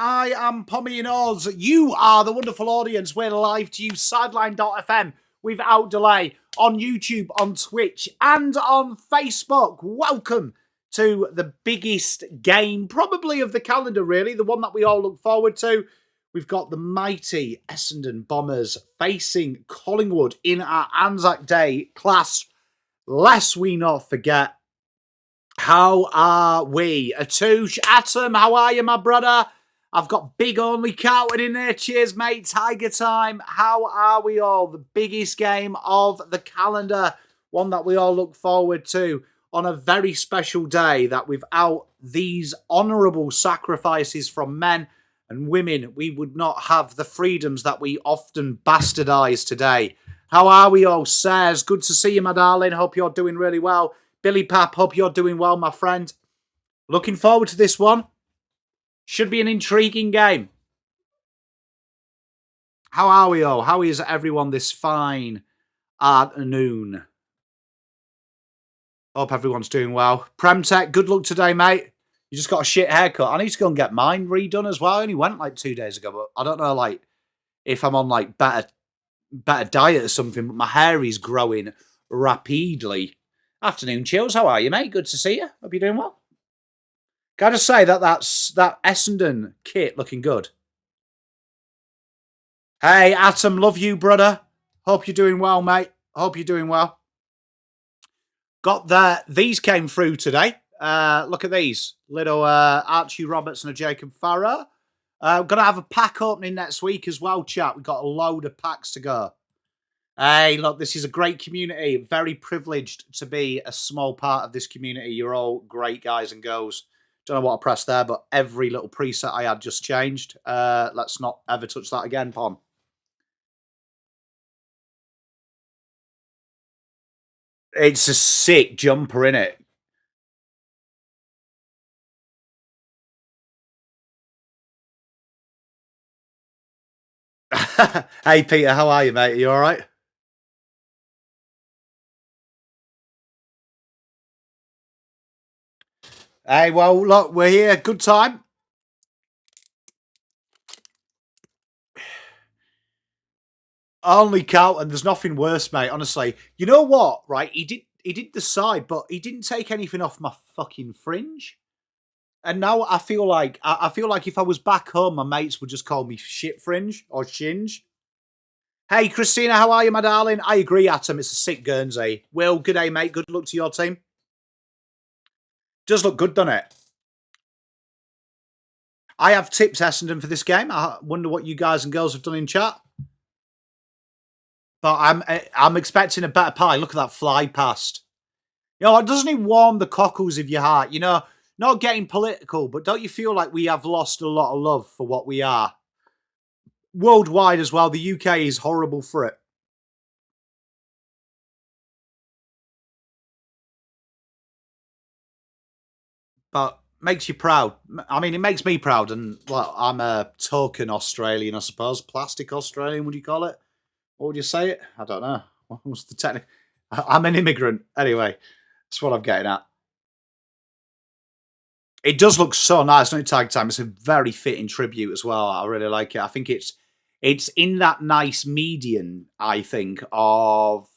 I am Pommy and Oz. You are the wonderful audience. We're live to you, sideline.fm, without delay, on YouTube, on Twitch, and on Facebook. Welcome to the biggest game, probably of the calendar, really, the one that we all look forward to. We've got the mighty Essendon Bombers facing Collingwood in our ANZAC Day class. Lest we not forget, how are we? Atoosh, Atom, how are you, my brother? I've got Big Only Coward in there. Cheers, mate. Tiger time. How are we all? The biggest game of the calendar. One that we all look forward to on a very special day that without these honourable sacrifices from men and women, we would not have the freedoms that we often bastardise today. How are we all, sirs? Good to see you, my darling. Hope you're doing really well. Billy Pap, hope you're doing well, my friend. Looking forward to this one. Should be an intriguing game. How are we all? How is everyone this fine afternoon? Hope everyone's doing well. Premtech, good luck today, mate. You just got a shit haircut. I need to go and get mine redone as well. I only went like 2 days ago, but I don't know like if I'm on like better diet or something, but my hair is growing rapidly. Afternoon, Chills. How are you, mate? Good to see you. Hope you're doing well. Gotta say that Essendon kit looking good. Hey, Atom, love you, brother. Hope you're doing well, mate. Hope you're doing well. These came through today. Look at these. Little Archie Roberts and a Jacob Farrow. Gonna have a pack opening next week as well, chat. We've got a load of packs to go. Hey, look, this is a great community. Very privileged to be a small part of this community. You're all great guys and girls. Don't know what I pressed there, but every little preset I had just changed. Let's not ever touch that again, Pom. It's a sick jumper, innit? Hey, Peter, how are you, mate? Are you all right? Hey, well, look, we're here. Good time. Only Carlton. There's nothing worse, mate. Honestly, you know what? Right? He did the side, but he didn't take anything off my fucking fringe. And now I feel like if I was back home, my mates would just call me shit fringe or shinge. Hey, Christina, how are you, my darling? I agree, Atom. It's a sick Guernsey. Will, good day, mate. Good luck to your team. Does look good, doesn't it? I have tipped Essendon for this game. I wonder what you guys and girls have done in chat. But I'm expecting a better pie. Look at that fly past. You know, doesn't it warm the cockles of your heart? You know, not getting political, but don't you feel like we have lost a lot of love for what we are? Worldwide as well, the UK is horrible for it. But makes you proud. I mean, it makes me proud. And well, I'm a token Australian, I suppose. Plastic Australian, would you call it? What would you say it? I don't know. What's the technical? I'm an immigrant. Anyway, that's what I'm getting at. It does look so nice, don't it, Tag Time? It's a very fitting tribute as well. I really like it. I think it's in that nice median, I think, of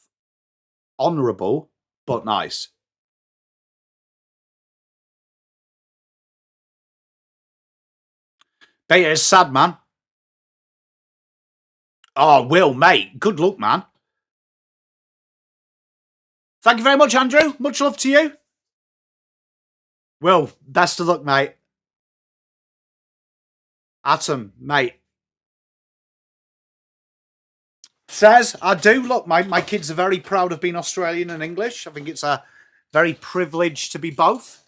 honourable but nice. Beta is sad, man. Oh, Will, mate. Good luck, man. Thank you very much, Andrew. Much love to you. Will, best of luck, mate. Atom, mate. Says, I do. Look, my kids are very proud of being Australian and English. I think it's a very privilege to be both.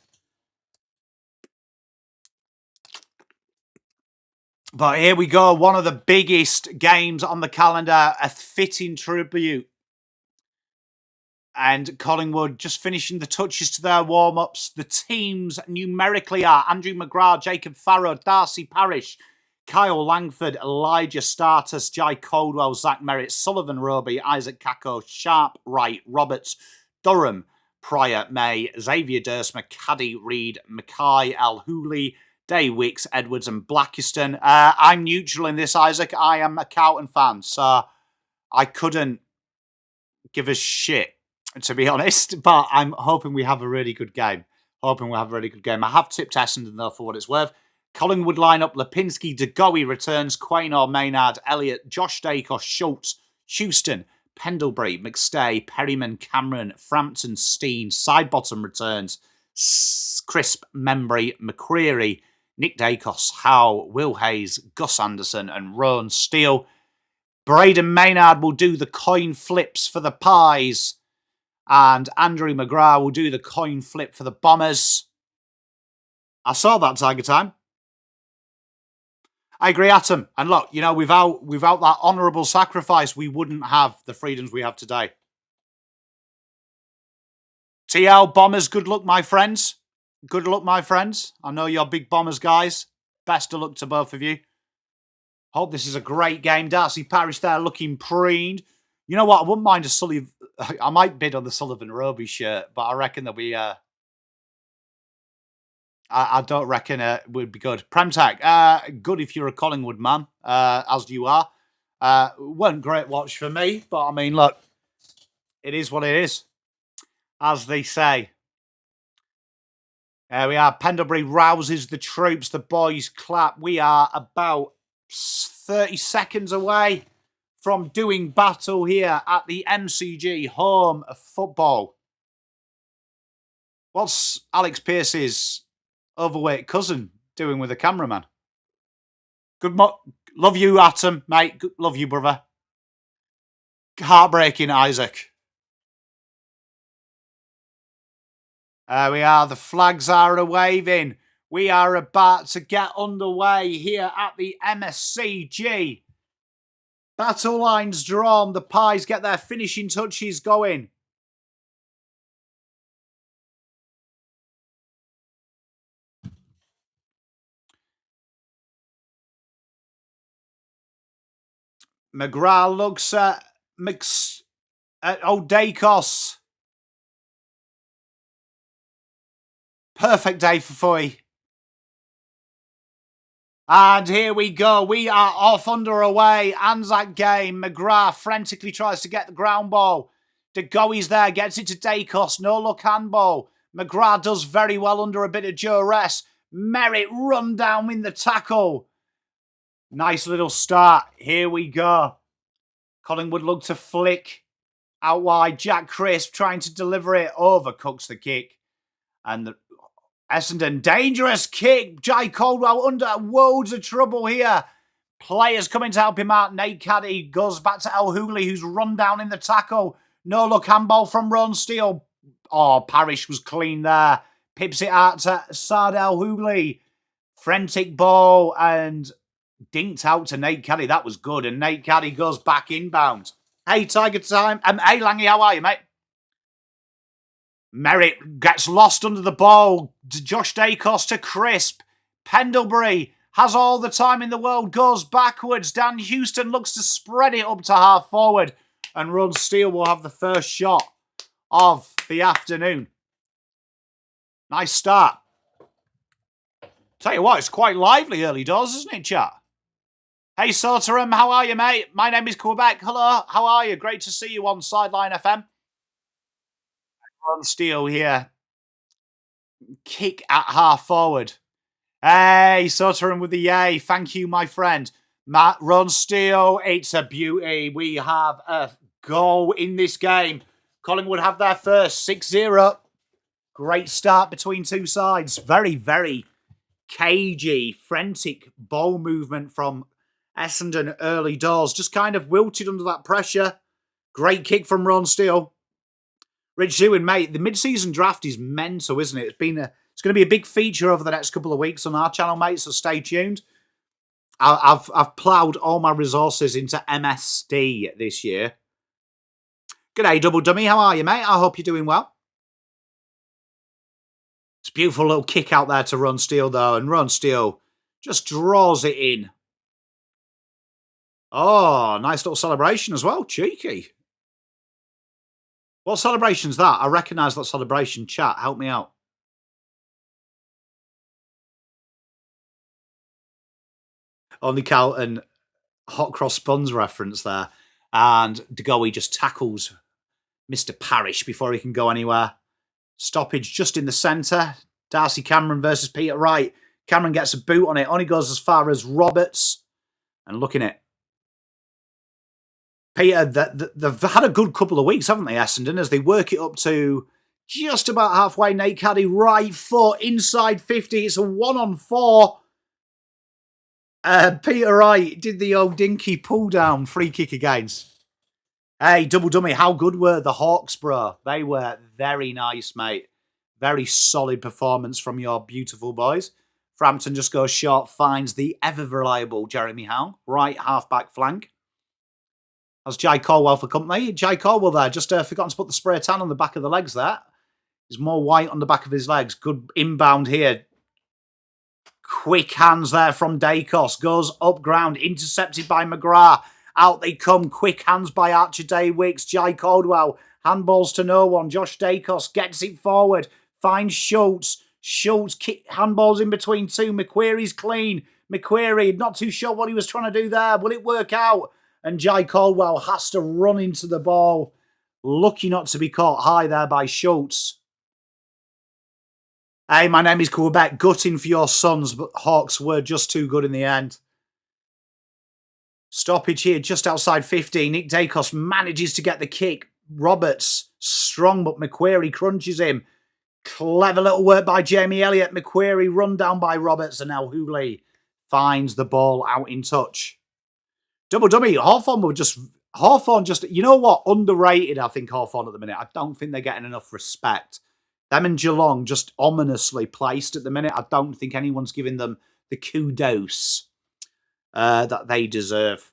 But here we go. One of the biggest games on the calendar. A fitting tribute. And Collingwood just finishing the touches to their warm-ups. The teams numerically are Andrew McGrath, Jacob Farrow, Darcy Parish, Kyle Langford, Elijah Startus, Jai Caldwell, Zach Merritt, Sullivan Roby, Isaac Kako, Sharp, Wright, Roberts, Durham, Pryor, May, Xavier Durst, McCaddy, Reid, Mackay, Al Hooley, Day Wicks, Edwards and Blackiston. I'm neutral in this, Isaac. I am a Carlton fan, so I couldn't give a shit, to be honest. But I'm hoping we have a really good game. I have tipped Essendon, though, for what it's worth. Collingwood lineup: Lipinski, De Goey returns, Quaynor, Maynard, Elliott, Josh Dacos, Schultz, Houston, Pendlebury, McStay, Perryman, Cameron, Frampton, Steen. Sidebottom returns, Crisp, Membry, McCreary, Nick Dacos, Howe, Will Hayes, Gus Anderson and Rowan Steele. Braden Maynard will do the coin flips for the Pies. And Andrew McGrath will do the coin flip for the Bombers. I saw that, Tiger Time. I agree, Atom. And look, you know, without that honourable sacrifice, we wouldn't have the freedoms we have today. TL, Bombers, good luck, my friends. Good luck, my friends. I know you're big Bombers guys. Best of luck to both of you. Hope this is a great game. Darcy Parish there looking preened. You know what? I wouldn't mind a Sullivan. I might bid on the Sullivan Roby shirt, but I reckon there'll be I don't reckon it would be good. Premtech, good if you're a Collingwood man, as you are. Wasn't great watch for me, but I mean, look, it is what it is, as they say. There we are. Pendlebury rouses the troops. The boys clap. We are about 30 seconds away from doing battle here at the MCG, home of football. What's Alex Pearce's overweight cousin doing with the cameraman? Love you, Atom, mate. Love you, brother. Heartbreaking, Isaac. There we are. The flags are a-waving. We are about to get underway here at the MSCG. Battle lines drawn. The Pies get their finishing touches going. McGrath looks at Dacos. Perfect day for Footy. And here we go. We are off under away. ANZAC game. McGrath frantically tries to get the ground ball. De Goey's there. Gets it to Dacos. No look handball. McGrath does very well under a bit of duress. Merritt run down in the tackle. Nice little start. Here we go. Collingwood look to flick out wide. Jack Crisp trying to deliver it. Overcooks the kick. And the Essendon, dangerous kick. Jai Caldwell under loads of trouble here. Players coming to help him out. Nate Caddy goes back to El Hooley, who's run down in the tackle. No look handball from Ron Steele. Oh, Parish was clean there. Pips it out to Saad El Hooley. Frantic ball and dinked out to Nate Caddy. That was good. And Nate Caddy goes back inbound. Hey, Tiger Time. Hey, Langy, how are you, mate? Merritt gets lost under the ball. Josh Dacos to Crisp. Pendlebury has all the time in the world, goes backwards. Dan Houston looks to spread it up to half forward. And Ron Steele will have the first shot of the afternoon. Nice start. Tell you what, it's quite lively early doors, isn't it, chat? Hey, Soterum, how are you, mate? My name is Quebec. Hello, how are you? Great to see you on Sideline FM. Ron Steele here. Kick at half forward. Hey, Soterum with the yay. Thank you, my friend. Matt Ron Steele, it's a beauty. We have a goal in this game. Collingwood have their first 6-0. Great start between two sides. Very, very cagey, frantic ball movement from Essendon early doors. Just kind of wilted under that pressure. Great kick from Ron Steele. Rich Zewin, mate, the mid-season draft is mental, isn't it? It's going to be a big feature over the next couple of weeks on our channel, mate, so stay tuned. I've ploughed all my resources into MSD this year. G'day, Double Dummy. How are you, mate? I hope you're doing well. It's a beautiful little kick out there to Ron Steele, though, and Ron Steele just draws it in. Oh, nice little celebration as well. Cheeky. What celebration's that? I recognise that celebration. Chat, help me out. Only Carlton hot cross buns reference there. And DeGoey just tackles Mr. Parrish before he can go anywhere. Stoppage just in the centre. Darcy Cameron versus Peter Wright. Cameron gets a boot on it. Only goes as far as Roberts. And looking at Peter, they've had a good couple of weeks, haven't they, Essendon, as they work it up to just about halfway. Nate Caddy, right foot, inside 50. It's a 1-on-4. Peter Wright did the old dinky pull-down free kick against. Hey, double dummy, how good were the Hawks, bro? They were very nice, mate. Very solid performance from your beautiful boys. Frampton just goes short, finds the ever-reliable Jeremy Howe, right half-back flank. That's Jai Caldwell for company. Jai Caldwell there, just forgotten to put the spray tan on the back of the legs there. There's more white on the back of his legs. Good inbound here. Quick hands there from Dacos. Goes up ground, intercepted by McGrath. Out they come. Quick hands by Archer Day-Wicks. Jai Caldwell. Handballs to no one. Josh Dacos gets it forward. Finds Schultz. Schultz kick handballs in between two. McQuarrie's clean. McQuarrie, not too sure what he was trying to do there. Will it work out? And Jai Caldwell has to run into the ball. Lucky not to be caught high there by Schultz. Hey, my name is Quebec. Gutting for your sons, but Hawks were just too good in the end. Stoppage here just outside 50. Nick Dacos manages to get the kick. Roberts, strong, but McQuarrie crunches him. Clever little work by Jamie Elliott. McQuarrie run down by Roberts, and now Hooley finds the ball out in touch. Double dummy. Hawthorn just, you know what? Underrated, I think, Hawthorn at the minute. I don't think they're getting enough respect. Them and Geelong just ominously placed at the minute. I don't think anyone's giving them the kudos that they deserve.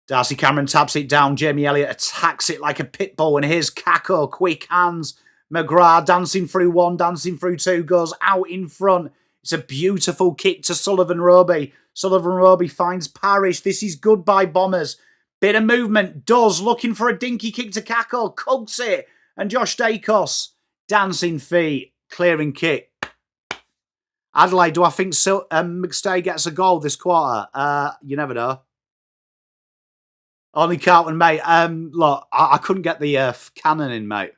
Darcy Cameron taps it down. Jamie Elliott attacks it like a pit bull. And here's Kako. Quick hands. McGrath dancing through one, dancing through two. Goes out in front. It's a beautiful kick to Sullivan Roby. Sullivan Roby finds Parrish. This is good by Bombers. Bit of movement. Does. Looking for a dinky kick to Kako. Cugs it. And Josh Dacos. Dancing feet. Clearing kick. Adelaide, do I think McStay gets a goal this quarter? You never know. Only Carlton, mate. Look, I couldn't get the cannon in, mate.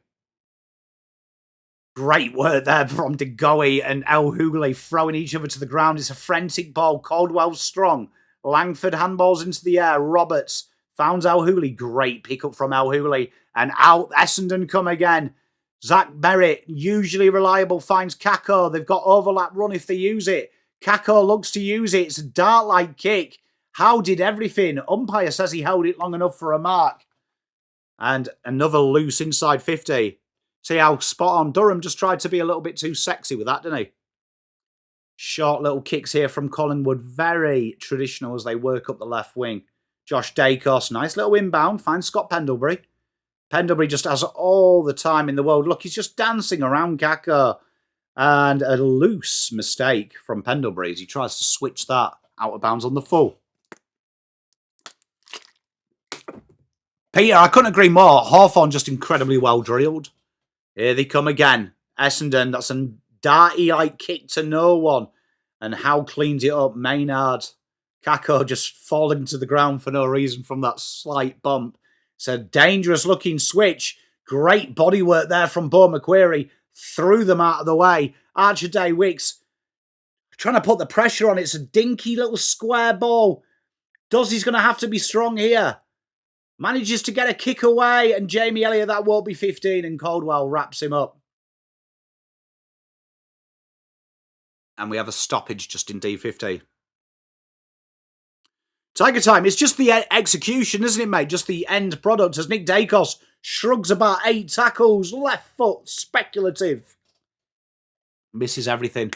Great work there from DeGoey and El Hooley throwing each other to the ground. It's a frantic ball. Caldwell strong. Langford handballs into the air. Roberts found El Hooley. Great pickup from El Hooley. And out Essendon come again. Zach Merritt, usually reliable, finds Kako. They've got overlap run if they use it. Kako looks to use it. It's a dart-like kick. How did everything? Umpire says he held it long enough for a mark. And another loose inside 50. See how spot on. Durham just tried to be a little bit too sexy with that, didn't he? Short little kicks here from Collingwood. Very traditional as they work up the left wing. Josh Dacos, nice little inbound. Finds Scott Pendlebury. Pendlebury just has all the time in the world. Look, he's just dancing around Kako. And a loose mistake from Pendlebury as he tries to switch that out of bounds on the full. Peter, I couldn't agree more. Hawthorn just incredibly well drilled. Here they come again. Essendon, that's a darty-like kick to no one. And Howe cleans it up. Maynard. Kako just falling to the ground for no reason from that slight bump. It's a dangerous-looking switch. Great bodywork there from Bo McQuarrie. Threw them out of the way. Archer Day-Wicks trying to put the pressure on. It's a dinky little square ball. He's going to have to be strong here. Manages to get a kick away, and Jamie Elliott, that won't be 15, and Caldwell wraps him up. And we have a stoppage just in D50. Tiger time. It's just the execution, isn't it, mate? Just the end product as Nick Dacos shrugs about 8 tackles. Left foot, speculative. Misses everything.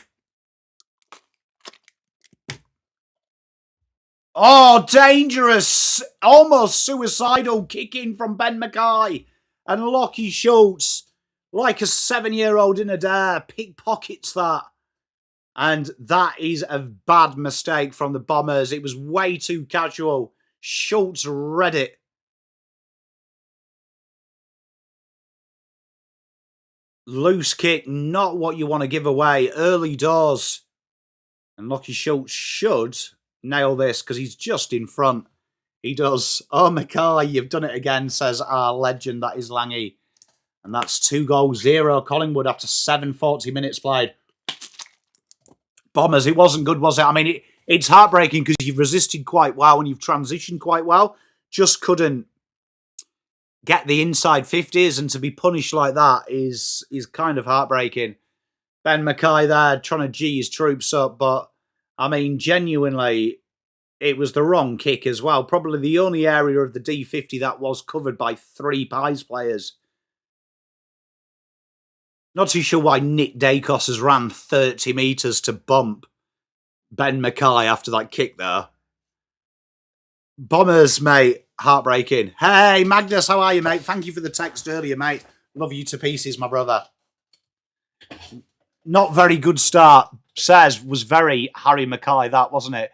Oh, dangerous. Almost suicidal kicking from Ben Mackay. And Lockie Schultz, like a 7-year-old in a dare, pickpockets that. And that is a bad mistake from the Bombers. It was way too casual. Schultz read it. Loose kick, not what you want to give away. Early doors. And Lockie Schultz should nail this because he's just in front. He does. Oh, Mackay, you've done it again, says our legend, that is Langy. And that's 2-0 Collingwood after 7:40 minutes played. Bombers, it wasn't good, was it? I mean, it's heartbreaking because you've resisted quite well and you've transitioned quite well. Just couldn't get the inside 50s, and to be punished like that is kind of heartbreaking. Ben Mackay there trying to G his troops up, but I mean, genuinely, it was the wrong kick as well. Probably the only area of the D50 that was covered by 3 Pies players. Not too sure why Nick Dacos has ran 30 metres to bump Ben Mackay after that kick there. Bombers, mate, heartbreaking. Hey, Magnus, how are you, mate? Thank you for the text earlier, mate. Love you to pieces, my brother. Not very good start. Says was very Harry Mackay, that, wasn't it?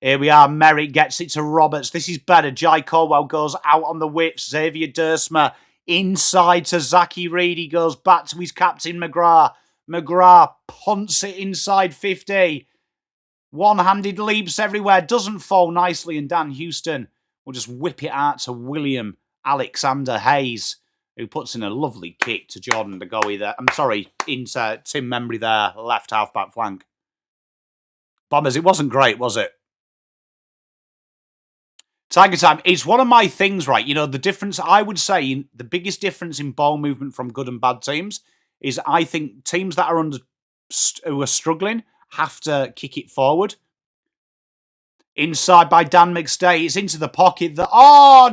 Here we are. Merrick gets it to Roberts. This is better. Jai Corwell goes out on the whips. Xavier Dersma inside to Zachy Reid. He goes back to his captain, McGrath. McGrath punts it inside 50. One-handed leaps everywhere. Doesn't fall nicely. And Dan Houston will just whip it out to William Alexander Hayes, who puts in a lovely kick to Jordan De Goey there. I'm sorry, into Tim Membry there, left half-back flank. Bombers, it wasn't great, was it? Tiger time. It's one of my things, right? You know, the difference, I would say, the biggest difference in ball movement from good and bad teams is I think teams that are who are struggling have to kick it forward. Inside by Dan McStay. It's into the pocket.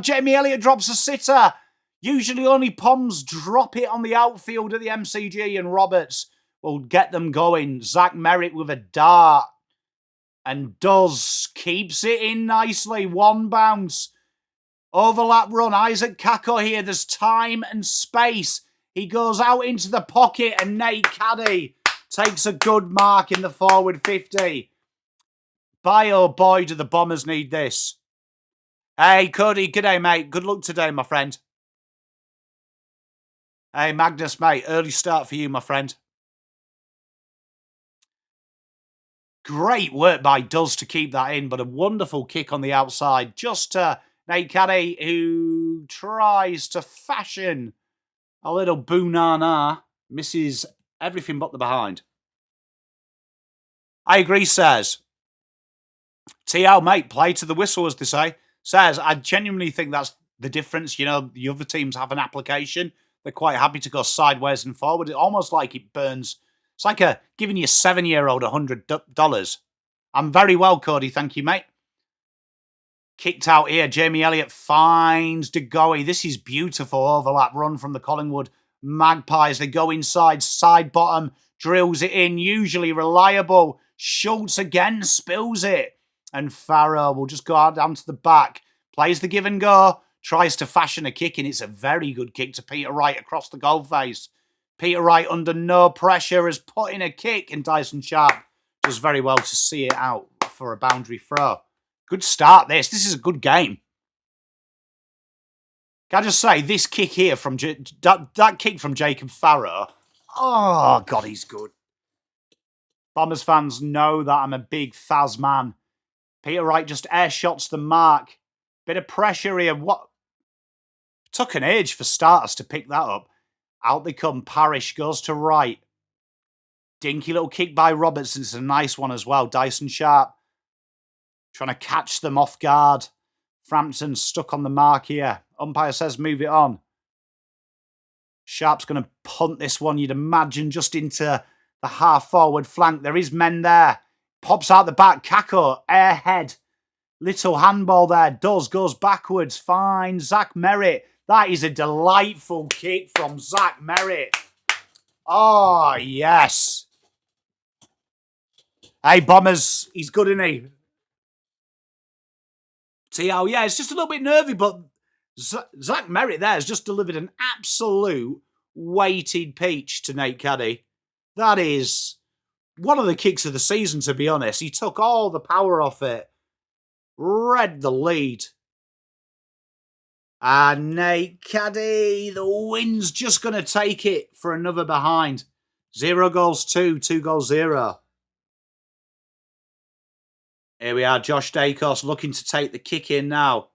Jamie Elliott drops a sitter. Usually only Poms drop it on the outfield at the MCG, and Roberts will get them going. Zach Merritt with a dart. And keeps it in nicely. One bounce. Overlap run. Isaac Kako here. There's time and space. He goes out into the pocket, and Nate Caddy takes a good mark in the forward 50. Boy, oh boy, do the Bombers need this. Hey, Cody, g'day, mate. Good luck today, my friend. Hey, Magnus, mate. Early start for you, my friend. Great work by Duz to keep that in, but a wonderful kick on the outside. Just to Nate Caddy, who tries to fashion a little boonana. Misses everything but the behind. I agree, says. TL, mate, play to the whistle, as they say. Says, I genuinely think that's the difference. You know, the other teams have an application. They're quite happy to go sideways and forward. It's almost like it burns. It's like giving your 7-year-old $100. I'm very well, Cody. Thank you, mate. Kicked out here. Jamie Elliott finds De Goey. This is beautiful overlap run from the Collingwood Magpies. They go inside, side bottom, drills it in. Usually reliable. Schultz again spills it. And Farrow will just go out down to the back. Plays the give and go. Tries to fashion a kick, and it's a very good kick to Peter Wright across the goal face. Peter Wright, under no pressure, has put in a kick, and Dyson Sharp does very well to see it out for a boundary throw. Good start, this. This is a good game. Can I just say, this kick here from that kick from Jacob Farrow, oh, God, he's good. Bombers fans know that I'm a big Thaz man. Peter Wright just air shots the mark. Bit of pressure here. What? Took an age for starters to pick that up. Out they come. Parrish goes to Wright. Dinky little kick by Robertson. It's a nice one as well. Dyson Sharp trying to catch them off guard. Frampton stuck on the mark here. Umpire says move it on. Sharp's going to punt this one, you'd imagine, just into the half-forward flank. There is men there. Pops out the back. Kako, airhead. Little handball there. Goes backwards. Fine. Zach Merritt. That is a delightful kick from Zach Merritt. Oh, yes. Hey, Bombers. He's good, isn't he? TL, yeah, it's just a little bit nervy, but Zach Merritt there has just delivered an absolute weighted peach to Nate Caddy. That is one of the kicks of the season, to be honest. He took all the power off it. Read the lead. And Nate Caddy, the win's just going to take it for another behind. 0 goals 2, 2 goals 0. Here we are, Josh Dacos looking to take the kick in now.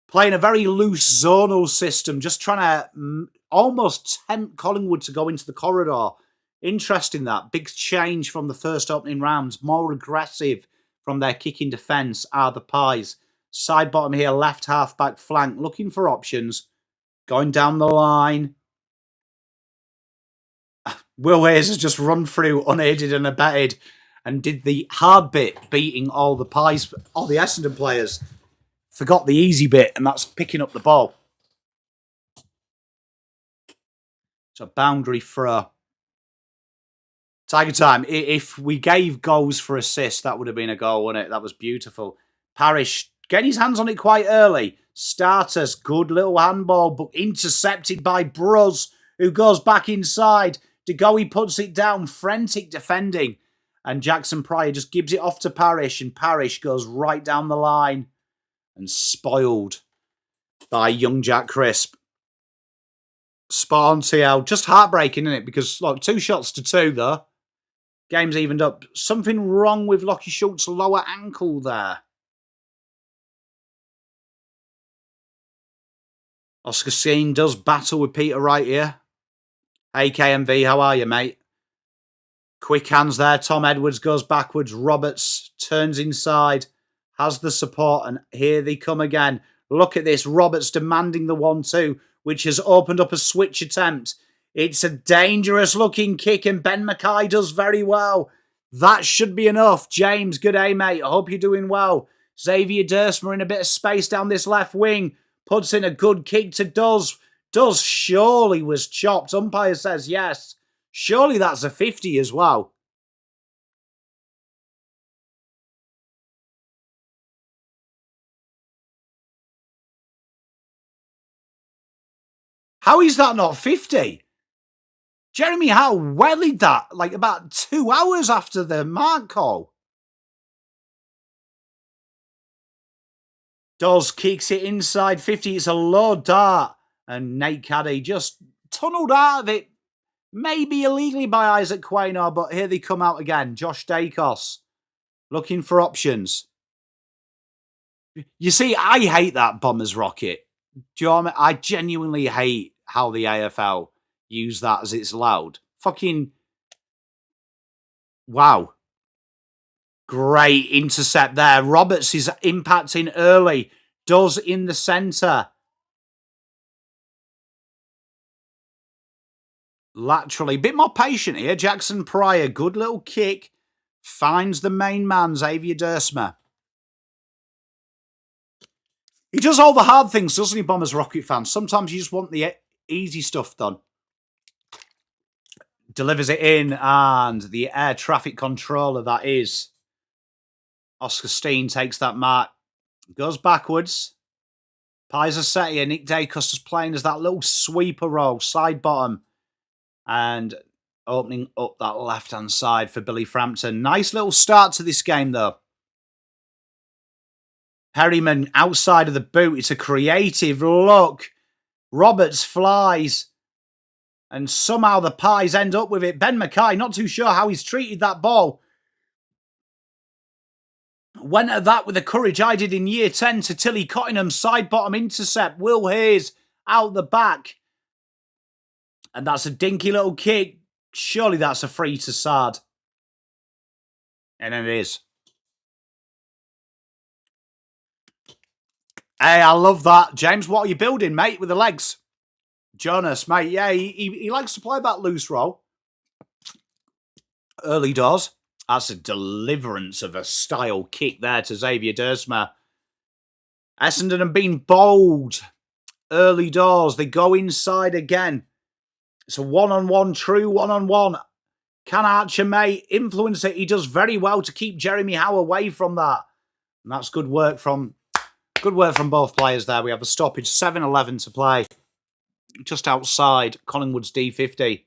Playing a very loose zonal system, just trying to almost tempt Collingwood to go into the corridor. Interesting that. Big change from the first opening rounds. More aggressive from their kicking defence are the Pies. Side bottom here, left half back flank, looking for options. Going down the line. Will Hayes has just run through unaided and abetted and did the hard bit, beating all the Pies, all the Essendon players. Forgot the easy bit, and that's picking up the ball. It's a boundary throw. Tiger time. If we gave goals for assists, that would have been a goal, wouldn't it? That was beautiful. Parrish getting his hands on it quite early. Starters, good little handball, but intercepted by Bruz, who goes back inside. DeGoey puts it down, frantic defending. And Jackson Pryor just gives it off to Parrish, and Parrish goes right down the line and spoiled by young Jack Crisp. Spot on, TL. Just heartbreaking, isn't it? Because, like, 2 shots to 2, though. Game's evened up. Something wrong with Lockie Schultz's lower ankle there. Oscar Skeen does battle with Peter Wright here. Hey, KMV, how are you, mate? Quick hands there. Tom Edwards goes backwards. Roberts turns inside. Has the support, and here they come again. Look at this. Roberts demanding the 1-2, which has opened up a switch attempt. It's a dangerous-looking kick, and Ben Mackay does very well. That should be enough. James, good day, mate. I hope you're doing well. Xavier Dersmer in a bit of space down this left wing. Puts in a good kick to Does. Does surely was chopped. Umpire says yes. Surely that's a 50 as well. How is that not 50? Jeremy Howe wellied that like about 2 hours after the mark call. Does kicks it inside 50. It's a low dart. And Nate Caddy just tunnelled out of it. Maybe illegally by Isaac Quaynor, but here they come out again. Josh Dacos looking for options. You see, I hate that Bombers rocket. Do you know what I mean? I genuinely hate how the AFL use that as it's loud. Fucking wow. Great intercept there. Roberts is impacting early. Does in the centre. Laterally. Bit more patient here. Jackson Pryor. Good little kick. Finds the main man, Xavier Dersmer. He does all the hard things, doesn't he, Bombers Rocket fans? Sometimes you just want the easy stuff done. Delivers it in, and the air traffic controller, that is Oscar Steen, takes that mark. Goes backwards. Pies are set here. Nick Dacos is playing as that little sweeper role, side bottom. And opening up that left-hand side for Billy Frampton. Nice little start to this game, though. Perryman outside of the boot. It's a creative look. Roberts flies. And somehow the Pies end up with it. Ben Mackay, not too sure how he's treated that ball. Went at that with the courage I did in year 10 to Tilly Cottingham. Side bottom intercept. Will Hayes out the back. And that's a dinky little kick. Surely that's a free to Sard. And it is. Hey, I love that. James, what are you building, mate, with the legs? Jonas, mate, yeah, he likes to play that loose roll. Early doors. That's a deliverance of a style kick there to Xavier Dersmer. Essendon have been bold. Early doors. They go inside again. It's a one-on-one, true one-on-one. Can Archer May influence it? He does very well to keep Jeremy Howe away from that. And that's good work from both players there. We have a stoppage, 7:11 to play. Just outside Collingwood's D50.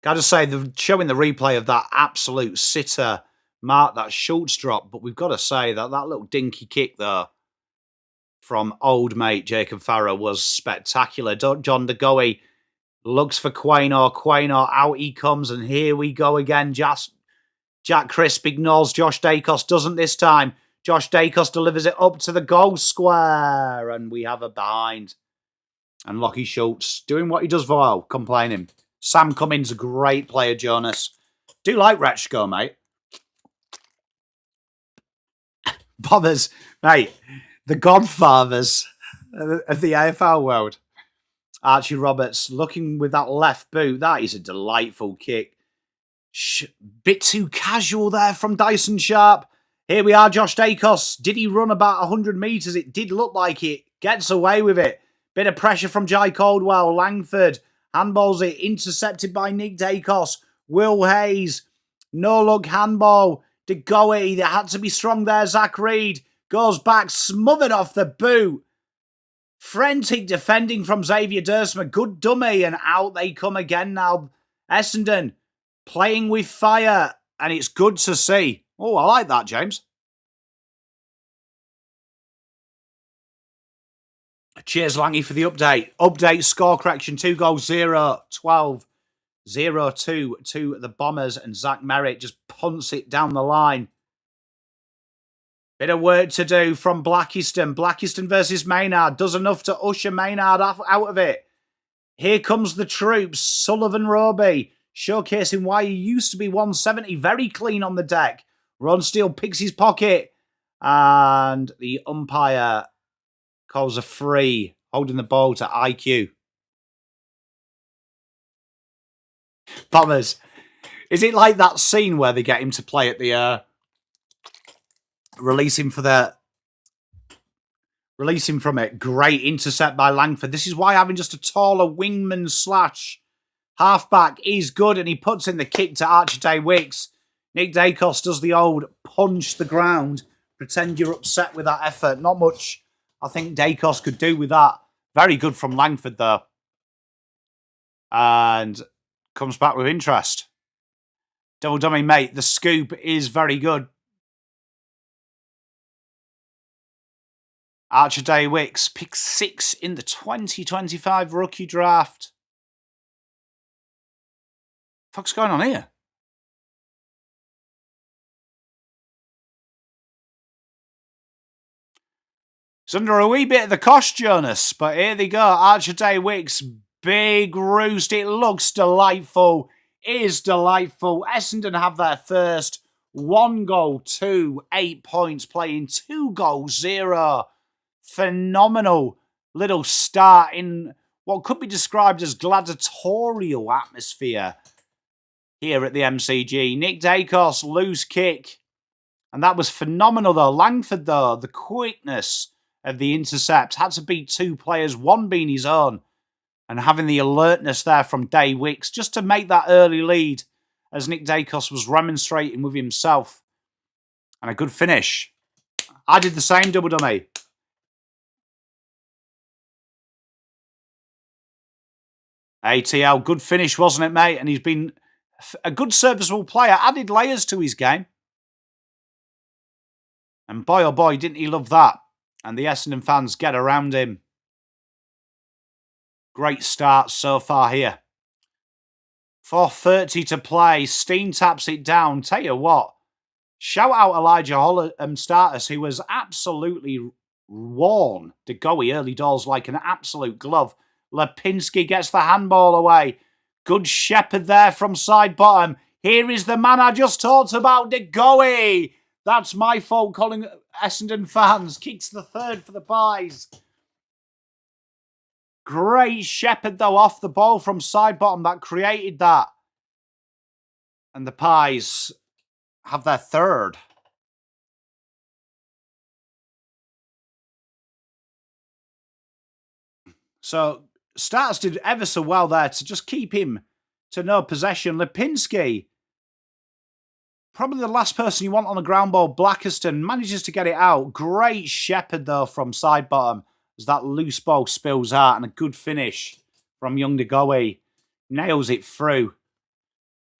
Gotta say, they're showing the replay of that absolute sitter mark, that Schultz drop. But we've got to say that little dinky kick there from old mate Jacob Farrow was spectacular. John DeGoey looks for Quaynor. Quaynor, out he comes, and here we go again. Just Jack Crisp ignores Josh Dacos, doesn't this time. Josh Dacos delivers it up to the goal square, and we have a behind. And Lockie Schultz doing what he does well, complaining. Sam Cummins, a great player, Jonas. Do like Retchko, mate. Bombers, mate, the godfathers of the AFL world. Archie Roberts looking with that left boot. That is a delightful kick. Bit too casual there from Dyson Sharp. Here we are, Josh Dacos. Did he run about 100 metres? It did look like it. Gets away with it. Bit of pressure from Jai Caldwell. Langford handballs it. Intercepted by Nick Dacos. Will Hayes. No look handball. De Goey. They had to be strong there. Zach Reed goes back. Smothered off the boot. Frantic defending from Xavier Dersma. Good dummy. And out they come again now. Essendon playing with fire. And it's good to see. Oh, I like that, James. Cheers, Langy, for the update. Update score correction. 2 goals, 0-12. 0-2 to the Bombers. And Zach Merritt just punts it down the line. Bit of work to do from Blackiston. Blackiston versus Maynard. Does enough to usher Maynard out of it. Here comes the troops. Sullivan Roby showcasing why he used to be 170. Very clean on the deck. Ron Steele picks his pocket. And the umpire calls a free, holding the ball to IQ. Bombers. Is it like that scene where they get him to play at the... release him from it. Great intercept by Langford. This is why having just a taller wingman slash halfback is good. And he puts in the kick to Archie Day-Wicks. Nick Dacos does the old punch the ground. Pretend you're upset with that effort. Not much I think Dacos could do with that. Very good from Langford, though. And comes back with interest. Double dummy, mate. The scoop is very good. Archer Day-Wicks picked 6 in the 2025 rookie draft. What the fuck's going on here? It's under a wee bit of the cost, Jonas. But here they go. Archer Day-Wicks, big roost. It looks delightful. It is delightful. Essendon have their first 1 goal, 2, 8 points, playing 2 goals, 0. Phenomenal little start in what could be described as gladiatorial atmosphere here at the MCG. Nick Dacos, loose kick. And that was phenomenal, though. Langford, though, the quickness of the intercept. Had to beat 2 players, one being his own. And having the alertness there from Day-Wicks just to make that early lead as Nick Dacos was remonstrating with himself. And a good finish. I did the same, double dummy. ATL, good finish, wasn't it, mate? And he's been a good serviceable player. Added layers to his game. And boy, oh boy, didn't he love that. And the Essendon fans get around him. Great start so far here. 4:30 to play. Steen taps it down. Tell you what, shout out Elijah Status, who was absolutely worn De Goey early doors like an absolute glove. Lipinski gets the handball away. Good shepherd there from side bottom. Here is the man I just talked about, De Goey. That's my fault, calling Essendon fans. Kicks the third for the Pies. Great shepherd, though, off the ball from side bottom that created that. And the Pies have their third. So Starts did ever so well there to just keep him to no possession. Lipinski, probably the last person you want on the ground ball. Blackiston manages to get it out. Great shepherd, though, from side bottom as that loose ball spills out. And a good finish from young De Goey. Nails it through.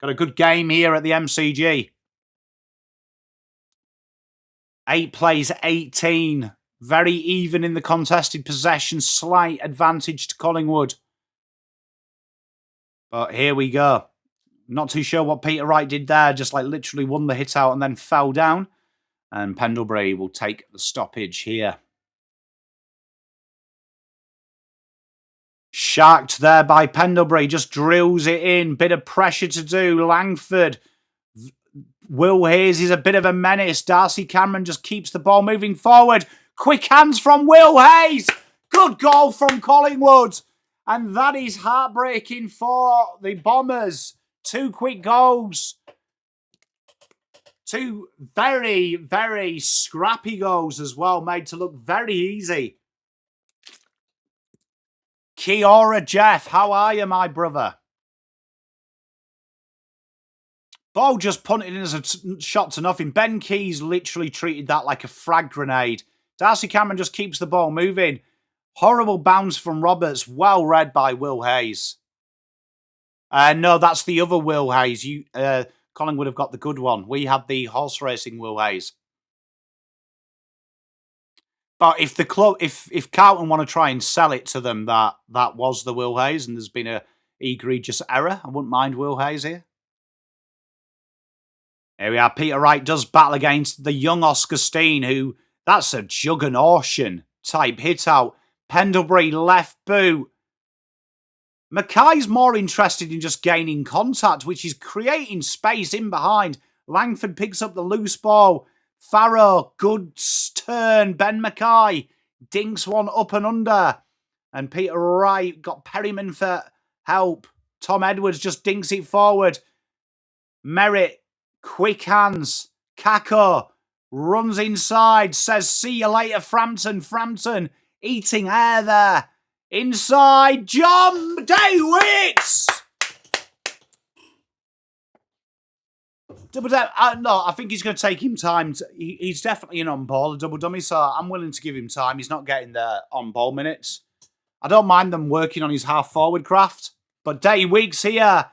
Got a good game here at the MCG. 8 plays, 18. Very even in the contested possession. Slight advantage to Collingwood. But here we go. Not too sure what Peter Wright did there. Just like literally won the hit out and then fell down. And Pendlebury will take the stoppage here. Sharked there by Pendlebury. Just drills it in. Bit of pressure to do. Langford. Will Hayes is a bit of a menace. Darcy Cameron just keeps the ball moving forward. Quick hands from Will Hayes. Good goal from Collingwood. And that is heartbreaking for the Bombers. 2 quick goals. 2 very, very scrappy goals as well, made to look very easy. Kia ora, Jeff. How are you, my brother? Ball just punted in as a shot to nothing. Ben Keys literally treated that like a frag grenade. Darcy Cameron just keeps the ball moving. Horrible bounce from Roberts. Well read by Will Hayes. No, that's the other Will Hayes. Collingwood have got the good one. We have the horse racing Will Hayes. But if the club, if Carlton want to try and sell it to them that was the Will Hayes and there's been a egregious error, I wouldn't mind Will Hayes here. Here we are. Peter Wright does battle against the young Oscar Steen, who, that's a juggernautian type hit out. Pendlebury left boot. Mackay's more interested in just gaining contact, which is creating space in behind. Langford picks up the loose ball. Farrow, good turn. Ben Mackay dinks one up and under. And Peter Wright got Perryman for help. Tom Edwards just dinks it forward. Merritt. Quick hands. Kako runs inside. Says, see you later, Frampton. Frampton eating air there. Inside. John Daywicks. Double no, I think he's going to take him time. He's definitely an on-ball, a double dummy, so I'm willing to give him time. He's not getting the on-ball minutes. I don't mind them working on his half-forward craft. But Daywicks here.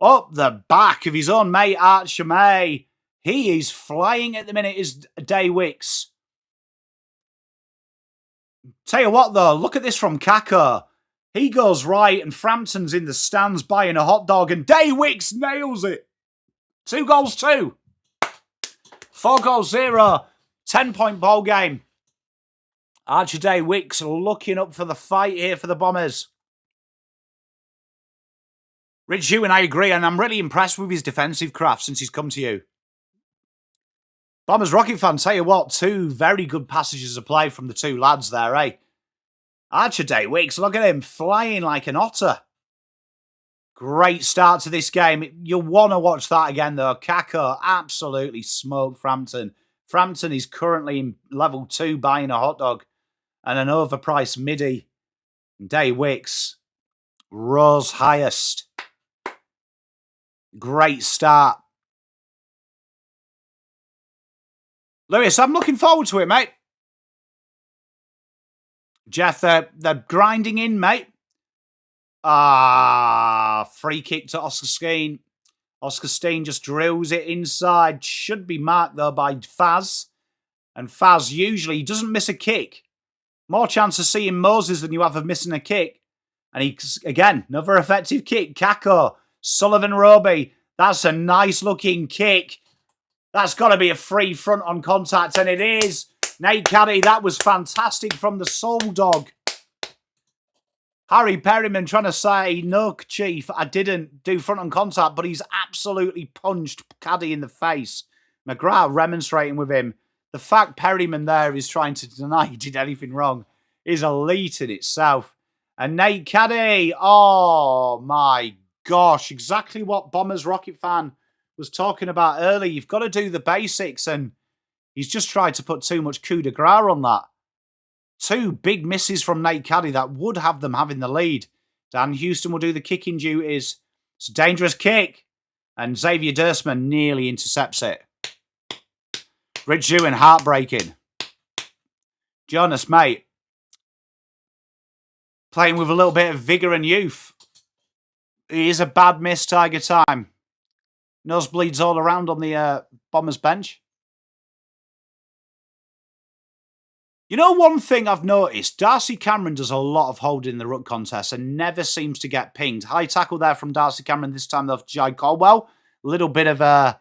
Up the back of his own mate, Archer May. He is flying at the minute, is Daywicks. Tell you what, though, look at this from Kako. He goes right, and Frampton's in the stands buying a hot dog, and Daywicks nails it. 2 goals, 2. 4 goals, 0. 10-point ball game. Archer Daywicks looking up for the fight here for the Bombers. Rich Hugh and I agree, and I'm really impressed with his defensive craft since he's come to you. Bombers Rocket fan, tell you what, 2 very good passages of play from the 2 lads there, eh? Archer Daywicks, look at him, flying like an otter. Great start to this game. You'll want to watch that again, though. Kako absolutely smoked Frampton. Frampton is currently in level 2 buying a hot dog and an overpriced midi. Daywicks rose highest. Great start. Lewis, I'm looking forward to it, mate. Jeff, they're grinding in, mate. Free kick to Oscar Steen. Oscar Steen just drills it inside. Should be marked, though, by Faz. And Faz usually doesn't miss a kick. More chance of seeing Moses than you have of missing a kick. And again, another effective kick. Kako. Sullivan Roby, that's a nice looking kick. That's got to be a free front on contact, and it is. Nate Caddy, that was fantastic from the Soul Dog. Harry Perryman trying to say, no, Chief, I didn't do front on contact, but he's absolutely punched Caddy in the face. McGrath remonstrating with him. The fact Perryman there is trying to deny he did anything wrong is elite in itself. And Nate Caddy, oh my gosh, exactly what Bombers Rocket fan was talking about earlier. You've got to do the basics, and he's just tried to put too much coup de grace on that. 2 big misses from Nate Caddy that would have them having the lead. Dan Houston will do the kicking duties. It's a dangerous kick, and Xavier Dursman nearly intercepts it. Rich Ewan, heartbreaking. Jonas, mate, playing with a little bit of vigour and youth. He is a bad miss, Tiger time. Nosebleeds all around on the Bombers bench. You know, one thing I've noticed, Darcy Cameron does a lot of holding in the ruck contest and never seems to get pinged. High tackle there from Darcy Cameron, this time off Jai Caldwell. A little bit of a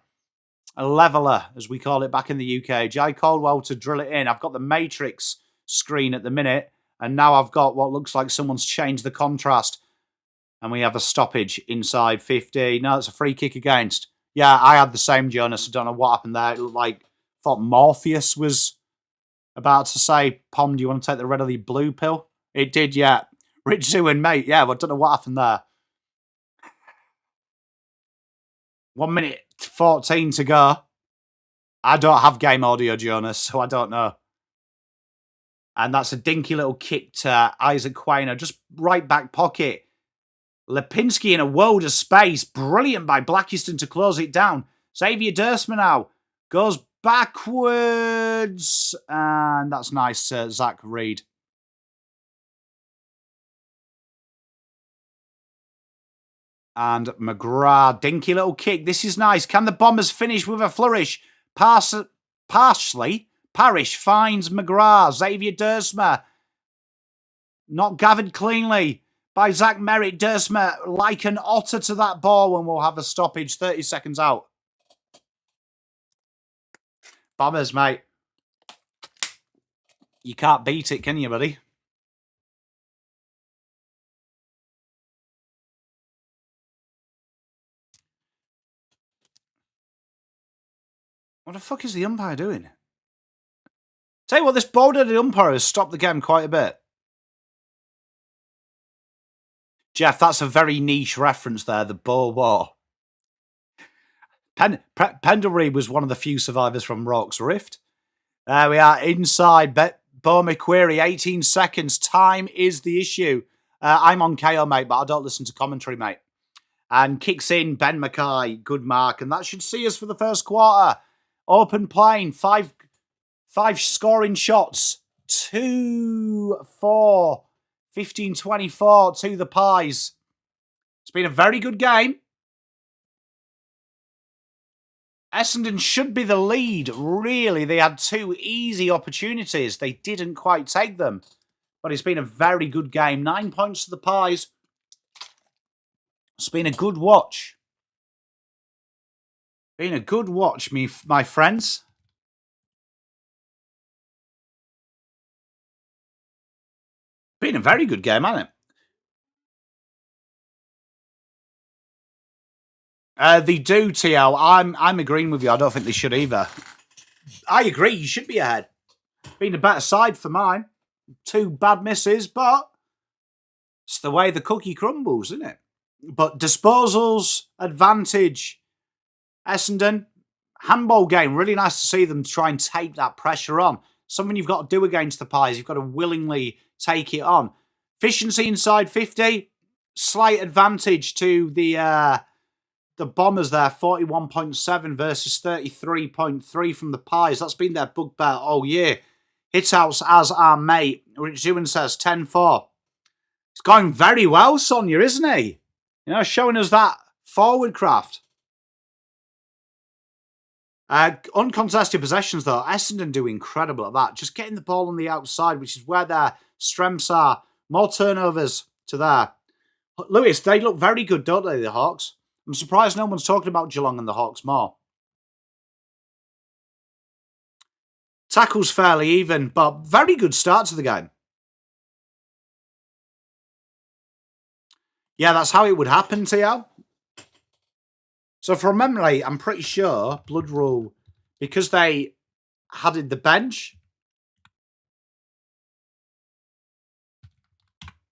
leveller, as we call it back in the UK. Jai Caldwell to drill it in. I've got the matrix screen at the minute, and now I've got what looks like someone's changed the contrast. And we have a stoppage inside 50. No, it's a free kick against. Yeah, I had the same, Jonas. I don't know what happened there. It looked like, I thought Morpheus was about to say, Pom, do you want to take the red or the blue pill? It did, yeah. Rich Zewin, mate. Yeah, well, I don't know what happened there. 1 minute 14 to go. I don't have game audio, Jonas, so I don't know. And that's a dinky little kick to Isaac Quainer, just right back pocket. Lipinski in a world of space. Brilliant by Blackiston to close it down. Xavier Dersman now goes backwards. And that's nice, Zach Reed. And McGrath, dinky little kick. This is nice. Can the Bombers finish with a flourish? Parish finds McGrath. Xavier Dersma not gathered cleanly by Zach Merritt. Dersma like an otter to that ball, and we'll have a stoppage 30 seconds out. Bombers, mate. You can't beat it, can you, buddy? What the fuck is the umpire doing? Tell you what, this bald-headed umpire has stopped the game quite a bit. Jeff, that's a very niche reference there, the Boer War. Pendlebury was one of the few survivors from Rorke's Rift. There we are, inside. Bo McQuarrie, 18 seconds. Time is the issue. I'm on KO, mate, but I don't listen to commentary, mate. And kicks in Ben Mackay. Good mark. And that should see us for the first quarter. Open playing. Five scoring shots. 2-4. 15-24 to the Pies. It's been a very good game. Essendon should be the lead, really. They had two easy opportunities. They didn't quite take them. But it's been a very good game. 9 points to the Pies. It's been a good watch. Been a good watch, my friends. Been a very good game, hasn't it? They do, TL. I'm agreeing with you. I don't think they should either. I agree. You should be ahead. Been a better side for mine. 2 bad misses, but it's the way the cookie crumbles, isn't it? But disposals, advantage. Essendon, handball game. Really nice to see them try and take that pressure on. Something you've got to do against the Pies. You've got to willingly take it on. Efficiency inside 50. Slight advantage to the Bombers there. 41.7 versus 33.3 from the Pies. That's been their bugbear all year. Hitouts as our mate. Rich Zewin says 10-4. It's going very well, Sonia, isn't he? You know, showing us that forward craft. Uncontested possessions, though. Essendon do incredible at that. Just getting the ball on the outside, which is where their strengths are. More turnovers to there. Lewis, they look very good, don't they, the Hawks? I'm surprised no one's talking about Geelong and the Hawks more. Tackles fairly even, but very good start to the game. Yeah, that's how it would happen, TL. So from memory, I'm pretty sure Blood Rule, because they had the bench,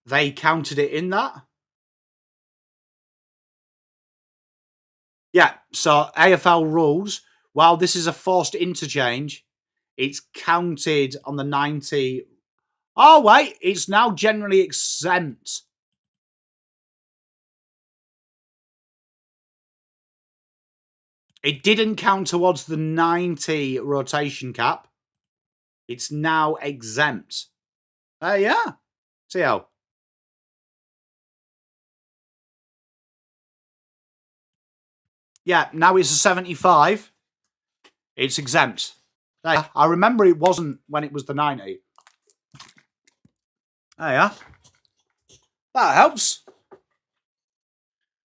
they counted it in that. Yeah, so AFL rules, while this is a forced interchange, it's counted on the 90. Oh, wait, it's now generally exempt. It didn't count towards the 90 rotation cap. It's now exempt. Yeah. TL. Yeah, now it's a 75. It's exempt. I remember it wasn't when it was the 90. There you are. That helps.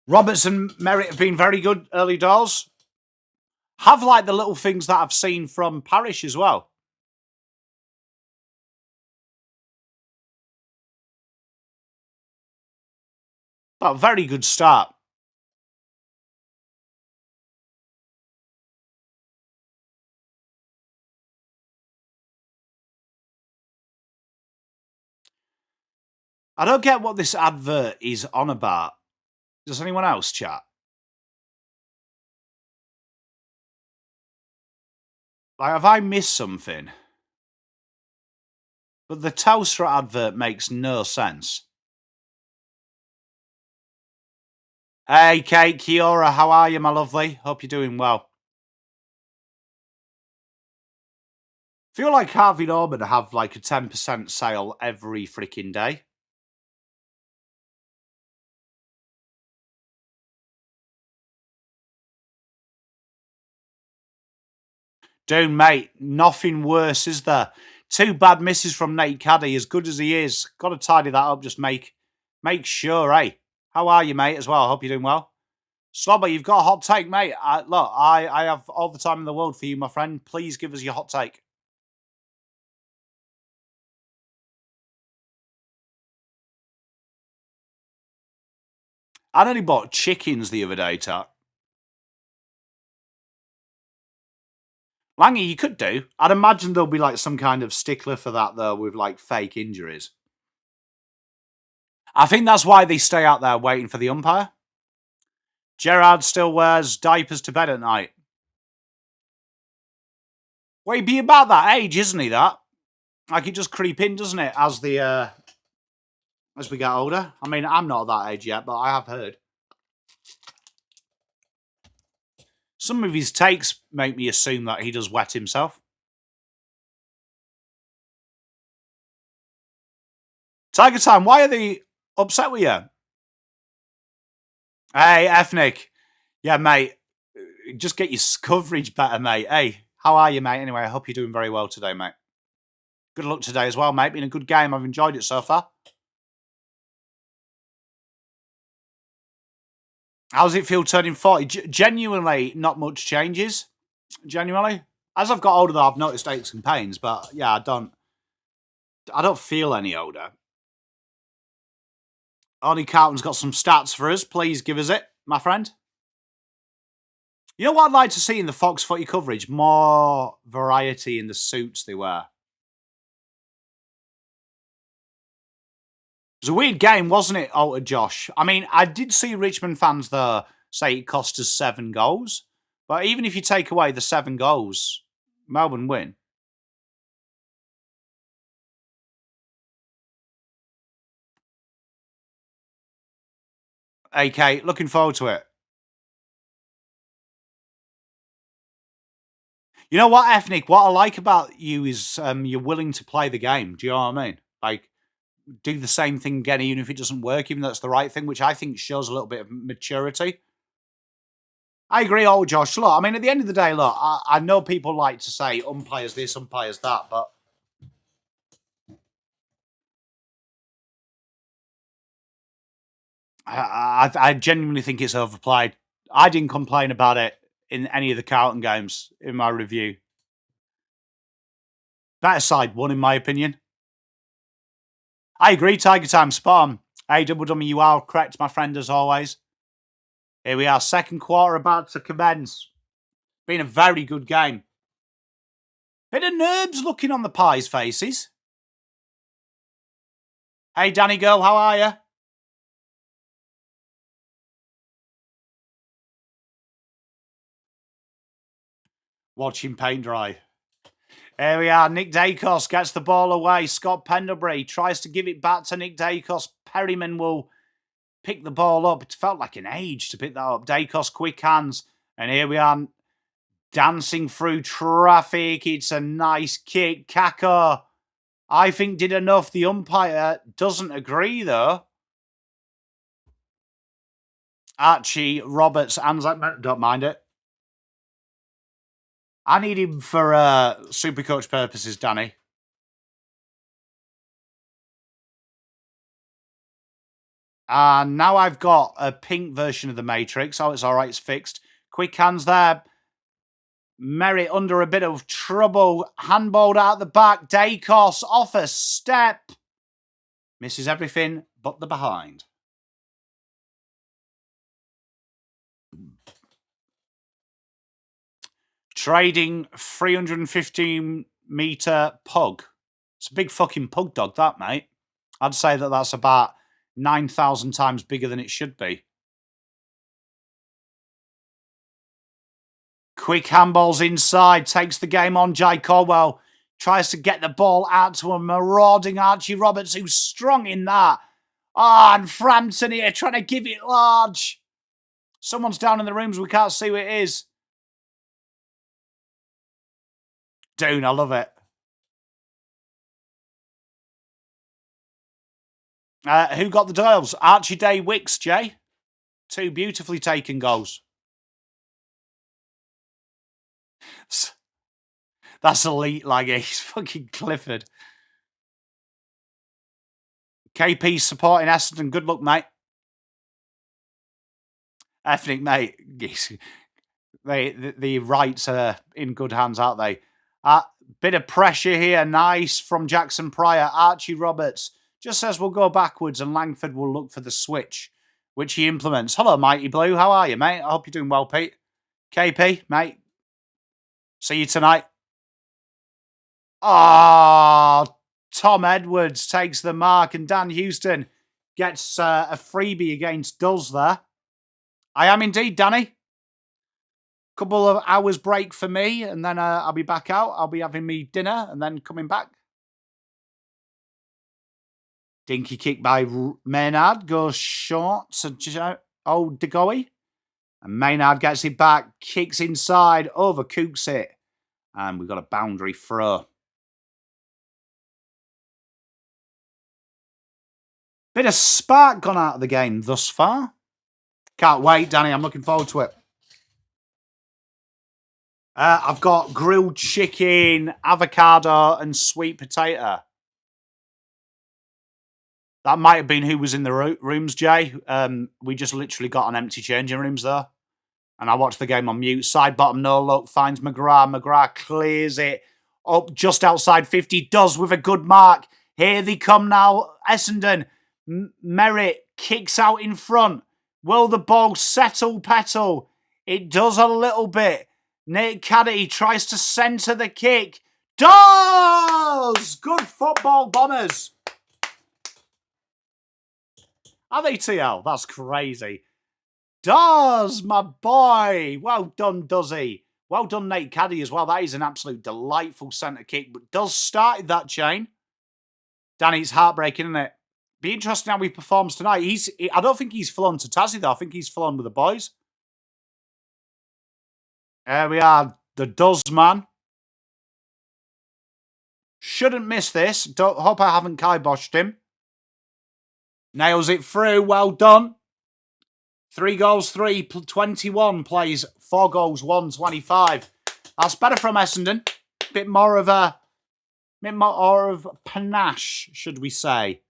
Roberts and Merritt have been very good early doors. Have liked the little things that I've seen from Parish as well. But very good start. I don't get what this advert is on about. Does anyone else chat? Like, have I missed something? But the Telstra advert makes no sense. Hey, Kate, Kiora, how are you, my lovely? Hope you're doing well. Feel like Harvey Norman have like a 10% sale every freaking day. Dude, mate, nothing worse, is there? 2 bad misses from Nate Caddy, as good as he is. Got to tidy that up, just make sure, eh? How are you, mate, as well? I hope you're doing well. Slobber, you've got a hot take, mate. I have all the time in the world for you, my friend. Please give us your hot take. I only bought chickens the other day, Tat. Langy, you could do. I'd imagine there'll be like some kind of stickler for that, though, with like fake injuries. I think that's why they stay out there waiting for the umpire. Gerard still wears diapers to bed at night. Well, he'd be about that age, isn't he, that? Like, it just creep in, doesn't it, as we get older? I mean, I'm not that age yet, but I have heard. Some of his takes make me assume that he does wet himself. Tiger Time, why are they upset with you? Hey, Ethnic. Yeah, mate. Just get your coverage better, mate. Hey, how are you, mate? Anyway, I hope you're doing very well today, mate. Good luck today as well, mate. Been a good game. I've enjoyed it so far. How's it feel turning 40? Genuinely, not much changes. Genuinely. As I've got older, though, I've noticed aches and pains, but yeah, I don't feel any older. Arnie Carlton's got some stats for us. Please give us it, my friend. You know what I'd like to see in the Fox Footy coverage? More variety in the suits they wear. It was a weird game, wasn't it, Alter Josh? I mean, I did see Richmond fans, though, say it cost us 7 goals. But even if you take away the 7 goals, Melbourne win. AK, looking forward to it. You know what, Ethnic? What I like about you is you're willing to play the game. Do you know what I mean? Like, do the same thing again, even if it doesn't work, even though it's the right thing, which I think shows a little bit of maturity. I agree, old Josh. Look, I mean, at the end of the day, look, I know people like to say umpires this, umpires that, but I genuinely think it's overplayed. I didn't complain about it in any of the Carlton games in my review. Better side won, in my opinion. I agree, Tiger Time, spot on. Hey, Double Dummy, you are correct, my friend, as always. Here we are, second quarter about to commence. Been a very good game. Bit of nerves looking on the Pies' faces. Hey, Danny girl, how are you? Watching paint dry. Here we are. Nick Dacos gets the ball away. Scott Pendlebury tries to give it back to Nick Dacos. Perryman will pick the ball up. It felt like an age to pick that up. Dacos, quick hands. And here we are, dancing through traffic. It's a nice kick. Kako, I think, did enough. The umpire doesn't agree, though. Archie Roberts, ANZAC, don't mind it. I need him for Supercoach purposes, Danny. And now I've got a pink version of the Matrix. Oh, it's all right. It's fixed. Quick hands there. Merritt under a bit of trouble. Handballed out the back. Dacos off a step. Misses everything but the behind. Trading 315-metre pug. It's a big fucking pug dog, that, mate. I'd say that that's about 9,000 times bigger than it should be. Quick handballs inside. Takes the game on. Jai Caldwell tries to get the ball out to a marauding Archie Roberts, who's strong in that. And Frampton here trying to give it large. Someone's down in the rooms. We can't see who it is. Dune, I love it. Who got the Doyles? Archie Day Wicks, Jay. 2 beautifully taken goals. That's elite, like he's fucking Clifford. KP supporting Essendon. Good luck, mate. Ethnic, mate. The rights are in good hands, aren't they? Bit of pressure here. Nice from Jackson Pryor. Archie Roberts just says we'll go backwards and Langford will look for the switch, which he implements. Hello, Mighty Blue. How are you, mate? I hope you're doing well, Pete. KP, mate. See you tonight. Oh, Tom Edwards takes the mark and Dan Houston gets a freebie against Dulls there. I am indeed, Danny. Couple of hours break for me and then I'll be back out. I'll be having me dinner and then coming back. Dinky kick by Maynard goes short to old DeGoey. And Maynard gets it back, kicks inside, overcooks it. And we've got a boundary throw. Bit of spark gone out of the game thus far. Can't wait, Danny. I'm looking forward to it. I've got grilled chicken, avocado, and sweet potato. That might have been who was in the rooms, Jay. We just literally got an empty changing rooms there. And I watched the game on mute. Side bottom, no look, finds McGrath. McGrath clears it up just outside 50. Does with a good mark. Here they come now. Essendon. Merritt kicks out in front. Will the ball settle petal? It does a little bit. Nate Caddy tries to centre the kick. Does! Good football, Bombers. Are they TL? That's crazy. Does, my boy. Well done, does he? Well done, Nate Caddy, as well. That is an absolute delightful centre kick. But Does started that chain. Danny, it's heartbreaking, isn't it? Be interesting how he performs tonight. I don't think he's full on to Tassie, though. I think he's full on with the boys. There we are. The Does man. Shouldn't miss this. Hope I haven't kiboshed him. Nails it through. Well done. 3 goals, 3, 21 plays 4 goals, 1, 25. That's better from Essendon. Bit more of panache, should we say.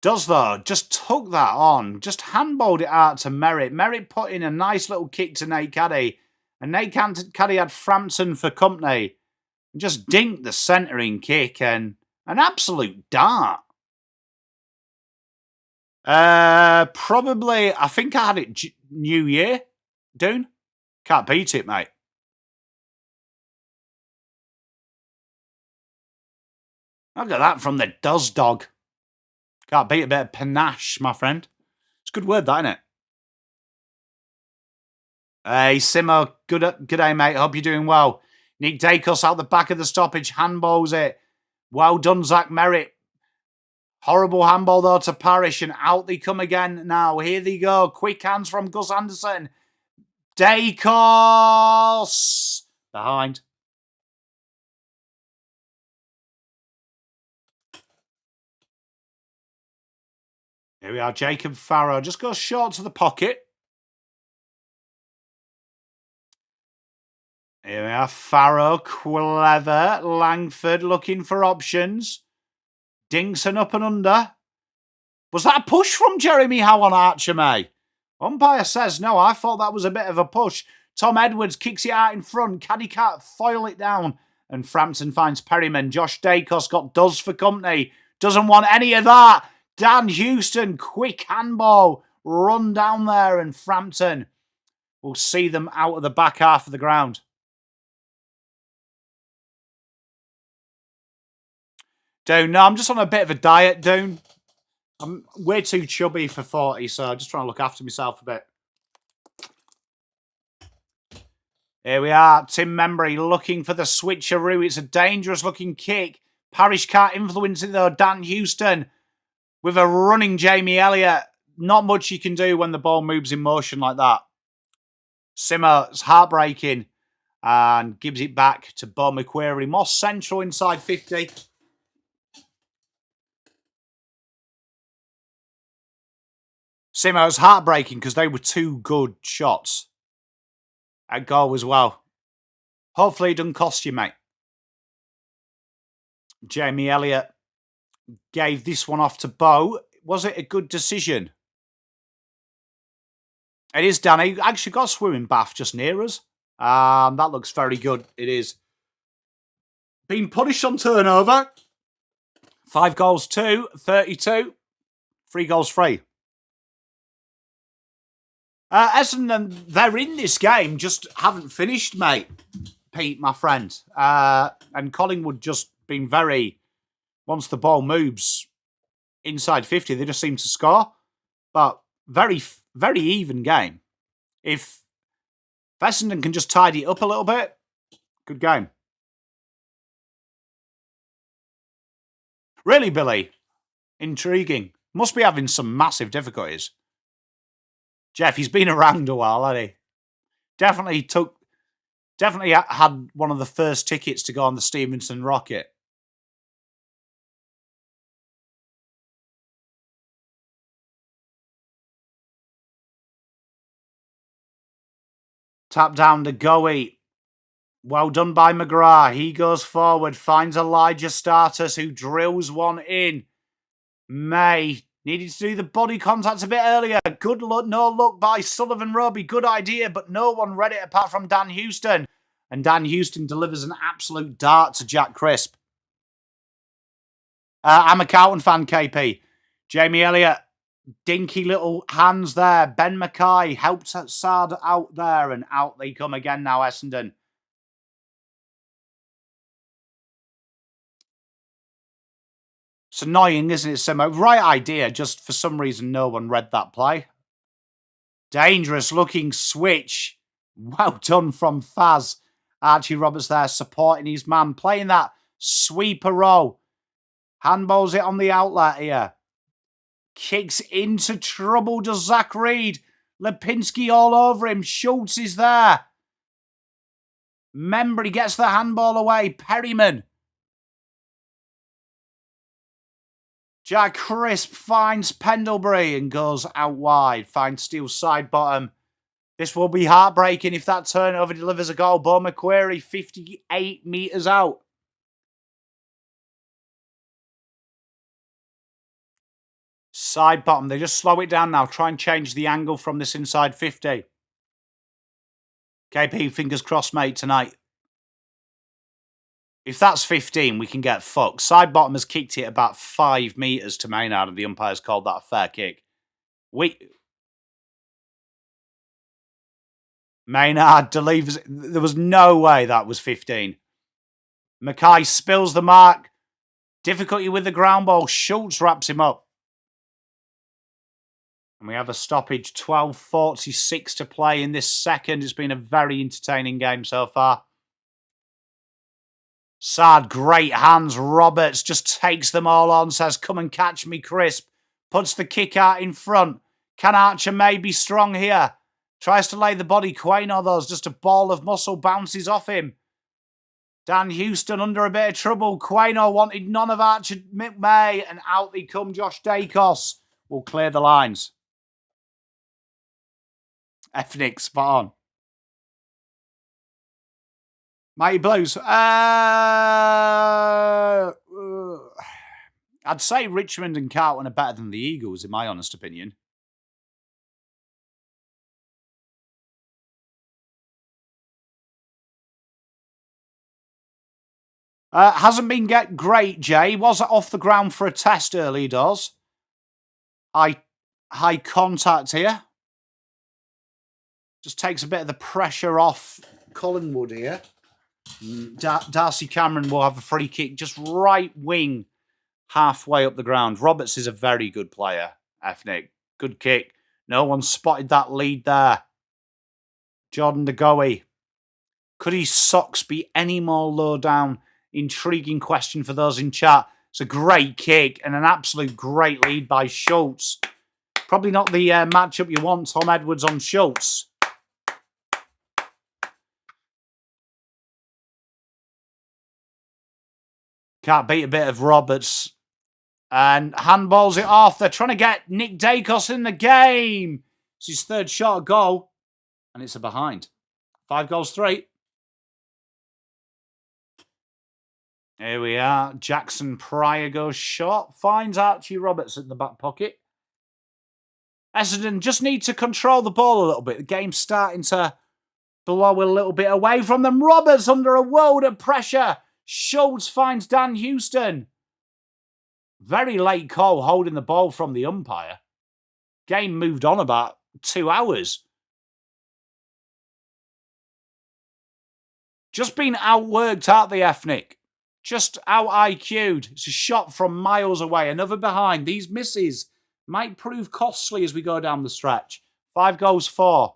Does though, just took that on, just handballed it out to Merritt. Merritt put in a nice little kick to Nate Caddy, and Nate Caddy had Frampton for company. Just dinked the centering kick and an absolute dart. Probably, I think I had it New Year, Dune. Can't beat it, mate. Look at that from the Does dog. Can't beat a bit of panache, my friend. It's a good word, that, isn't it? Hey, Simo, good day, mate. Hope you're doing well. Nick Dacos out the back of the stoppage, handballs it. Well done, Zach Merritt. Horrible handball, though, to Parrish, and out they come again now. Here they go. Quick hands from Gus Anderson. Dacos! Behind. Here we are, Jacob Farrow. Just goes short to the pocket. Here we are. Farrow, clever. Langford looking for options. Dinkson up and under. Was that a push from Jeremy Howe on Archer May? Umpire says no. I thought that was a bit of a push. Tom Edwards kicks it out in front. Caddy can't foil it down. And Frampton finds Perryman. Josh Dacos got does for company. Doesn't want any of that. Dan Houston, quick handball. Run down there and Frampton will see them out of the back half of the ground. Doon, no, I'm just on a bit of a diet, Doon. I'm way too chubby for 40, so I'm just trying to look after myself a bit. Here we are, Tim Membry looking for the switcheroo. It's a dangerous looking kick. Parrish can't influence it though. Dan Houston with a running Jamie Elliott. Not much you can do when the ball moves in motion like that. Simmer's heartbreaking and gives it back to Bo McQuarrie. More central inside 50. Simmer's heartbreaking because they were two good shots at goal as well. Hopefully it doesn't cost you, mate. Jamie Elliott gave this one off to Bo. Was it a good decision? It is, Danny. Actually got a swimming bath just near us. That looks very good. It is. Being punished on turnover. 5 goals 2, 32. 3 goals free. Essendon, they're in this game, just haven't finished, mate. Pete, my friend. And Collingwood just been very, once the ball moves inside 50, they just seem to score. But very, very even game. If Essendon can just tidy it up a little bit, good game. Really, Billy? Intriguing. Must be having some massive difficulties. Jeff, he's been around a while, hasn't he? Definitely had one of the first tickets to go on the Stevenson Rocket. Tap down to Goey. Well done by McGrath. He goes forward, finds Elijah Status, who drills one in. May needed to do the body contact a bit earlier. Good luck, no luck by Sullivan Roby. Good idea, but no one read it apart from Dan Houston. And Dan Houston delivers an absolute dart to Jack Crisp. I'm a Carlton fan, KP. Jamie Elliott, dinky little hands there. Ben Mackay helped Sard out there, and out they come again now, Essendon. It's annoying, isn't it, Simo? Right idea, just for some reason no one read that play. Dangerous looking switch. Well done from Faz. Archie Roberts there supporting his man, playing that sweeper role. Handballs it on the outlet here. Kicks into trouble, does Zach Reed. Lipinski all over him. Schultz is there. Membry gets the handball away. Perryman. Jack Crisp finds Pendlebury and goes out wide. Finds Steele's side bottom. This will be heartbreaking if that turnover delivers a goal. Bo McQuarrie, 58 metres out. Side bottom. They just slow it down now. Try and change the angle from this inside 50. KP, fingers crossed, mate, tonight. If that's 15, we can get fucked. Side bottom has kicked it about 5 metres to Maynard, and the umpire's called that a fair kick. Maynard delivers. There was no way that was 15. Mackay spills the mark. Difficulty with the ground ball. Schultz wraps him up. And we have a stoppage. 12:46 to play in this second. It's been a very entertaining game so far. Sard, great hands. Roberts just takes them all on. Says, come and catch me, Crisp. Puts the kick out in front. Can Archer May be strong here? Tries to lay the body. Quaino, though, is just a ball of muscle. Bounces off him. Dan Houston under a bit of trouble. Quaino wanted none of Archer May. And out they come. Josh Dacos will clear the lines. Ethnic, spot on. Mighty Blues. I'd say Richmond and Carlton are better than the Eagles, in my honest opinion. Hasn't been great, Jay. Was off the ground for a test early doors. High contact here. Just takes a bit of the pressure off Collingwood here. Darcy Cameron will have a free kick just right wing halfway up the ground. Roberts is a very good player, Ethnic. Good kick. No one spotted that lead there. Jordan De Goey. Could his socks be any more low down? Intriguing question for those in chat. It's a great kick and an absolute great lead by Schultz. Probably not the matchup you want, Tom Edwards on Schultz. Can't beat a bit of Roberts. And handballs it off. They're trying to get Nick Dacos in the game. It's his third shot at goal. And it's a behind. 5-3. Here we are. Jackson Pryor goes short. Finds Archie Roberts in the back pocket. Essendon just need to control the ball a little bit. The game's starting to blow a little bit away from them. Roberts under a world of pressure. Schultz finds Dan Houston. Very late call holding the ball from the umpire. Game moved on about 2 hours. Just been outworked, aren't they, Ethnic? Just out IQ'd. It's a shot from miles away. Another behind. These misses might prove costly as we go down the stretch. 5-4.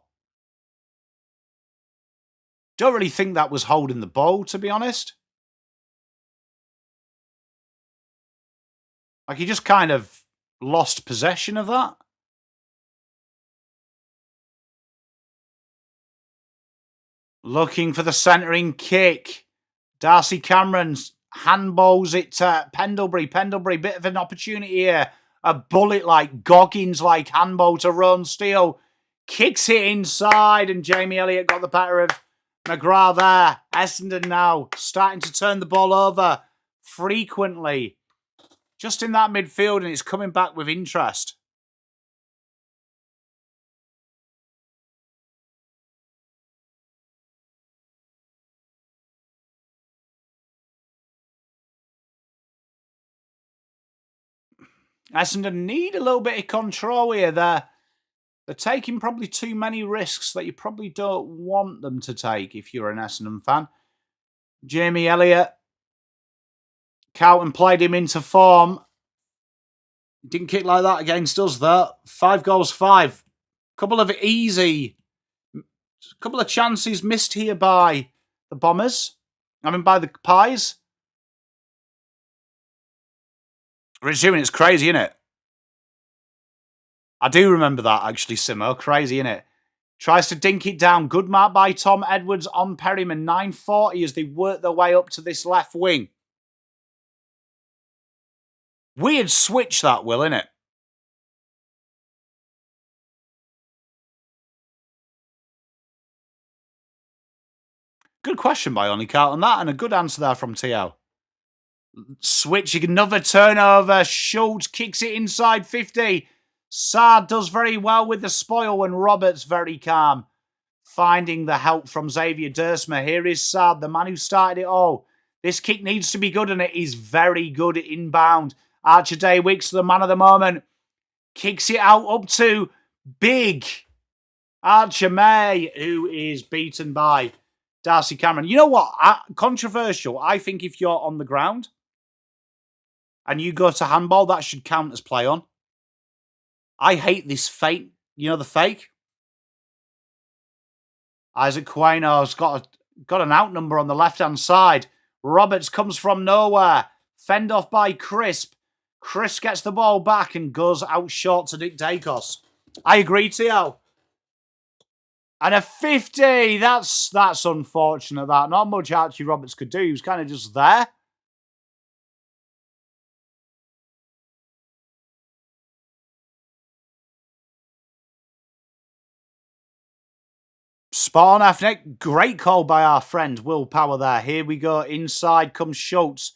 Don't really think that was holding the ball, to be honest. Like, he just kind of lost possession of that. Looking for the centering kick. Darcy Cameron's handballs it to Pendlebury. Pendlebury, bit of an opportunity here. A bullet-like, Goggins-like handball to Rowan Steele. Kicks it inside, and Jamie Elliott got the better of McGrath there. Essendon now starting to turn the ball over frequently. Just in that midfield, and it's coming back with interest. Essendon need a little bit of control here. They're taking probably too many risks that you probably don't want them to take if you're an Essendon fan. Jamie Elliott. Carlton played him into form. Didn't kick like that against us, though. 5-5. Couple of chances missed here by the Bombers. By the Pies. Resuming, it's crazy, isn't it? I do remember that, actually, Simo. Crazy, isn't it? Tries to dink it down. Good mark by Tom Edwards on Perryman. 9:40 as they work their way up to this left wing. Weird switch that, Will, innit? Good question by Ollie Carlton, that, and a good answer there from TL. Switching, another turnover. Schultz kicks it inside 50. Saad does very well with the spoil, and Roberts very calm. Finding the help from Xavier Dersma. Here is Saad, the man who started it all. This kick needs to be good, and it is very good inbound. Archer Daywicks, the man of the moment, kicks it out up to big Archer May, who is beaten by Darcy Cameron. You know what? Controversial. I think if you're on the ground and you go to handball, that should count as play on. I hate this fake. You know the fake? Isaac Quaino's got an out number on the left-hand side. Roberts comes from nowhere. Fend off by Crisp. Crisp gets the ball back and goes out short to Nick Dacos. I agree, TL. And a 50. That's unfortunate, that. Not much Archie Roberts could do. He was kind of just there. Spot on, Ethnic. Great call by our friend Willpower there. Here we go. Inside comes Schultz.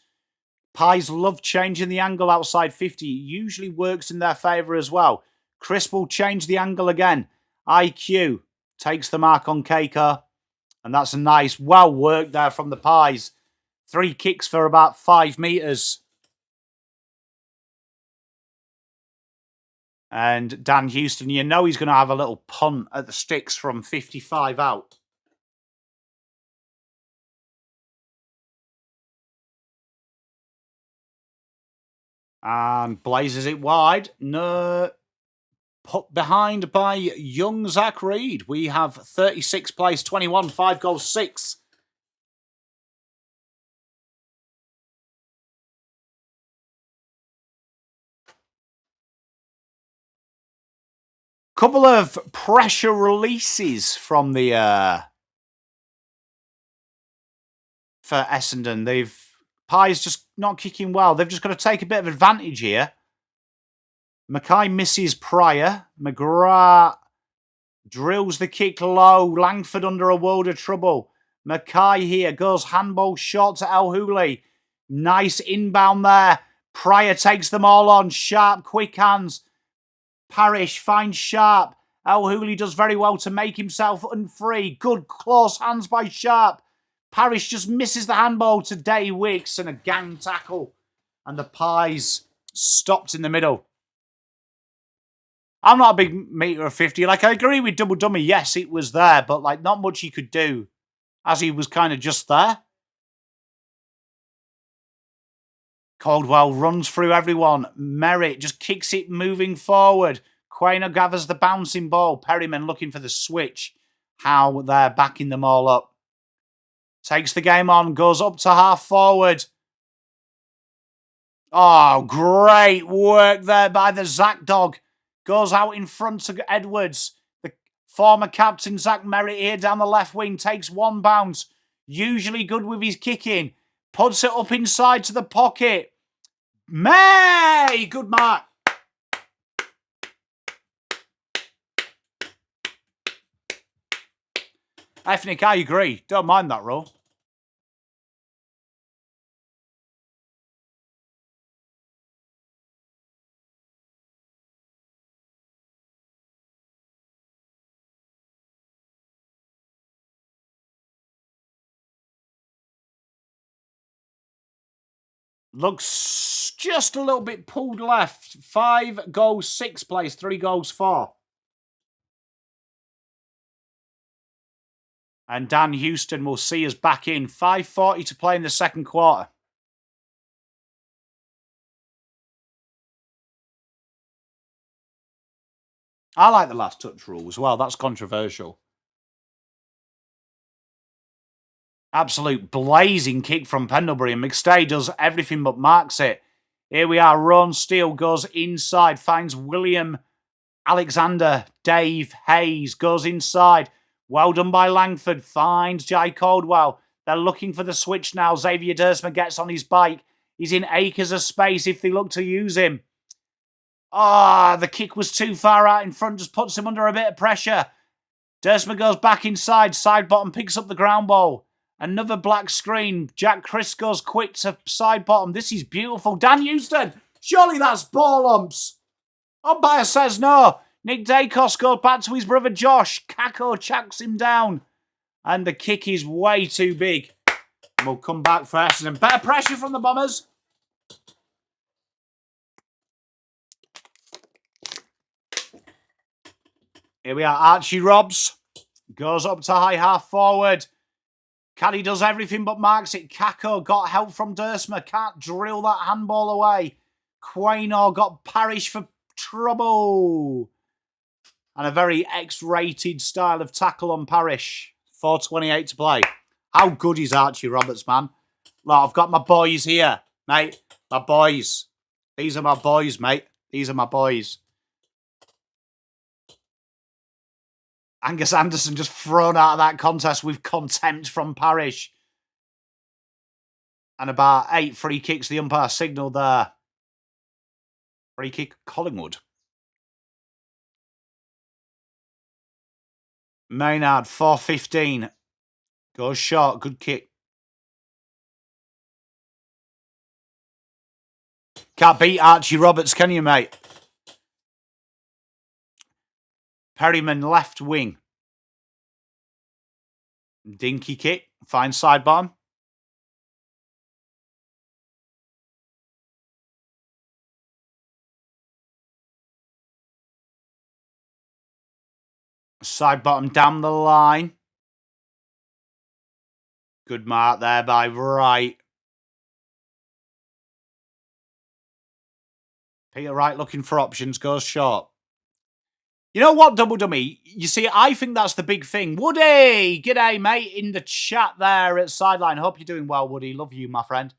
Pies love changing the angle outside 50. It usually works in their favour as well. Crisp will change the angle again. IQ takes the mark on Keiko. And that's a nice, well worked there from the Pies. 3 kicks for about 5 metres. And Dan Houston, you know he's going to have a little punt at the sticks from 55 out. And blazes it wide. No, put behind by young Zach Reed. We have 36 plays, 21, 5 goals, 6. Couple of pressure releases from the for Essendon. Pies just not kicking well. They've just got to take a bit of advantage here. Mackay misses Pryor. McGrath drills the kick low. Langford under a world of trouble. Mackay here goes handball short to El Hooley. Nice inbound there. Pryor takes them all on. Sharp, quick hands. Parrish finds Sharp. El Hooley does very well to make himself unfree. Good close hands by Sharp. Parrish just misses the handball to Day Wicks and a gang tackle. And the Pies stopped in the middle. I'm not a big meter of 50. Like, I agree with Double Dummy. Yes, it was there, but like not much he could do as he was kind of just there. Caldwell runs through everyone. Merritt just kicks it moving forward. Quainer gathers the bouncing ball. Perryman looking for the switch. How they're backing them all up. Takes the game on. Goes up to half forward. Oh, great work there by the Zach dog. Goes out in front of Edwards. The former captain Zach Merritt here down the left wing. Takes one bounce. Usually good with his kicking. Puts it up inside to the pocket. May! Good mark. Ethnic, I agree. Don't mind that roll. Looks just a little bit pulled left. 5 goals, 6 plays, 3 goals, 4. And Dan Houston will see us back in. 5:40 to play in the second quarter. I like the last touch rule as well. That's controversial. Absolute blazing kick from Pendlebury, and McStay does everything but marks it. Here we are. Ron Steele goes inside, finds William Alexander. Dave Hayes goes inside. Well done by Langford. Finds Jai Caldwell. They're looking for the switch now. Xavier Dersma gets on his bike. He's in acres of space if they look to use him. The kick was too far out in front. Just puts him under a bit of pressure. Dersma goes back inside. Side bottom picks up the ground ball. Another black screen. Jack Chris goes quick to side bottom. This is beautiful. Dan Houston. Surely that's ball umps. Umpire says no. Nick Dacos goes back to his brother Josh. Kako checks him down. And the kick is way too big. And we'll come back for Essendon. Better pressure from the Bombers. Here we are. Archie Robbs goes up to high half forward. Caddy does everything but marks it. Kako got help from Dersma. Can't drill that handball away. Quaynor got Parrish for trouble. And a very X-rated style of tackle on Parrish. 4:28 to play. How good is Archie Roberts, man? Look, I've got my boys here, mate. My boys. These are my boys, mate. These are my boys. Angus Anderson just thrown out of that contest with contempt from Parrish. And about 8 free kicks. The umpire signalled there. Free kick, Collingwood. Maynard, 4:15. Goes short. Good kick. Can't beat Archie Roberts, can you, mate? Perryman, left wing. Dinky kick. Fine side bottom. Side bottom down the line. Good mark there by Wright. Peter Wright looking for options. Goes short. You know what, Double Dummy? You see, I think that's the big thing. Woody! G'day, mate, in the chat there at sideline. Hope you're doing well, Woody. Love you, my friend.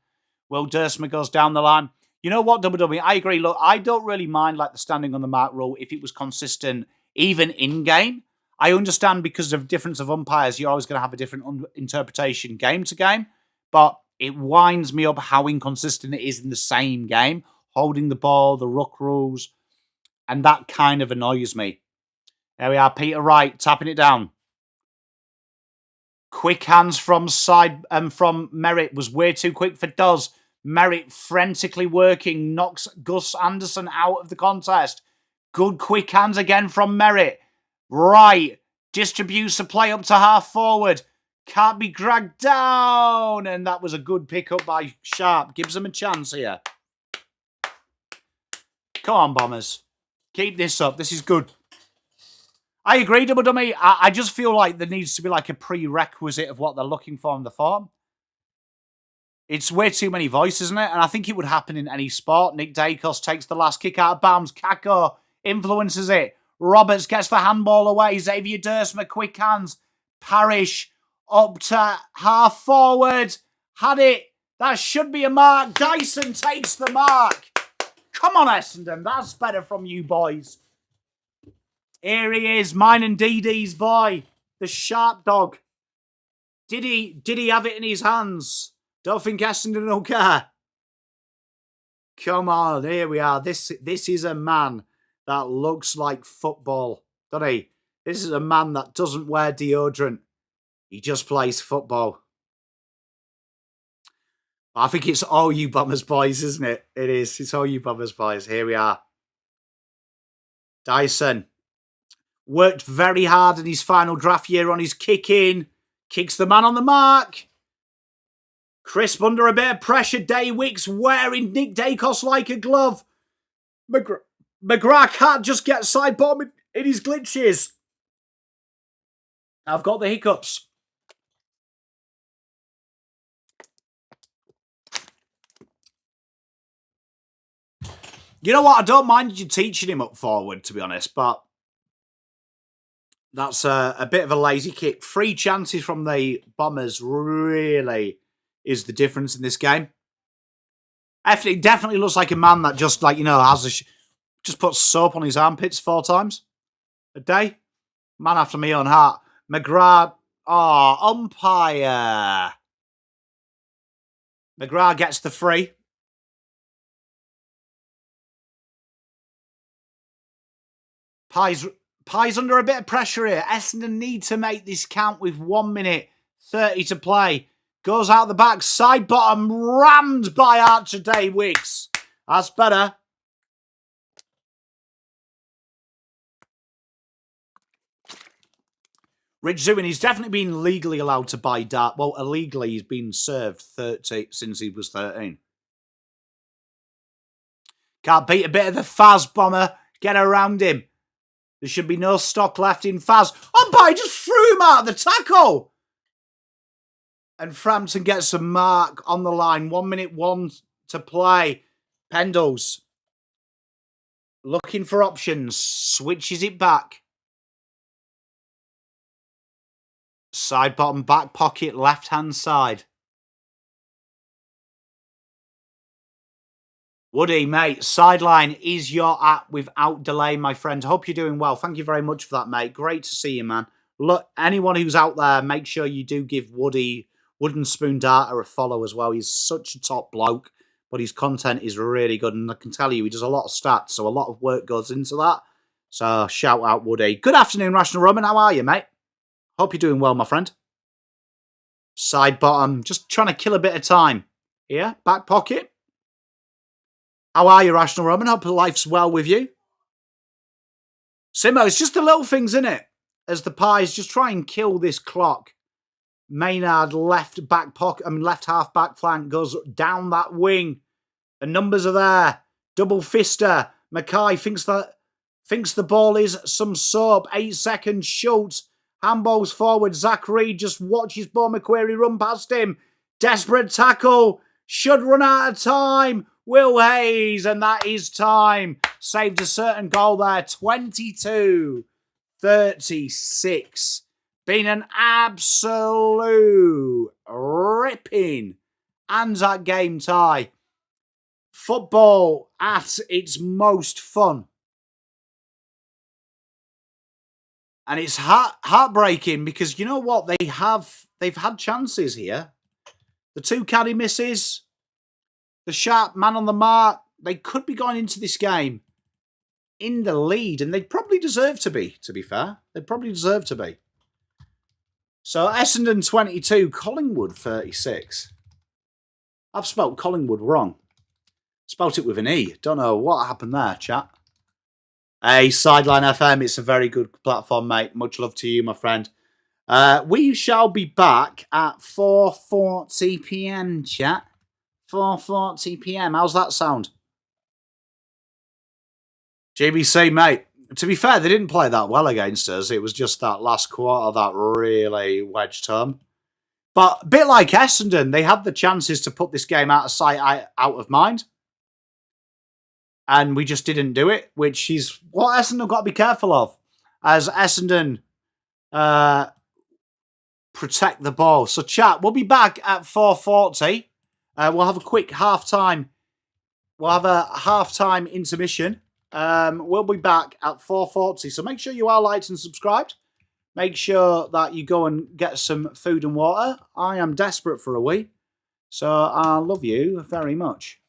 Will Dursma goes down the line. You know what, Double Dummy? I agree. Look, I don't really mind like the standing on the mark rule if it was consistent, even in-game. I understand because of difference of umpires, you're always going to have a different interpretation game to game. But it winds me up how inconsistent it is in the same game. Holding the ball, the ruck rules. And that kind of annoys me. There we are, Peter Wright tapping it down. Quick hands from from Merritt was way too quick for Doz. Merritt frantically working, knocks Gus Anderson out of the contest. Good quick hands again from Merritt. Wright distributes the play up to half forward. Can't be dragged down. And that was a good pickup by Sharp. Gives them a chance here. Come on, Bombers. Keep this up. This is good. I agree, Double Dummy. I just feel like there needs to be like a prerequisite of what they're looking for in the form. It's way too many voices, isn't it? And I think it would happen in any sport. Nick Dacos takes the last kick out of bounds. Kako influences it. Roberts gets the handball away. Xavier Dursma, quick hands. Parrish up to half forward. Had it. That should be a mark. Dyson takes the mark. Come on, Essendon. That's better from you boys. Here he is, mine and DD's boy, the sharp dog. Did he have it in his hands? Don't think Essendon will care. Come on, here we are. This is a man that looks like football, doesn't he? This is a man that doesn't wear deodorant. He just plays football. I think it's all you Bombers boys, isn't it? It is. It's all you Bombers boys. Here we are. Dyson. Worked very hard in his final draft year on his kick-in. Kicks the man on the mark. Crisp under a bit of pressure. Day Wicks wearing Nick Dacos like a glove. McGrath can't just get side bottom in his glitches. I've got the hiccups. You know what? I don't mind you teaching him up forward, to be honest, but that's a bit of a lazy kick. 3 chances from the Bombers really is the difference in this game. It definitely looks like a man that just, like, you know, just puts soap on his armpits 4 times a day. Man after my own heart. McGrath. Oh, umpire. McGrath gets the free. Pie's under a bit of pressure here. Essendon need to make this count with 1 minute 30 to play. Goes out the back. Side bottom rammed by Archer Day Wicks. That's better. Rich Zuin, he's definitely been legally allowed to buy dart. Well, illegally, he's been served 30 since he was 13. Can't beat a bit of the Faz bomber. Get around him. There should be no stock left in Faz. Umpire just threw him out of the tackle. And Frampton gets a mark on the line. 1 minute 1 to play. Pendles. Looking for options. Switches it back. Side bottom back pocket, left hand side. Woody, mate, sideline is your app without delay, my friend. Hope you're doing well. Thank you very much for that, mate. Great to see you, man. Look, anyone who's out there, make sure you do give Woody Wooden Spoon Data a follow as well. He's such a top bloke, but his content is really good. And I can tell you, he does a lot of stats, so a lot of work goes into that. So shout out, Woody. Good afternoon, Rational Roman. How are you, mate? Hope you're doing well, my friend. Side bottom, just trying to kill a bit of time. Here, back pocket. How are you, Rational Roman? Hope life's well with you. Simo, it's just the little things, in it. As the Pies just try and kill this clock. Maynard left half back flank goes down that wing. The numbers are there. Double fister. Mackay thinks the ball is some soap. 8 seconds, shoots. Handballs forward. Zach Reed just watches Bo McQuarrie run past him. Desperate tackle. Should run out of time. Will Hayes, and that is time. Saved a certain goal there. 22-36. Been an absolute ripping ANZAC game tie. Football at its most fun. And it's heartbreaking because you know what? They've had chances here. The 2 caddy misses. The sharp man on the mark. They could be going into this game in the lead. And they probably deserve to be fair. They probably deserve to be. So Essendon 22, Collingwood 36. I've spelt Collingwood wrong. Spelt it with an E. Don't know what happened there, chat. Hey, Sideline FM, it's a very good platform, mate. Much love to you, my friend. We shall be back at 4:40 p.m, chat. 4:40 p.m. How's that sound? GBC, mate. To be fair, they didn't play that well against us. It was just that last quarter that really wedged home. But a bit like Essendon, they had the chances to put this game out of sight, out of mind. And we just didn't do it, which is what Essendon have got to be careful of. As Essendon protect the ball. So, chat, we'll be back at 4:40. We'll have a quick half-time. We'll have a half-time intermission. We'll be back at 4:40. So make sure you are liked and subscribed. Make sure that you go and get some food and water. I am desperate for a wee. So I love you very much.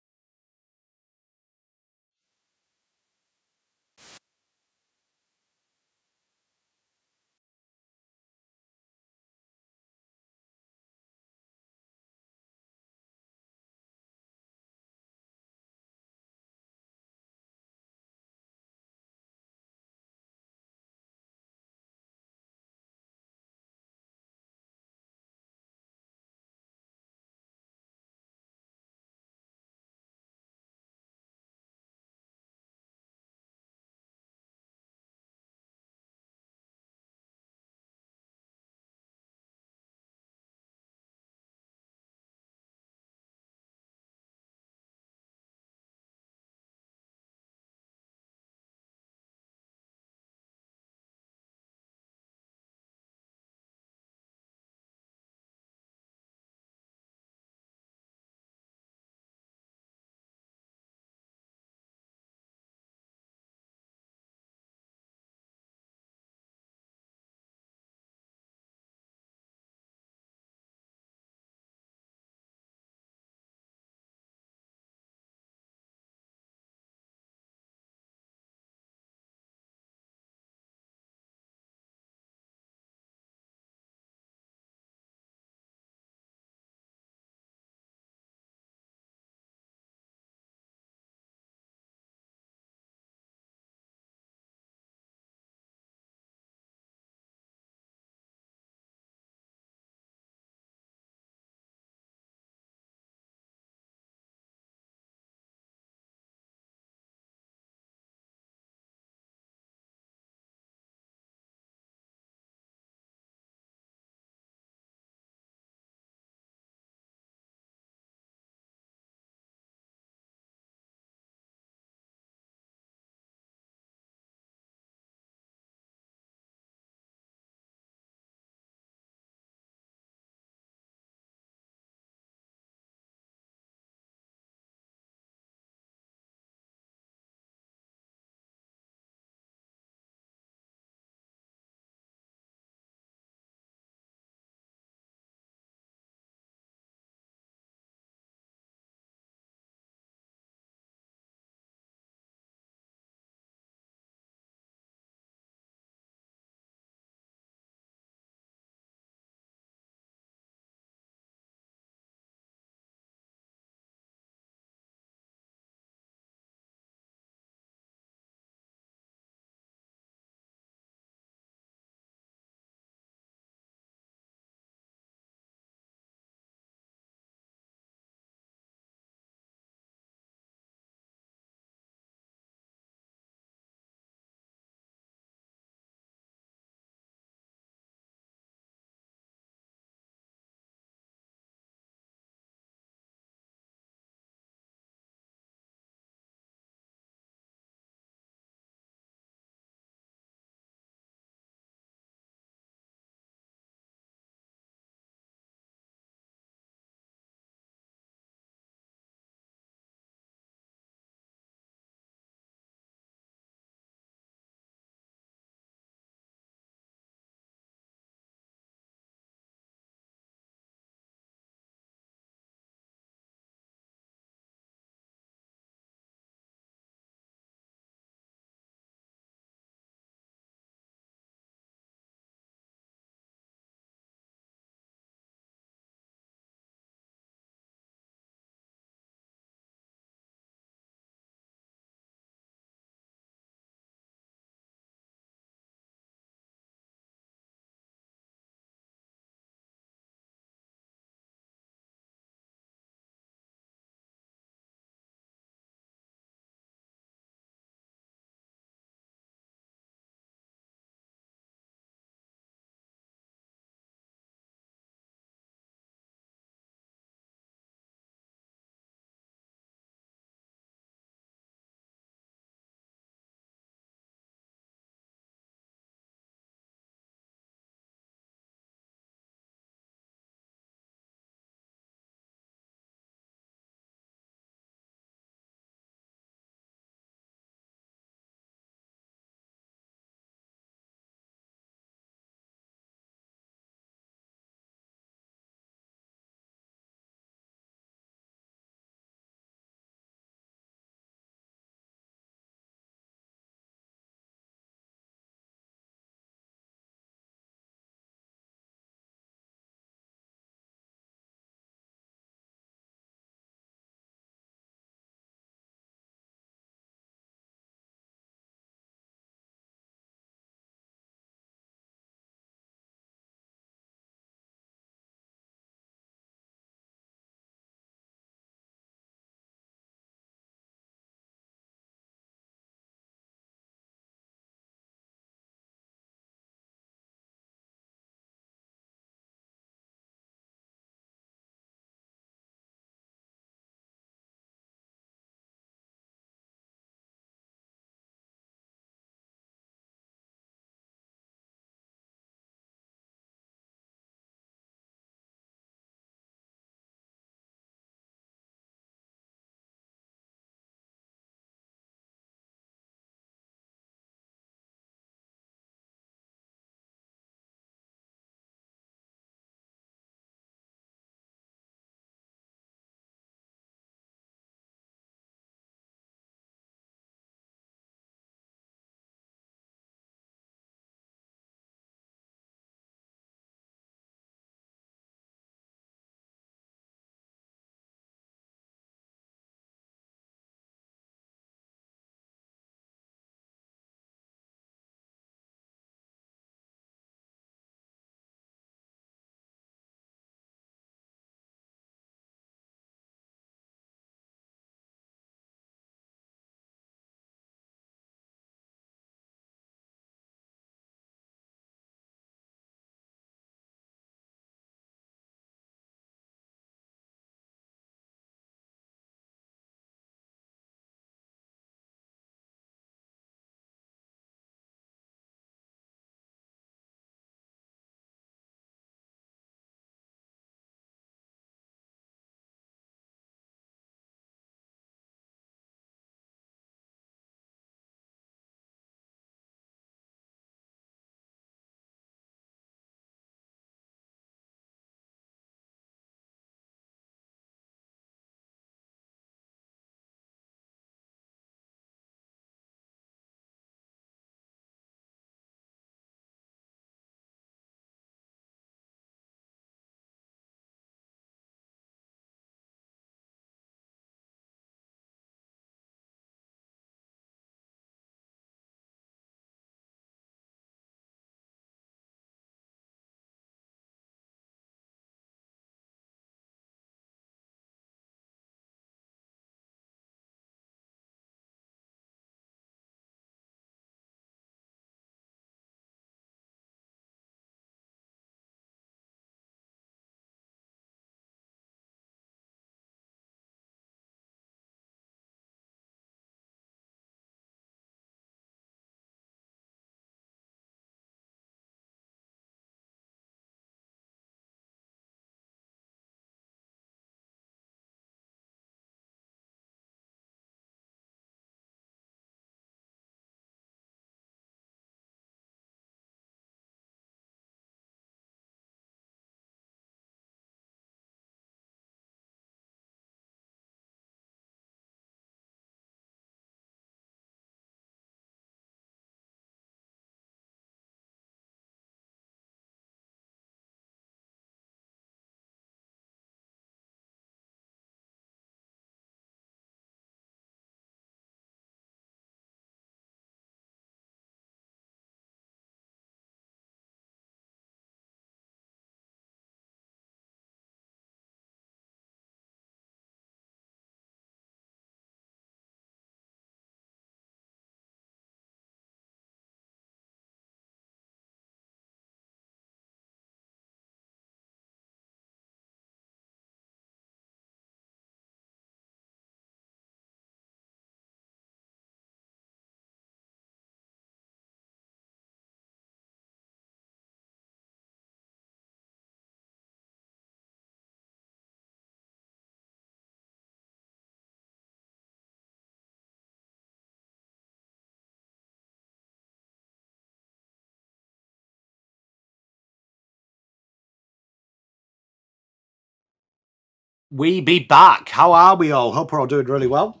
We be back. How are we all? Hope we're all doing really well.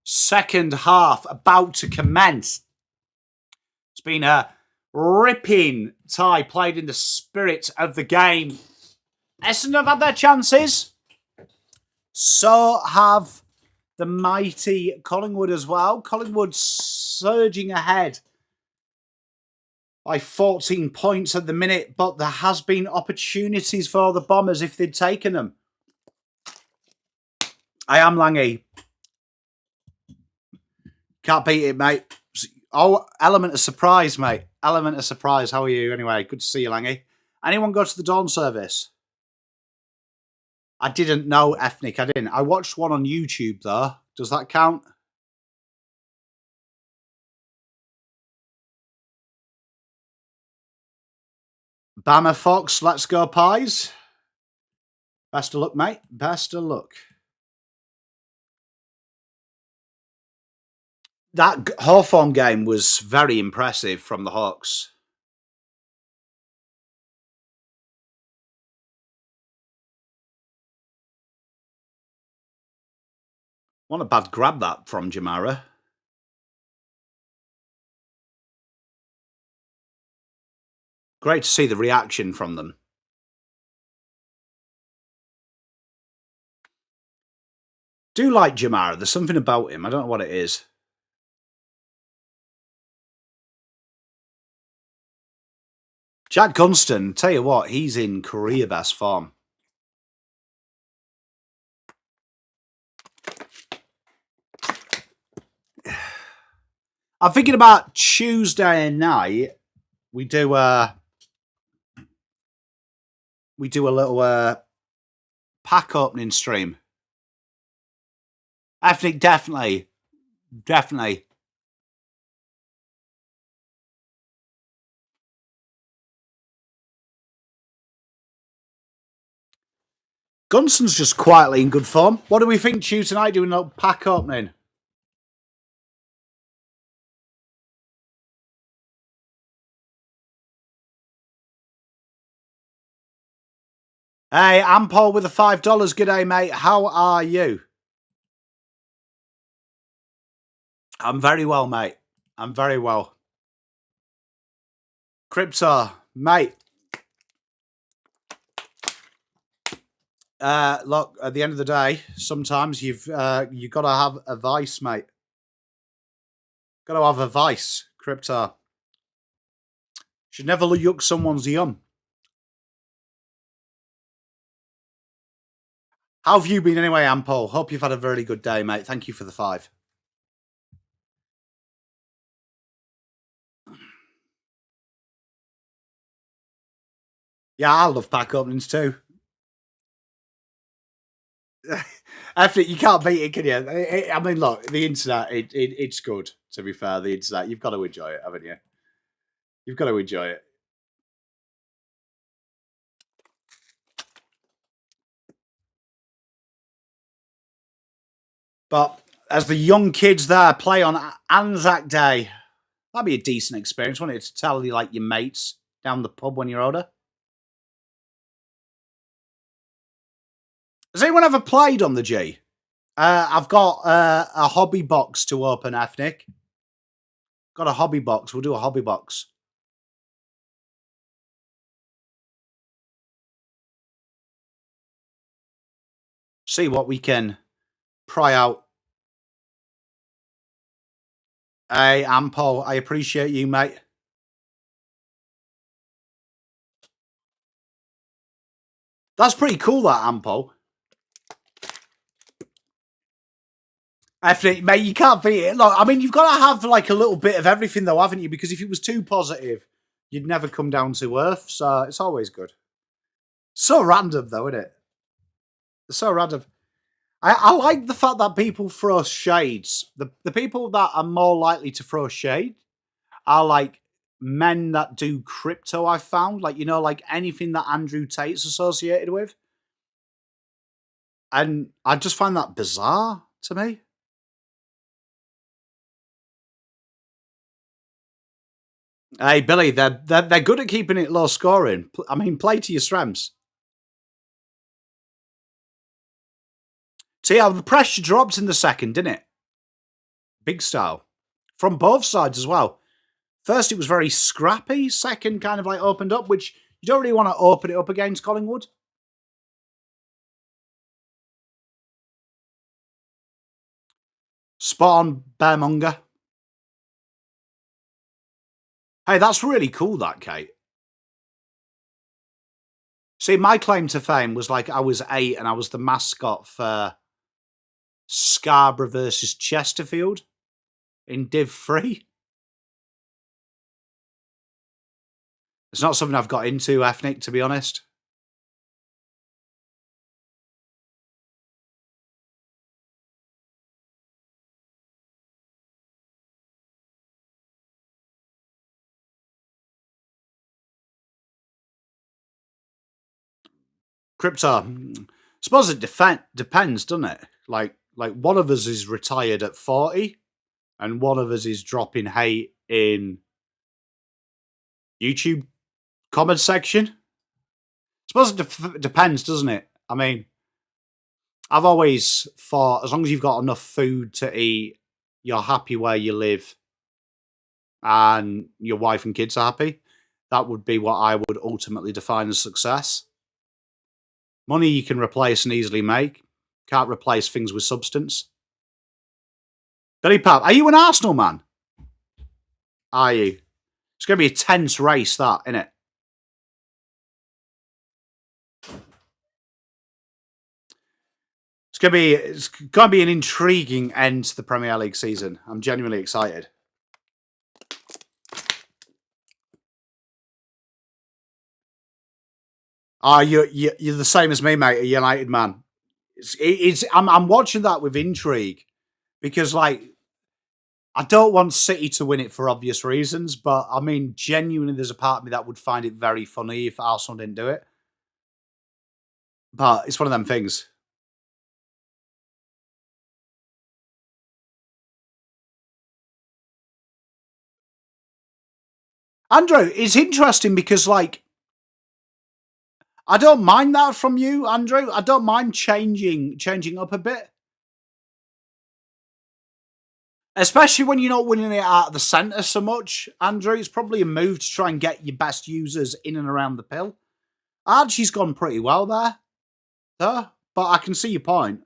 Second half about to commence. It's been a ripping tie played in the spirit of the game. Essendon have had their chances. So have the mighty Collingwood as well. Collingwood surging ahead by 14 points at the minute, but there has been opportunities for the Bombers if they'd taken them. I am Langy. Can't beat it, mate. Oh, element of surprise, mate. Element of surprise. How are you anyway? Good to see you, Langy. Anyone go to the dawn service? I didn't know, Ethnic. I didn't. I watched one on YouTube, though. Does that count? Bama Fox, let's go Pies. Best of luck, mate. Best of luck. That Hawthorn game was very impressive from the Hawks. What a bad grab that from Jamara. Great to see the reaction from them. Do like Jamara. There's something about him. I don't know what it is. Jack Gunston, tell you what, he's in career best form. I'm thinking about Tuesday night. We do a little pack opening stream. I think definitely. Gunston's just quietly in good form. What do we think Tuesday night doing a little pack opening? Hey, I'm Paul with the $5. Good day, mate. How are you? I'm very well, mate. I'm very well. Crypto, mate. Look, at the end of the day, sometimes you've got to have a vice, mate. Got to have a vice, Crypto. Should never yuck someone's yum. How have you been anyway, Ampol? Hope you've had a very good day, mate. Thank you for the 5. Yeah, I love pack openings too. After you can't beat it, can you? I mean, look, the internet, it's good, to be fair. The internet, you've got to enjoy it, haven't you? You've got to enjoy it. But as the young kids there play on ANZAC Day, that'd be a decent experience, wouldn't it? To tell you like your mates down the pub when you're older. Has anyone ever played on the G? I've got a hobby box to open, Ethnic. Got a hobby box. We'll do a hobby box. See what we can pry out. Hey, Ampol, I appreciate you, mate. That's pretty cool, that Ampol. Ethnic, mate, you can't beat it. Look, I mean, you've got to have like a little bit of everything, though, haven't you? Because if it was too positive, you'd never come down to earth. So it's always good. So random, though, isn't it? So random. I like the fact that people throw shades. The people that are more likely to throw shade are like men that do crypto, I've found. Like, you know, like anything that Andrew Tate's associated with. And I just find that bizarre to me. Hey, Billy, they're good at keeping it low scoring. I mean, play to your strengths. See how the pressure dropped in the second, didn't it? Big style. From both sides as well. First, it was very scrappy. Second, kind of like opened up, which you don't really want to open it up against Collingwood. Spot on, Bearmonger. Hey, that's really cool, that, Kate. See, my claim to fame was like I was 8 and I was the mascot for Scarborough versus Chesterfield in Div 3. It's not something I've got into, ethnic, to be honest. Crypto, I suppose it depends, doesn't it? Like one of us is retired at 40 and one of us is dropping hate in YouTube comment section. I suppose it depends, doesn't it? I mean, I've always thought as long as you've got enough food to eat, you're happy where you live, and your wife and kids are happy, that would be what I would ultimately define as success. Money you can replace and easily make. Can't replace things with substance. Billy Pap, are you an Arsenal man? Are you? It's going to be a tense race, that, isn't it? It's going to be an intriguing end to the Premier League season. I'm genuinely excited. You're the same as me, mate. A United man. I'm watching that with intrigue because, like, I don't want City to win it for obvious reasons, but I mean, genuinely, there's a part of me that would find it very funny if Arsenal didn't do it. But it's one of them things. Andrew, it's interesting because, like, I don't mind that from you, Andrew. I don't mind changing up a bit. Especially when you're not winning it out of the centre so much, Andrew. It's probably a move to try and get your best users in and around the pill. Archie's gone pretty well there, though. But I can see your point.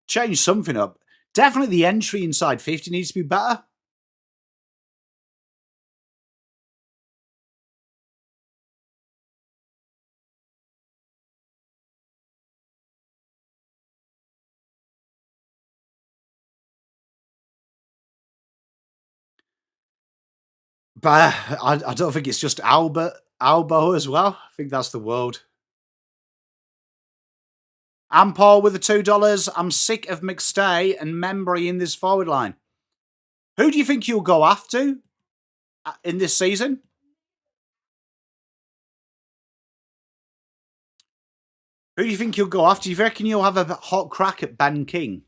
Change something up. Definitely the entry inside 50 needs to be better. But I don't think it's just Albo as well. I think that's the world. I'm Paul with the $2. I'm sick of McStay and Membry in this forward line. Who do you think you'll go after in this season? Who do you think you'll go after? Do you reckon you'll have a hot crack at Ben King?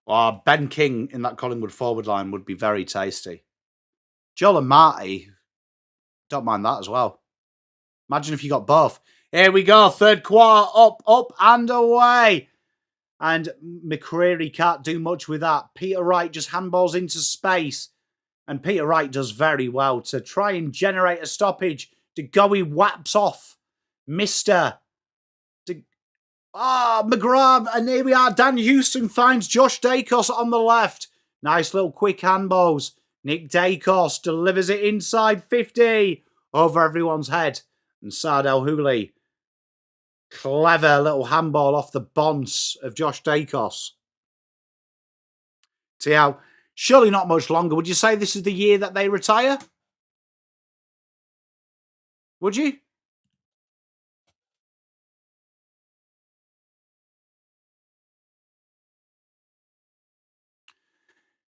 Or Ben King in that Collingwood forward line would be very tasty. Joel and Marty, don't mind that as well. Imagine if you got both. Here we go, third quarter, up and away. And McCreary can't do much with that. Peter Wright just handballs into space. And Peter Wright does very well to try and generate a stoppage. DeGoey whaps off Mr. McGrath. And here we are. Dan Houston finds Josh Dacos on the left. Nice little quick handballs. Nick Dacos delivers it inside 50 over everyone's head. And Sardell Hooley. Clever little handball off the bonce of Josh Dacos. See how, surely not much longer. Would you say this is the year that they retire? Would you?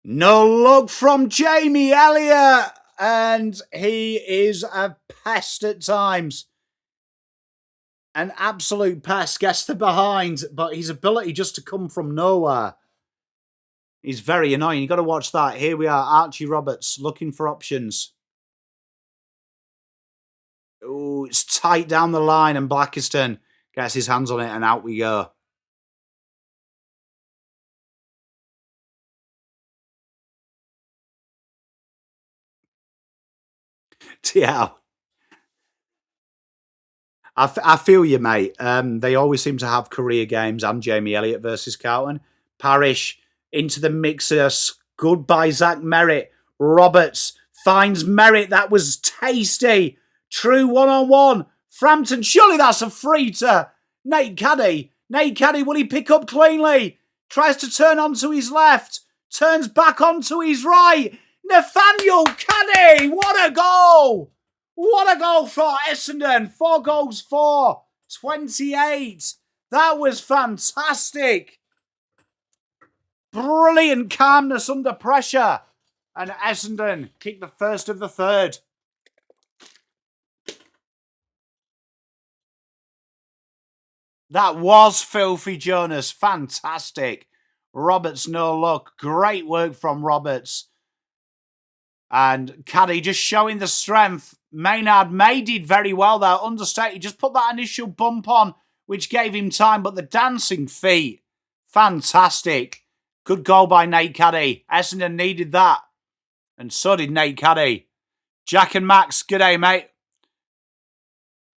No look from Jamie Elliott. And he is a pest at times. An absolute pest. Gets the behind. But his ability just to come from nowhere He's very annoying. You've got to watch that. Here we are, Archie Roberts looking for options. Oh, it's tight down the line, and Blackiston gets his hands on it, and out we go. Yeah. I feel you, mate. They always seem to have career games, and Jamie Elliott versus Carlton. Parish into the mixer. Good by Zach Merritt. Roberts finds Merritt. That was tasty. True one-on-one. Frampton, surely that's a free to Nate Caddy. Nate Caddy, will he pick up cleanly? Tries to turn onto his left. Turns back onto his right. Nathaniel Caddy, what a goal! What a goal for Essendon. 4 goals for 28. That was fantastic. Brilliant calmness under pressure. And Essendon kicked the first of the third. That was filthy, Jonas. Fantastic. Roberts, no luck. Great work from Roberts. And Caddy just showing the strength. Maynard May did very well there. Understated. Just put that initial bump on, which gave him time. But the dancing feet. Fantastic. Good goal by Nate Caddy. Essendon needed that. And so did Nate Caddy. Jack and Max, good day, mate.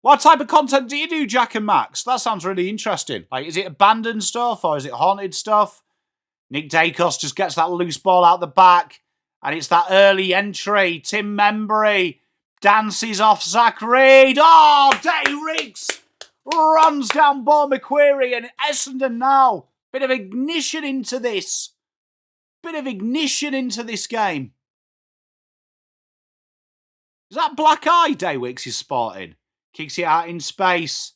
What type of content do you do, Jack and Max? That sounds really interesting. Like, is it abandoned stuff or is it haunted stuff? Nick Dacos just gets that loose ball out the back. And it's that early entry. Tim Membry dances off Zach Reid. Oh, Day Riggs runs down Bo McQuarrie. And Essendon now. Bit of ignition into this. Bit of ignition into this game. Is that black eye Daywicks is sporting? Kicks it out in space.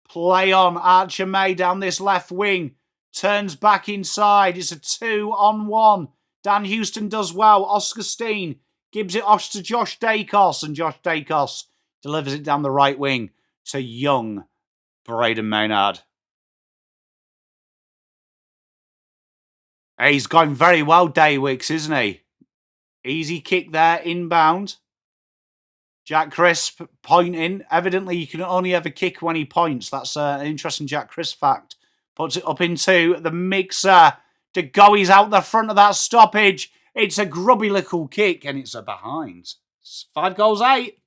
Play on. Archer May down this left wing. Turns back inside. It's a 2-on-1. Dan Houston does well. Oscar Steen gives it off to Josh Dacos. And Josh Dacos delivers it down the right wing to young Braden Maynard. He's going very well, Daywicks, isn't he? Easy kick there, inbound. Jack Crisp pointing. Evidently, you can only ever kick when he points. That's an interesting Jack Crisp fact. Puts it up into the mixer. De Goey's out the front of that stoppage. It's a grubby little kick, and it's a behind. It's 5 goals, 8.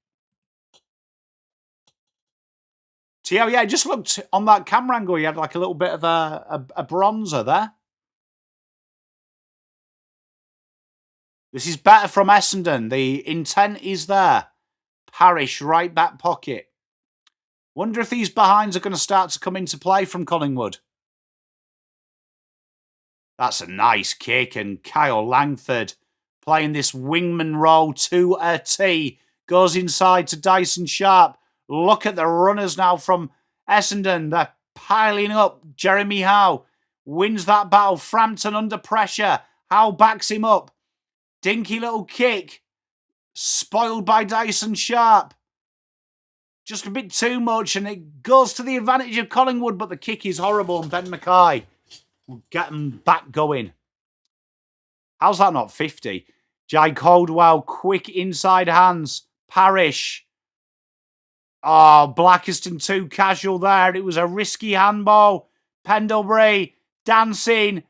Tio, yeah, just looked on that camera angle. He had like a little bit of a bronzer there. This is better from Essendon. The intent is there. Parish, right back pocket. Wonder if these behinds are going to start to come into play from Collingwood. That's a nice kick. And Kyle Langford playing this wingman role to a T. Goes inside to Dyson Sharp. Look at the runners now from Essendon. They're piling up. Jeremy Howe wins that battle. Frampton under pressure. Howe backs him up. Dinky little kick. Spoiled by Dyson Sharp. Just a bit too much, and it goes to the advantage of Collingwood, but the kick is horrible, and Ben Mackay will get them back going. How's that not 50? Jai Caldwell, quick inside hands. Parish. Oh, Blackiston too casual there. It was a risky handball. Pendlebury dancing,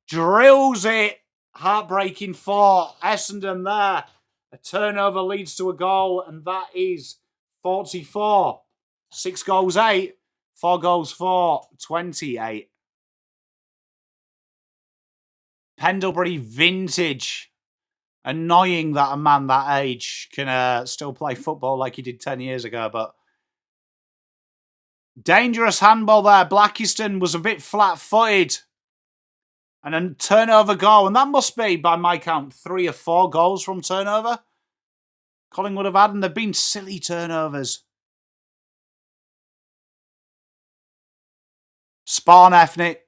drills it. Heartbreaking for Essendon there. A turnover leads to a goal, and that is 44. 6 goals, 8. 4 goals, 4. 28. Pendlebury vintage. Annoying that a man that age can still play football like he did 10 years ago, but dangerous handball there. Blackiston was a bit flat-footed. And a turnover goal. And that must be, by my count, 3 or 4 goals from turnover Collingwood have had. And they've been silly turnovers. Spawn Ethnic.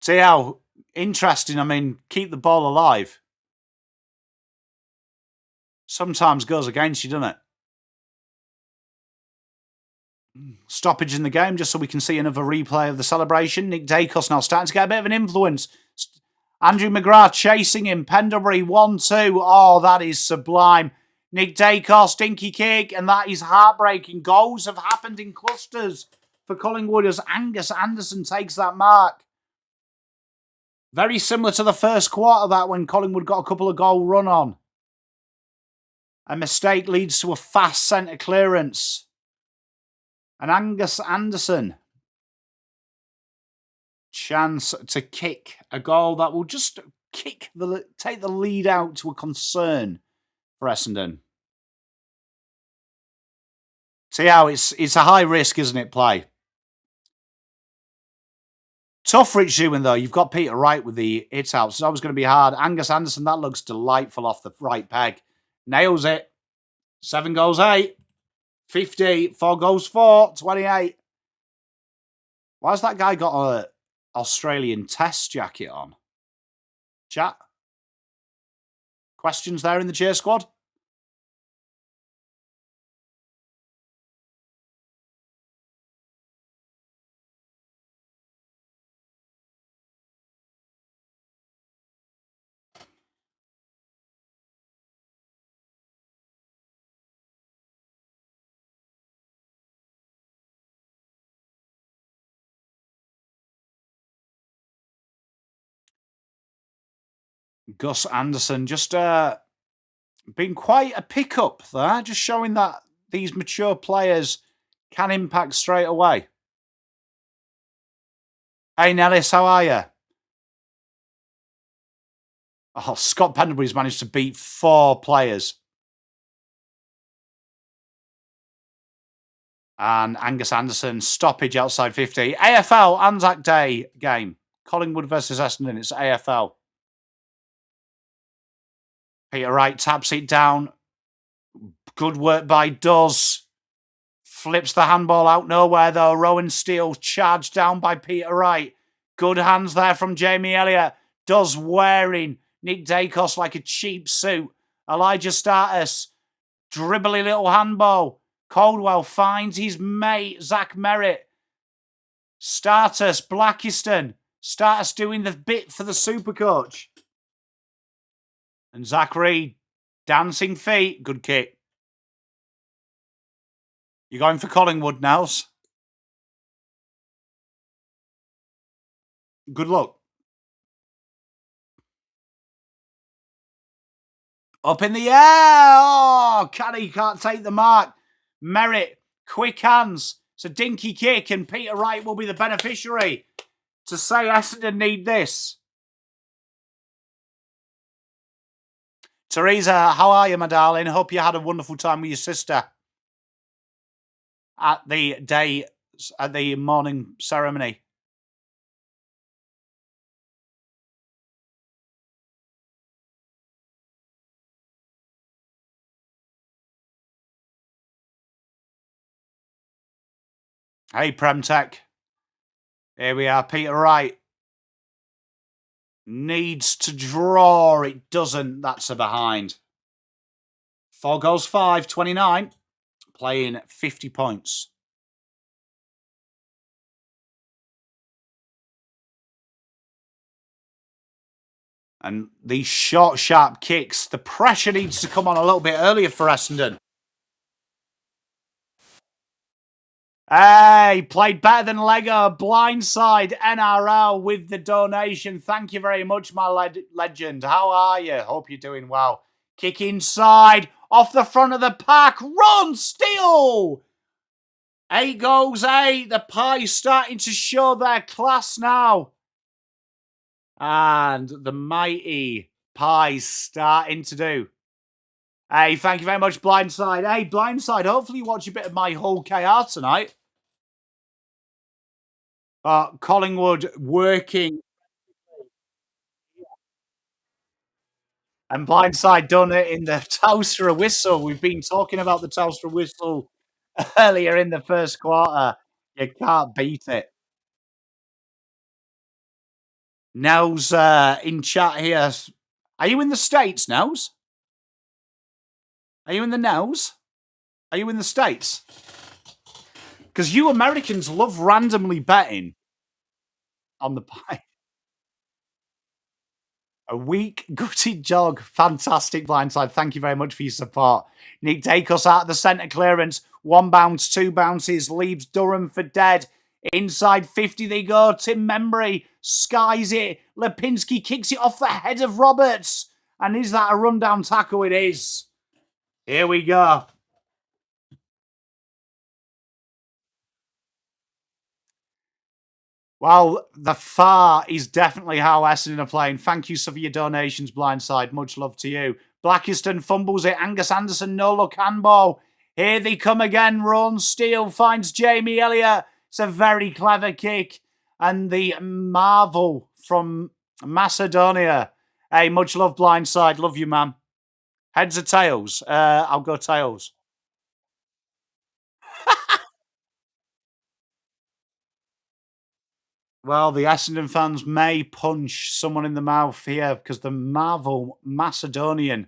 See how interesting. I mean, keep the ball alive. Sometimes goes against you, doesn't it? stoppage in the game just so we can see another replay of the celebration. Nick Dacos now starting to get a bit of an influence. Andrew McGrath chasing him. Pendlebury 1-2. Oh, that is sublime. Nick Dacos, dinky kick, and that is heartbreaking. Goals have happened in clusters for Collingwood as Angus Anderson takes that mark. Very similar to the first quarter, that when Collingwood got a couple of goal run on. A mistake leads to a fast centre clearance. And Angus Anderson, chance to kick a goal that will just take the lead out to a concern for Essendon. See how it's a high risk, isn't it, play? Tough Rich Zewin, though. You've got Peter Wright with the hit out, so that was going to be hard. Angus Anderson, that looks delightful off the right peg. Nails it. 7 goals, 8. 50. 4 goals, 4. 28. Why's that guy got an Australian Test jacket on? Chat? Questions there in the cheer squad? Gus Anderson just been quite a pickup there, just showing that these mature players can impact straight away. Hey Nellis, how are you? Oh, Scott Pendlebury's managed to beat 4 players. And Angus Anderson, stoppage outside 50. AFL, Anzac Day game. Collingwood versus Essendon, it's AFL. Peter Wright taps it down. Good work by Duz. Flips the handball out nowhere, though. Rowan Steele charged down by Peter Wright. Good hands there from Jamie Elliott. Duz wearing Nick Dacos like a cheap suit. Elijah Status. Dribbly little handball. Caldwell finds his mate, Zach Merritt. Status, Blackiston. Status doing the bit for the Supercoach. And Zach Reed, dancing feet. Good kick. You're going for Collingwood, Nels? Good luck. Up in the air. Oh, Caddy can't take the mark. Merritt, quick hands. It's a dinky kick, and Peter Wright will be the beneficiary to say Essendon need this. Teresa, how are you, my darling? Hope you had a wonderful time with your sister at the morning ceremony. Hey, Premtech. Here we are. Peter Wright needs to draw. It doesn't. That's a behind. 4 goals, 5, 29. Playing 50 points. And these short, sharp kicks, the pressure needs to come on a little bit earlier for Essendon. Hey, played better than Lego. Blindside NRL with the donation. Thank you very much, my legend. How are you? Hope you're doing well. Kick inside. Off the front of the pack. Run, steal. 8 goals, 8. The Pies starting to show their class now. And the mighty Pies starting to do. Hey, thank you very much, Blindside. Hey, Blindside, hopefully you watch a bit of my whole KR tonight. Collingwood working. And Blindside done it in the Telstra whistle. We've been talking about the Telstra whistle earlier in the first quarter. You can't beat it. Nels in chat here. Are you in the States, Nels? Are you in the Nels? Are you in the States? Because you Americans love randomly betting on the pie. A weak, gutted jog. Fantastic blindside. Thank you very much for your support. Nick Dacos out of the centre clearance. 1 bounce, 2 bounces. Leaves Durham for dead. Inside 50 they go. Tim Membry skies it. Lipinski kicks it off the head of Roberts. And is that a rundown tackle? It is. Here we go. Well, the far is definitely how Essendon are playing. Thank you for your donations, blindside. Much love to you. Blackiston fumbles it. Angus Anderson, no look handball. Here they come again. Ron Steele finds Jamie Elliott. It's a very clever kick. And the marvel from Macedonia. Hey, much love, blindside. Love you, man. Heads or tails? I'll go tails. Well, the Essendon fans may punch someone in the mouth here because the Marvel Macedonian,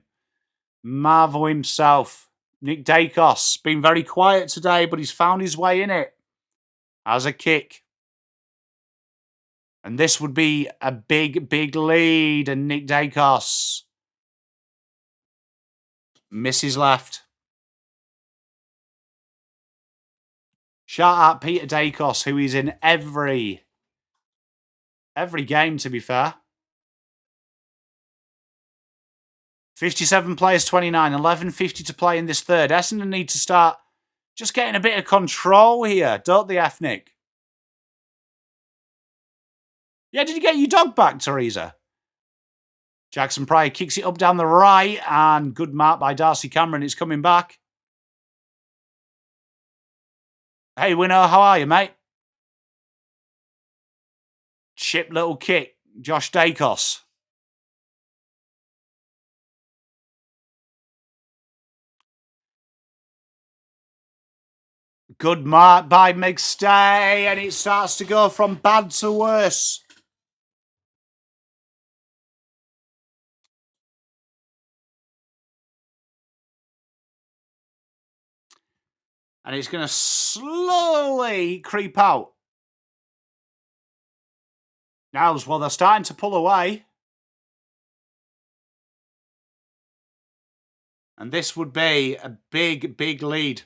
Marvel himself, Nick Dacos, been very quiet today, but he's found his way in it as a kick. And this would be a big, big lead. And Nick Dacos misses left. Shout out Peter Dacos, who is in every game, to be fair. 57 players, 29. 11:50 to play in this third. Essendon need to start just getting a bit of control here, don't they, Ethnic? Yeah, did you get your dog back, Teresa? Jackson Pryor kicks it up down the right, and good mark by Darcy Cameron. It's coming back. Hey, Winner, how are you, mate? Chip little kick. Josh Dacos. Good mark by McStay, and it starts to go from bad to worse. And it's going to slowly creep out. Now, well, they're starting to pull away. And this would be a big, big lead.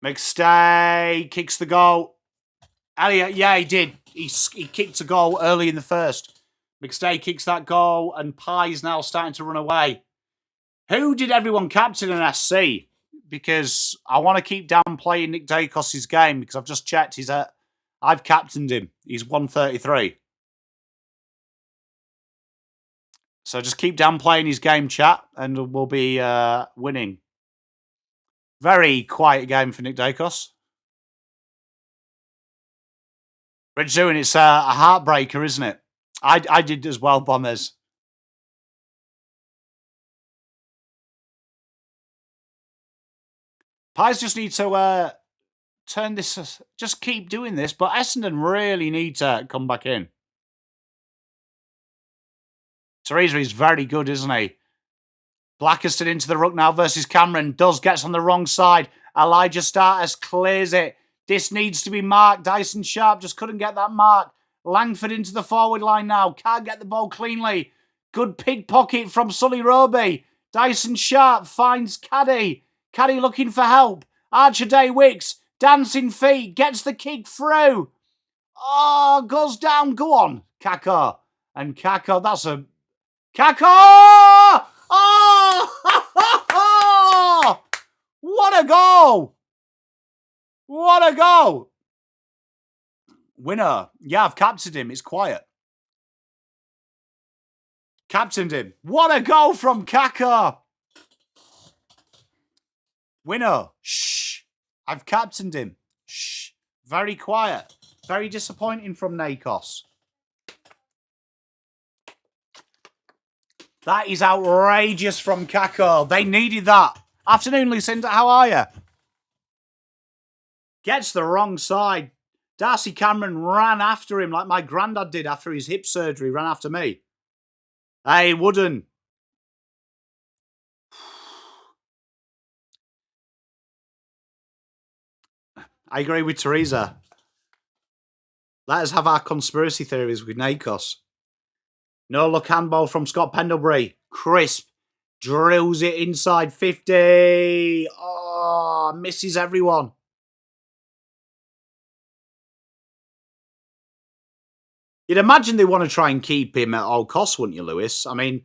McStay kicks the goal. Elliott, yeah, he did. He kicked a goal early in the first. McStay kicks that goal, and Pye's now starting to run away. Who did everyone captain in SC? Because I want to keep downplaying Nick Dacos' game, because I've just checked. I've captained him. He's 133. So just keep downplaying his game, chat, and we'll be winning. Very quiet game for Nick Dacos. Rich Zewin, it's a heartbreaker, isn't it? I did as well, Bombers. Pies just need to turn this, just keep doing this, but Essendon really need to come back in. Teresa is very good, isn't he? Blackiston into the ruck now versus Cameron. Gets on the wrong side. Elijah Startus clears it. This needs to be marked. Dyson Sharp just couldn't get that mark. Langford into the forward line now. Can't get the ball cleanly. Good pickpocket from Sully Roby. Dyson Sharp finds Caddy. Caddy looking for help. Archer Day Wicks. Dancing feet. Gets the kick through. Oh, goes down. Go on, Kako. And Kako, that's a... Kako! Oh! What a goal! What a goal! Winner. Yeah, I've captained him. It's quiet. Captained him. What a goal from Kako! Winner. Shh. I've captained him. Shh. Very quiet. Very disappointing from Nakos. That is outrageous from Kako. They needed that. Afternoon, Lucinda. How are you? Gets the wrong side. Darcy Cameron ran after him like my granddad did after his hip surgery. Ran after me. Hey, Wooden. I agree with Teresa. Let us have our conspiracy theories with Nakos. No look handball from Scott Pendlebury. Crisp. Drills it inside 50. Oh, misses everyone. You'd imagine they want to try and keep him at all costs, wouldn't you, Lewis? I mean,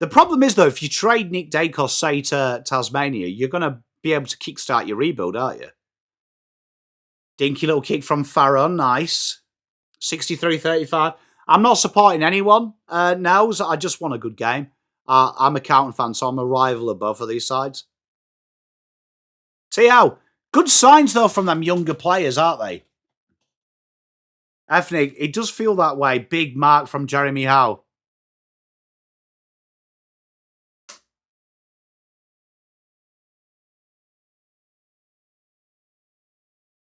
the problem is, though, if you trade Nick Dacos, say, to Tasmania, you're going to be able to kickstart your rebuild, aren't you? Dinky little kick from Farron. Nice. 63-35. I'm not supporting anyone now. I just want a good game. I'm a Carlton fan, so I'm a rival of both of these sides. See how? Good signs, though, from them younger players, aren't they? Ethnic, it does feel that way. Big mark from Jeremy Howe.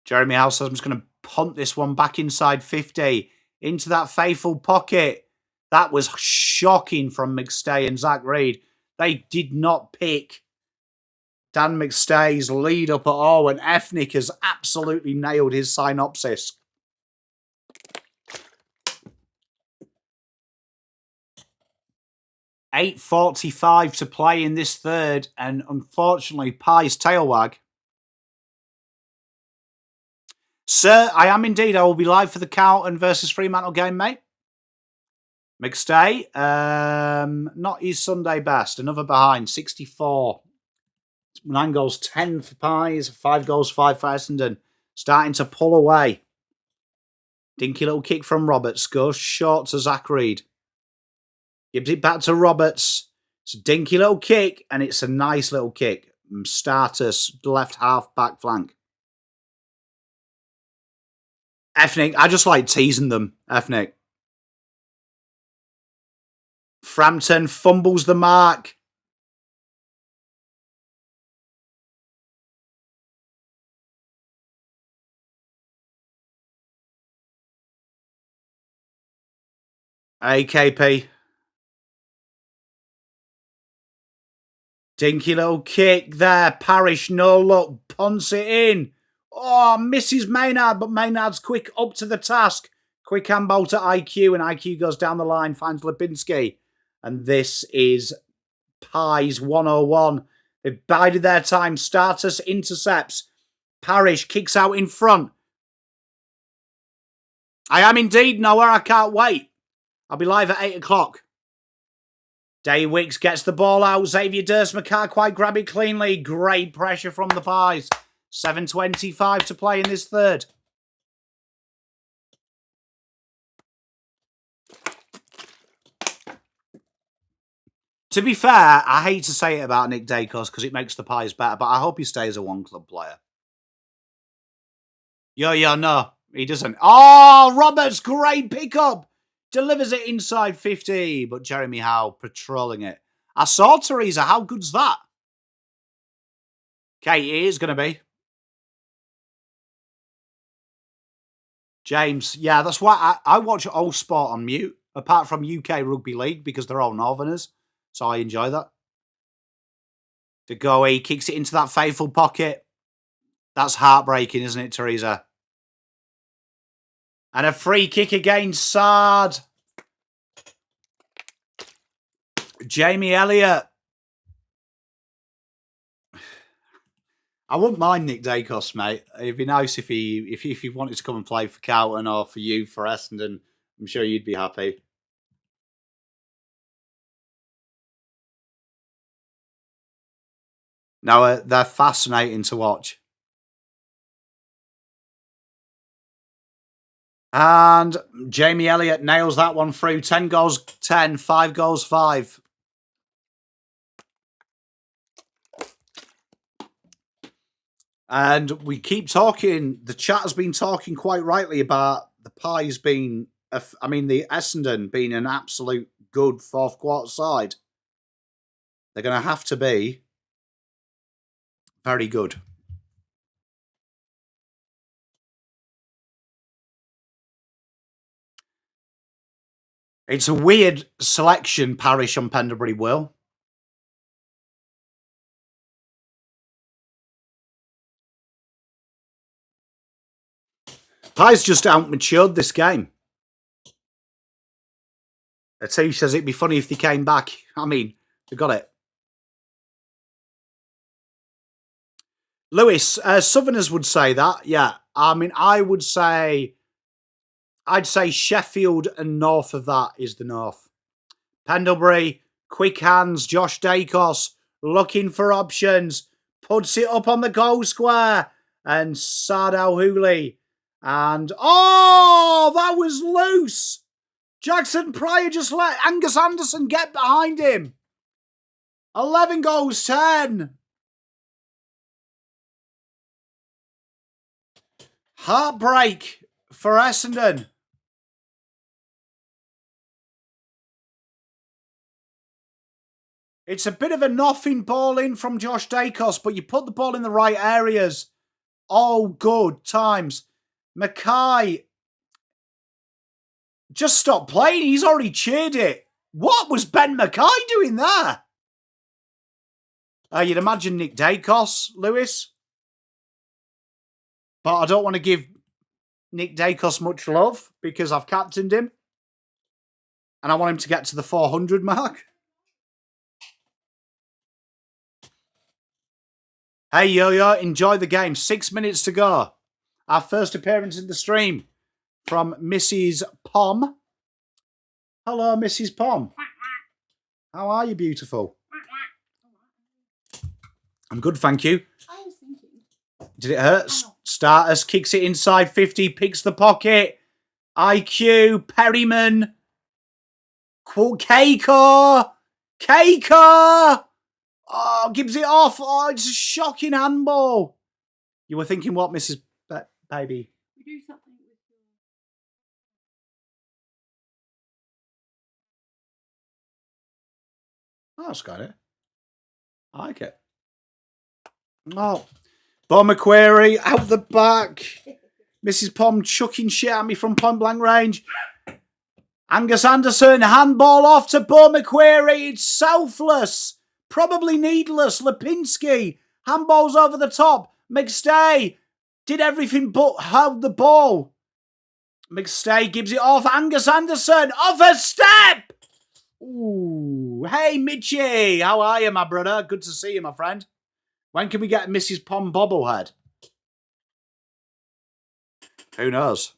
Jeremy Howe says I'm just going to punt this one back inside 50 into that faithful pocket. That was shocking from McStay and Zach Reid. They did not pick Dan McStay's lead up at all, and Ethnic has absolutely nailed his synopsis. $8:45 to play in this third, and unfortunately, Pie's tail wag. Sir, I am indeed. I will be live for the Carlton versus Fremantle game, mate. McStay, not his Sunday best. Another behind, 64. 9 goals, 10 for Pies, 5 goals, 5 for Essendon. Starting to pull away. Dinky little kick from Roberts. Goes short to Zach Reid. Gives it back to Roberts. It's a dinky little kick, and it's a nice little kick. Status, left half, back flank. Ethnic, I just like teasing them, Ethnic. Frampton fumbles the mark. AKP. Dinky little kick there. Parrish, no luck. Punts it in. Oh, misses Maynard, but Maynard's quick up to the task. Quick handball to IQ, and IQ goes down the line, finds Lipinski. And this is Pies 101. They've bided their time. Status intercepts. Parrish kicks out in front. I am indeed, Noah. I can't wait. I'll be live at 8 o'clock. Day Wicks gets the ball out. Xavier Dursma can't quite grab it cleanly. Great pressure from the Pies. 7:25 to play in this third. To be fair, I hate to say it about Nick Dacos because it makes the Pies better, but I hope he stays a one-club player. No, he doesn't. Oh, Roberts, great pickup. Delivers it inside 50, but Jeremy Howe patrolling it. I saw Teresa. How good's that? Okay, it is going to be. James, yeah, that's why I watch all sport on mute, apart from UK Rugby League, because they're all Northerners. So I enjoy that. De Goey kicks it into that faithful pocket. That's heartbreaking, isn't it, Teresa? And a free kick against Sard. Jamie Elliott. I wouldn't mind Nick Dacos, mate. It'd be nice if he wanted to come and play for Carlton or for you, for Essendon. I'm sure you'd be happy. No, they're fascinating to watch. And Jamie Elliott nails that one through. 10 goals, 10. 5 goals, 5. And we keep talking. The chat has been talking quite rightly about the Pies being, the Essendon being an absolute good fourth quarter side. They're going to have to be very good. It's a weird selection, Parrish on Pendlebury will. Pies just out-matured this game. Atish says it'd be funny if they came back. I mean, they got it. Lewis, Southerners would say that. Yeah. I mean, I'd say Sheffield and north of that is the north. Pendlebury, quick hands, Josh Dacos, looking for options, puts it up on the goal square, and Saad Al-Houli. And, oh, that was loose. Jackson Pryor just let Angus Anderson get behind him. 11 goals, 10. Heartbreak for Essendon. It's a bit of a nothing ball in from Josh Dacos, but you put the ball in the right areas. Oh, good times. Mackay, just stop playing. He's already cheered it. What was Ben Mackay doing there? You'd imagine Nick Dacos, Lewis. But I don't want to give Nick Dacos much love because I've captained him. And I want him to get to the 400 mark. Hey, Yo-Yo, enjoy the game. 6 minutes to go. Our first appearance in the stream from Mrs. Pom. Hello, Mrs. Pom. How are you, beautiful? I'm good, thank you. I was thinking. Did it hurt? Starters kicks it inside 50, picks the pocket. IQ, Perryman. Keiko. Oh, gives it off. Oh, it's a shocking handball. You were thinking what, Mrs. Baby? We do something with your... Oh, that's got it. I like it. Oh. Bo McQuarrie out the back. Mrs. Pom chucking shit at me from point blank range. Angus Anderson, handball off to Bo McQuarrie. It's selfless. Probably needless. Lipinski, handballs over the top. McStay did everything but held the ball. McStay gives it off. Angus Anderson, off a step. Ooh, hey Mitchie, how are you, my brother? Good to see you, my friend. When can we get Mrs. Pom bobblehead? Who knows?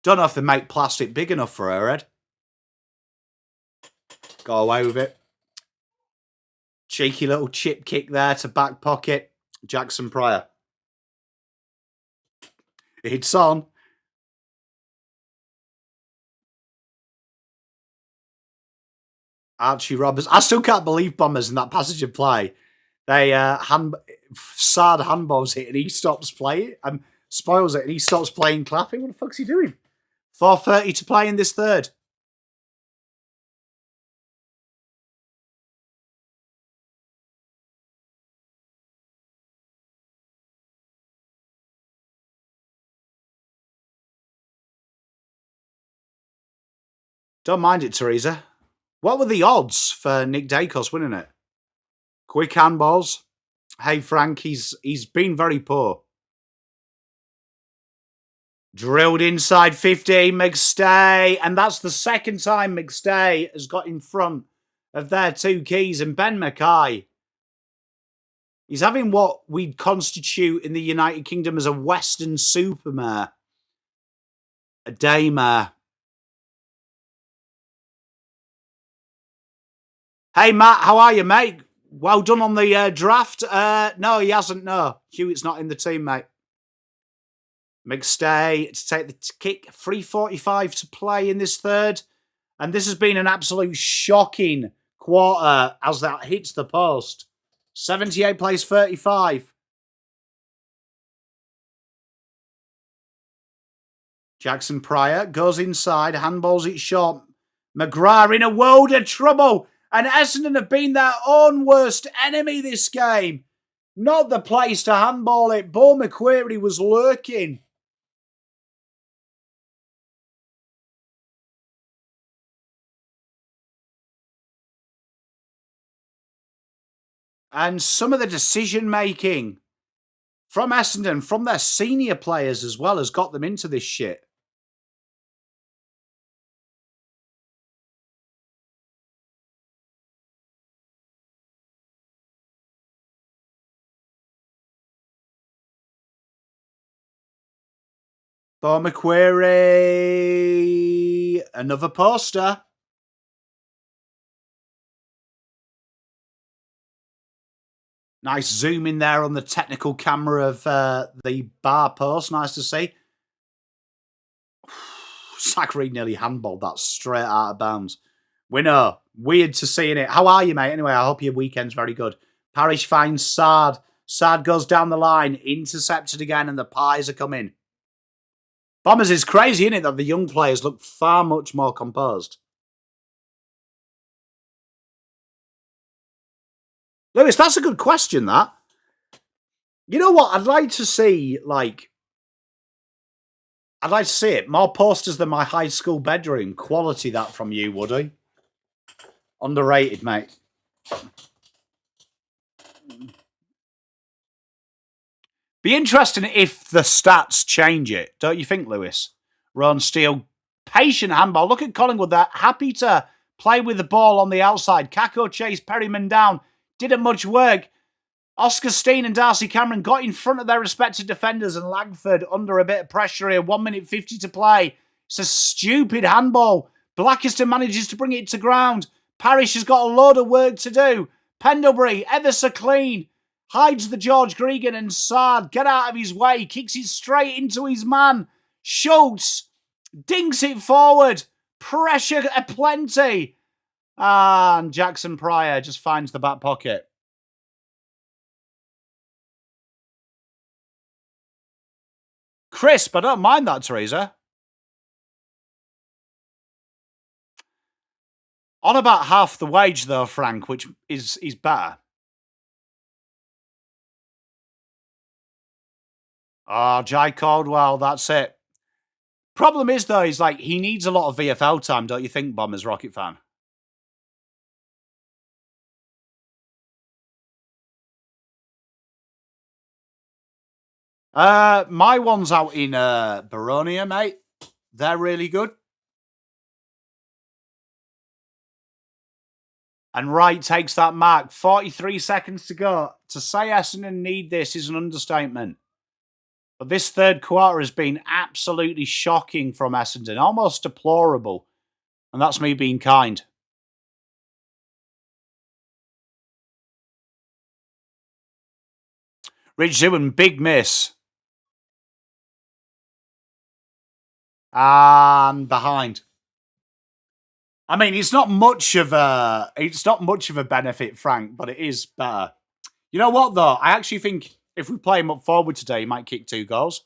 Don't know if they make plastic big enough for her head. Go away with it. Cheeky little chip kick there to back pocket. Jackson Pryor. It's on. Archie Roberts. I still can't believe Bombers in that passage of play. They Saad handballs it and he stops playing and spoils it and he stops playing clapping. What the fuck's he doing? 4:30 to play in this third. Don't mind it, Teresa. What were the odds for Nick Dacos winning it? Quick handballs. Hey, Frank, he's been very poor. Drilled inside 15, McStay. And that's the second time McStay has got in front of their two keys. And Ben Mackay, he's having what we'd constitute in the United Kingdom as a Western supermare. A daymare. Hey, Matt, how are you, mate? Well done on the draft. No, he hasn't, no. Hewitt's not in the team, mate. McStay to take the kick. 3:45 to play in this third. And this has been an absolute shocking quarter as that hits the post. 78 plays 35. Jackson Pryor goes inside, handballs it short. McGrath in a world of trouble. And Essendon have been their own worst enemy this game. Not the place to handball it. Bo McQuarrie was lurking. And some of the decision-making from Essendon, from their senior players as well, has got them into this shit. Bo McQuarrie, another poster. Nice zoom in there on the technical camera of the bar post. Nice to see. Zachary nearly handballed that straight out of bounds. Winner. Weird to seeing it. How are you, mate? Anyway, I hope your weekend's very good. Parrish finds Sard. Sard goes down the line. Intercepted again, and the pies are coming. Bombers is crazy, isn't it, that the young players look far much more composed. Lewis, that's a good question, that. You know what? I'd like to see, I'd like to see it. More posters than my high school bedroom. Quality, that from you, Woody. Underrated, mate. Be interesting if the stats change it, don't you think, Lewis? Ron Steele, patient handball. Look at Collingwood there. Happy to play with the ball on the outside. Kako chased Perryman down. Didn't much work. Oscar Steen and Darcy Cameron got in front of their respective defenders, and Langford under a bit of pressure here. 1 minute 50 to play. It's a stupid handball. Blackiston manages to bring it to ground. Parrish has got a load of work to do. Pendlebury, ever so clean. Hides the George Gregan, and Sard, get out of his way, kicks it straight into his man. Schultz dinks it forward. Pressure aplenty. And Jackson Pryor just finds the back pocket. Crisp, I don't mind that, Teresa. On about half the wage, though, Frank, which is better. Oh, Jai Caldwell, that's it. Problem is, though, he's like, he needs a lot of VFL time, don't you think, Bombers Rocket fan? My one's out in Baronia, mate. They're really good. And Wright takes that mark. 43 seconds to go. To say Essendon need this is an understatement. But this third quarter has been absolutely shocking from Essendon. Almost deplorable. And that's me being kind. Rich Zewan, big miss. And behind. I mean, it's not much of a benefit, Frank, but it is better. You know what, though? I actually think if we play him up forward today, he might kick 2 goals.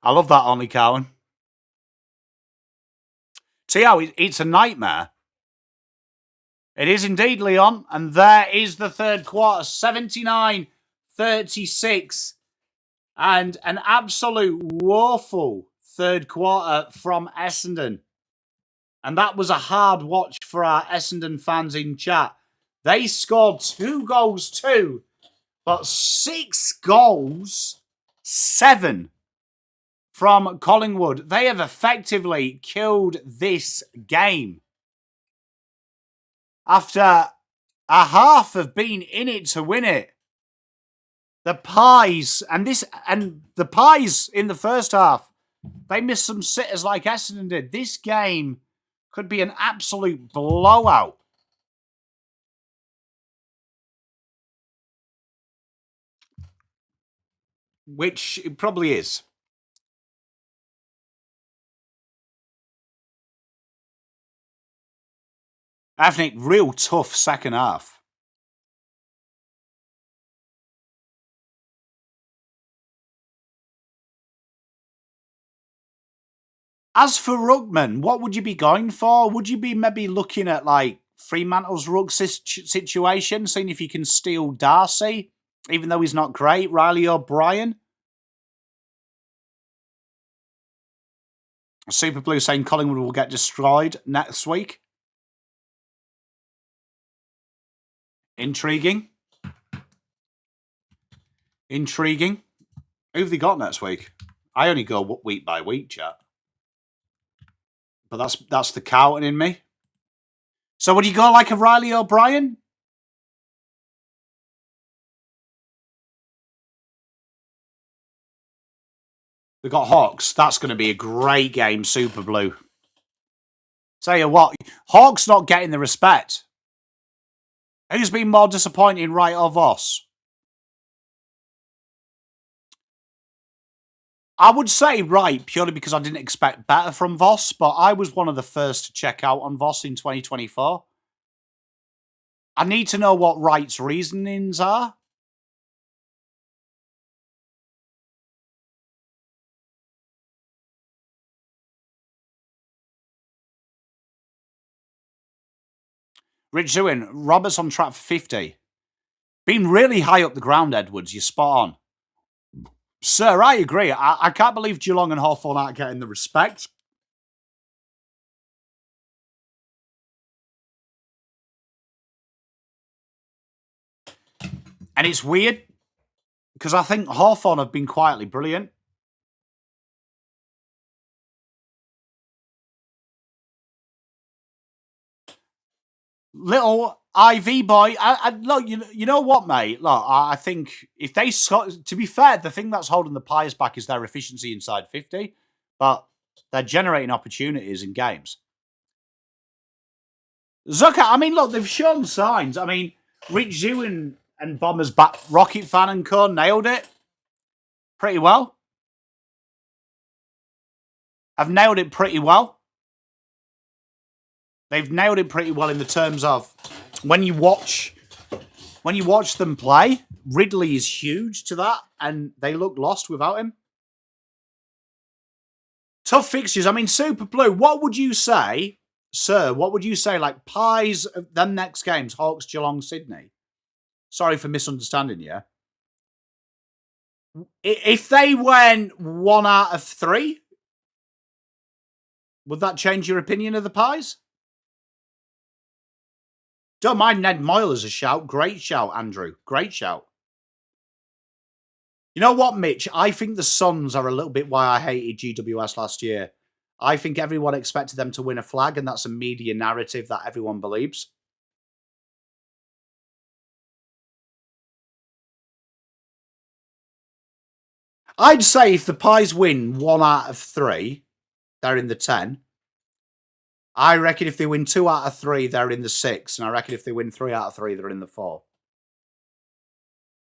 I love that, Only Cowan. See how it's a nightmare. It is indeed, Leon. And there is the third quarter, 79-36. And an absolute woeful third quarter from Essendon. And that was a hard watch for our Essendon fans in chat. They scored 2 goals too, but 6 goals, 7 from Collingwood. They have effectively killed this game. After a half of being in it to win it. The Pies, and the Pies in the first half, they missed some sitters like Essendon did. This game could be an absolute blowout. Which it probably is. I think real tough second half. As for Ruckman, what would you be going for? Would you be maybe looking at like Fremantle's ruck situation, seeing if you can steal Darcy, even though he's not great? Riley O'Brien? Super Blue saying Collingwood will get destroyed next week. Intriguing. Intriguing. Who have they got next week? I only go week by week, chat. But that's the counting in me. So would you go like a Riley O'Brien? We've got Hawks. That's going to be a great game, Super Blue. Tell you what, Hawks not getting the respect. Who's been more disappointing, Wright or Voss? I would say Wright, purely because I didn't expect better from Voss, but I was one of the first to check out on Voss in 2024. I need to know what Wright's reasonings are. Rich Zewin, Roberts on track for 50. Been really high up the ground, Edwards. You're spot on. Sir, I agree. I can't believe Geelong and Hawthorn aren't getting the respect. And it's weird, because I think Hawthorn have been quietly brilliant. Little IV boy, look, you know what, mate? Look, I think if they, to be fair, the thing that's holding the Pies back is their efficiency inside 50, but they're generating opportunities in games. Zucker, I mean, look, they've shown signs. I mean, Rich Zewin and Bombers back, Rocket Fan and Co nailed it pretty well. Have nailed it pretty well. They've nailed it pretty well in the terms of when you watch them play, Ridley is huge to that, and they look lost without him. Tough fixtures. I mean, Super Blue, what would you say, sir? What would you say, like, Pies of them next games, Hawks, Geelong, Sydney? Sorry for misunderstanding you. If they went 1 out of 3, would that change your opinion of the Pies? Don't mind Ned Moyle as a shout. Great shout, Andrew. Great shout. You know what, Mitch? I think the Suns are a little bit why I hated GWS last year. I think everyone expected them to win a flag, and that's a media narrative that everyone believes. I'd say if the Pies win 1 out of 3, they're in the 10. I reckon if they win 2 out of 3, they're in the 6. And I reckon if they win 3 out of 3, they're in the 4.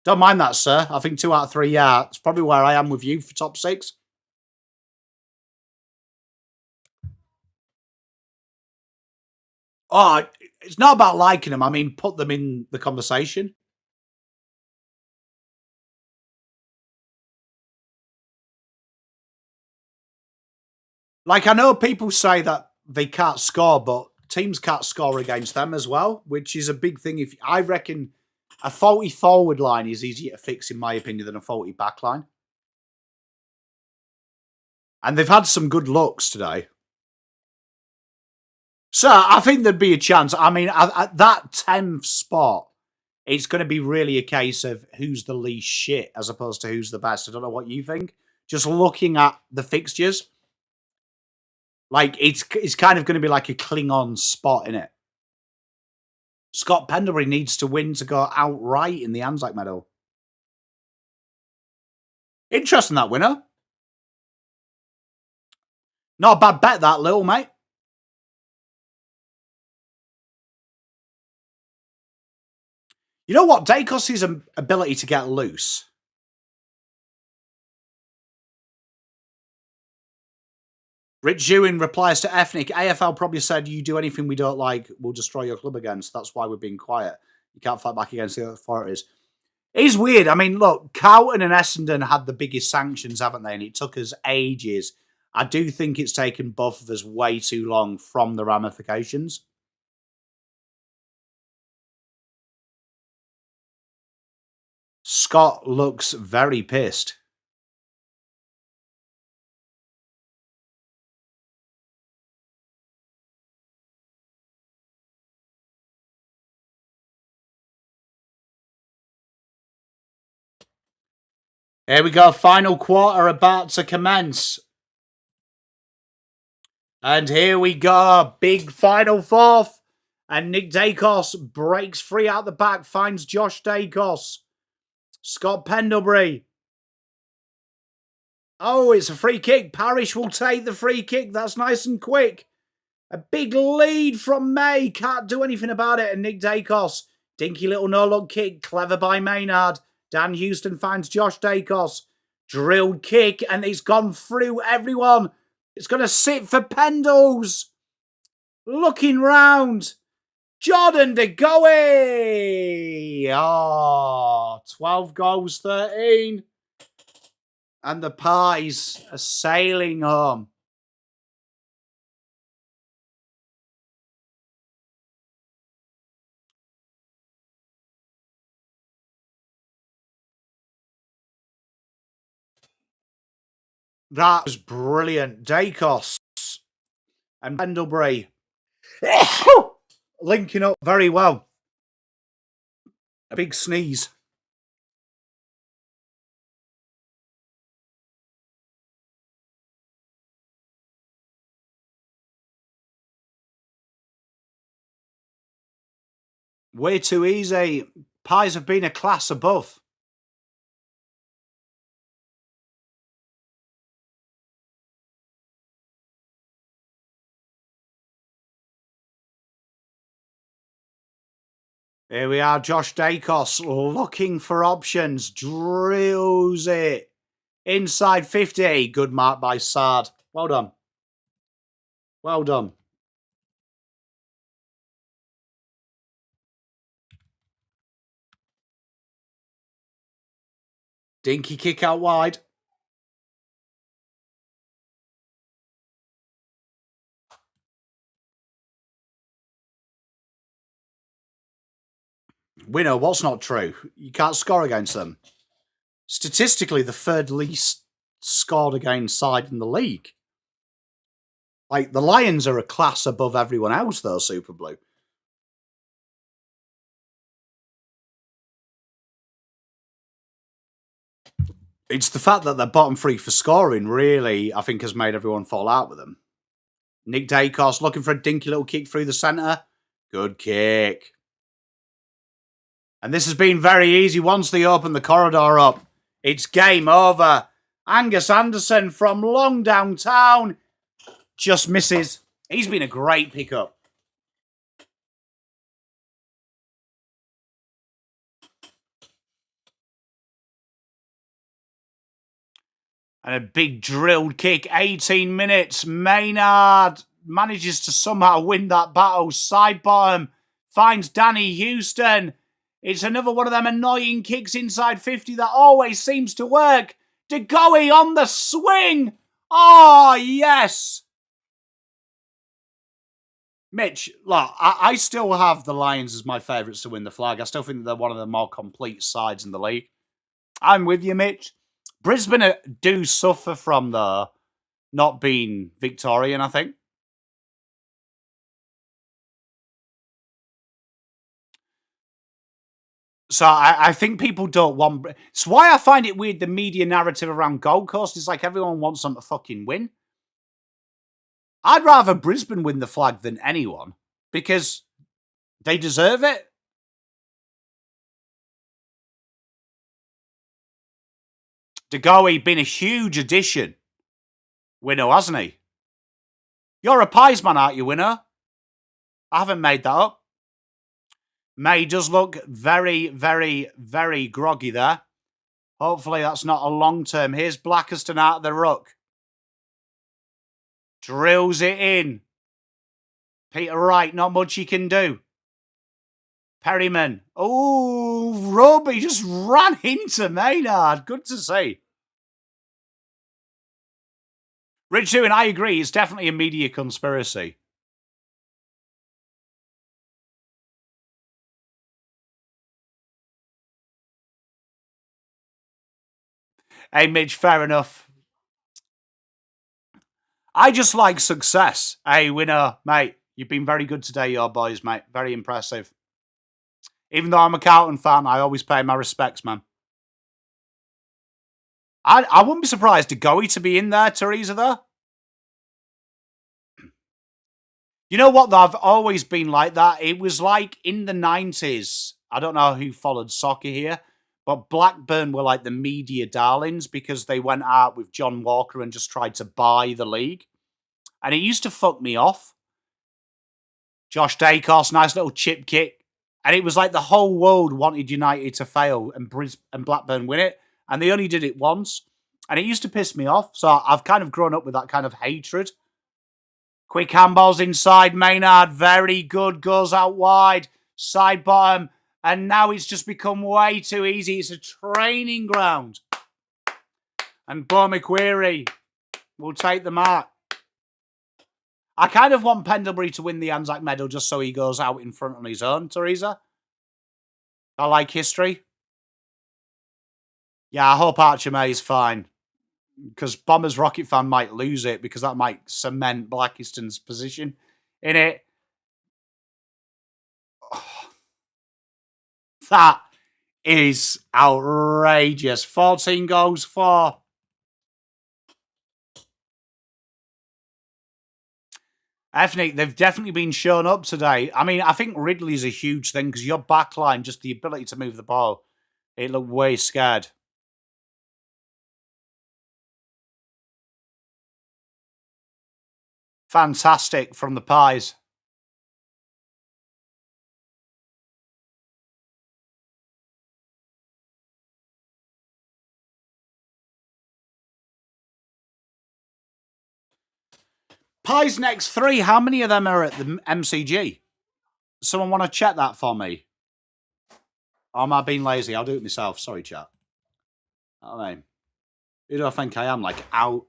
Don't mind that, sir. I think 2 out of 3, yeah. It's probably where I am with you for top 6. Oh, it's not about liking them. I mean, put them in the conversation. Like, I know people say that they can't score, but teams can't score against them as well, which is a big thing. If I reckon a faulty forward line is easier to fix, in my opinion, than a faulty back line. And they've had some good looks today. So I think there'd be a chance. I mean, at that 10th spot, it's going to be really a case of who's the least shit as opposed to who's the best. I don't know what you think. Just looking at the fixtures, like it's kind of going to be like a Klingon spot in it. Scott Pendlebury needs to win to go outright in the ANZAC medal. Interesting, that winner. Not a bad bet, that little mate. You know what? Dacos' ability to get loose. Rich Zewin replies to Ethnic. AFL probably said, you do anything we don't like, we'll destroy your club against. That's why we're being quiet. You can't fight back against the authorities. It's weird. I mean, look, Carlton and Essendon had the biggest sanctions, haven't they? And it took us ages. I do think it's taken both of us way too long from the ramifications. Scott looks very pissed. Here we go. Final quarter about to commence. And here we go. Big final fourth. And Nick Dacos breaks free out the back. Finds Josh Dacos. Scott Pendlebury. Oh, it's a free kick. Parrish will take the free kick. That's nice and quick. A big lead from May. Can't do anything about it. And Nick Dacos. Dinky little no-look kick. Clever by Maynard. Dan Houston finds Josh Dacos. Drilled kick. And it's gone through everyone. It's going to sit for Pendles. Looking round. Jordan De Goey. Oh, 12 goals, 13. And the Pies are sailing home. That was brilliant. Dacos and Pendlebury linking up very well. A big sneeze. Way too easy. Pies have been a class above. Here we are, Josh Dacos looking for options. Drills it. Inside 50. Good mark by Sard. Well done. Well done. Dinky kick out wide. Winner, what's not true? You can't score against them. Statistically, the third least scored against side in the league. Like, the Lions are a class above everyone else, though, Super Blue. It's the fact that they're bottom three for scoring, really, I think, has made everyone fall out with them. Nick Dacos looking for a dinky little kick through the centre. Good kick. And this has been very easy. Once they open the corridor up, it's game over. Angus Anderson from long downtown just misses. He's been a great pickup. And a big drilled kick, 18 minutes. Maynard manages to somehow win that battle. Side bottom, finds Danny Houston. It's another one of them annoying kicks inside 50 that always seems to work. De Goey on the swing. Oh, yes. Mitch, look, I still have the Lions as my favourites to win the flag. I still think they're one of the more complete sides in the league. I'm with you, Mitch. Brisbane do suffer from the not being Victorian, I think. So I think people don't want... It's why I find it weird the media narrative around Gold Coast is like everyone wants them to fucking win. I'd rather Brisbane win the flag than anyone because they deserve it. De Goey been a huge addition. Winner, hasn't he? You're a Pies man, aren't you, Winner? I haven't made that up. May does look very, very, very groggy there. Hopefully that's not a long term. Here's Blackerston out of the ruck. Drills it in. Peter Wright, not much he can do. Perryman. Oh, Roby just ran into Maynard. Good to see. Rich Ewan, I agree. It's definitely a media conspiracy. Hey, Midge, fair enough. I just like success. Hey, Winner, mate, you've been very good today, your boys, mate. Very impressive. Even though I'm a Carlton fan, I always pay my respects, man. I wouldn't be surprised to Goey to be in there, Teresa, though. You know what, though? I've always been like that. It was like in the 90s. I don't know who followed soccer here, but Blackburn were like the media darlings because they went out with John Walker and just tried to buy the league. And it used to fuck me off. Josh Dacos, nice little chip kick. And it was like the whole world wanted United to fail and Blackburn win it. And they only did it once. And it used to piss me off. So I've kind of grown up with that kind of hatred. Quick handballs inside. Maynard, very good. Goes out wide. Side bottom. And now it's just become way too easy. It's a training ground. And Bo McQuarrie will take the mark. I kind of want Pendlebury to win the ANZAC medal just so he goes out in front on his own, Teresa. I like history. Yeah, I hope Archer May is fine. Because Bombers Rocket fan might lose it because that might cement Blackiston's position in it. Oh, that is outrageous. 14 goals for. Ethnic, they've definitely been shown up today. I mean, I think Ridley's a huge thing because your backline, just the ability to move the ball, it looked way scared. Fantastic from the Pies. Pies next 3, how many of them are at the MCG? Someone want to check that for me? Or am I being lazy? I'll do it myself. Sorry, chat. I mean, who do I think I am? Like, out.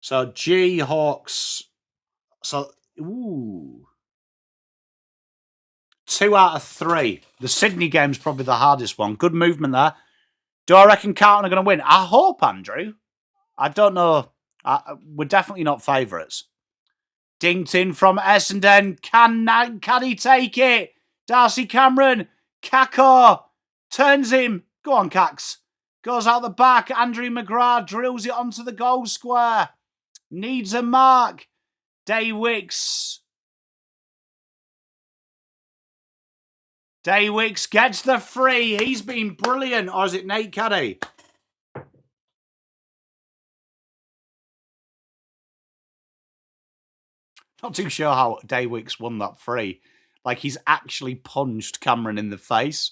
So, G, Hawks. So, ooh. 2 out of 3. The Sydney game's probably the hardest one. Good movement there. Do I reckon Carlton are going to win? I hope, Andrew. I don't know. We're definitely not favourites. Dinked in from Essendon. Can he take it? Darcy Cameron. Kako. Turns him. Go on, Cax. Goes out the back. Andrew McGrath drills it onto the goal square. Needs a mark. Daywicks. Daywicks gets the free. He's been brilliant. Or is it Nate Caddy? Not too sure how Daywicks won that free. Like, he's actually punched Cameron in the face.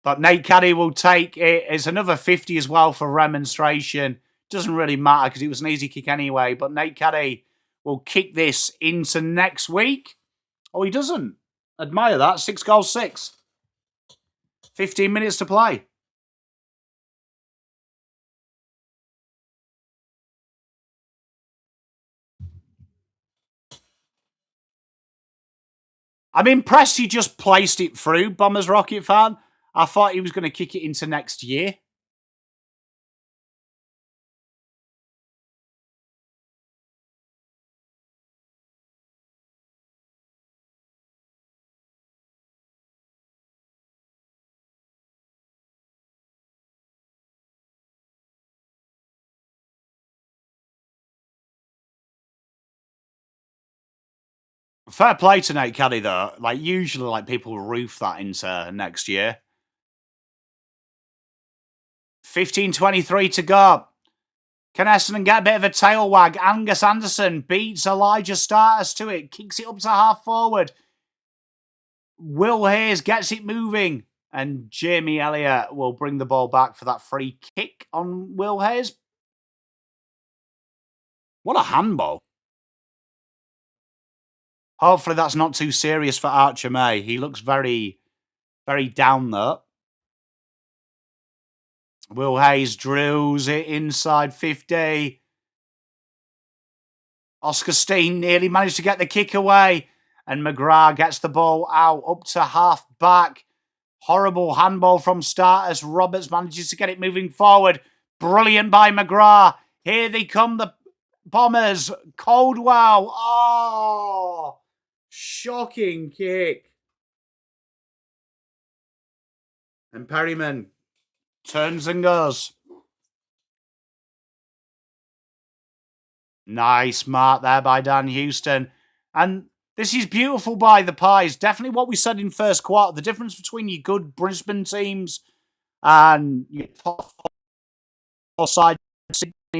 But Nate Caddy will take it. It's another 50 as well for remonstration. Doesn't really matter because it was an easy kick anyway. But Nate Caddy will kick this into next week. Oh, he doesn't. Admire that. 6 goals, 6. 15 minutes to play. I'm impressed he just placed it through, Bombers Rocket fan. I thought he was going to kick it into next year. Fair play to Nate Caddy, though. Like, usually, like, people roof that into next year. 15:23 to go. Can Essendon get a bit of a tail wag? Angus Anderson beats Elijah Starters to it. Kicks it up to half forward. Will Hayes gets it moving. And Jamie Elliott will bring the ball back for that free kick on Will Hayes. What a handball. Hopefully that's not too serious for Archer May. He looks very, very down though. Will Hayes drills it inside 50. Oscar Steen nearly managed to get the kick away. And McGrath gets the ball out up to half back. Horrible handball from Starters. Roberts manages to get it moving forward. Brilliant by McGrath. Here they come, the Bombers, Caldwell. Oh, shocking kick. And Perryman turns and goes. Nice mark there by Dan Houston. And this is beautiful by the Pies. Definitely what we said in first quarter. The difference between your good Brisbane teams and your top four side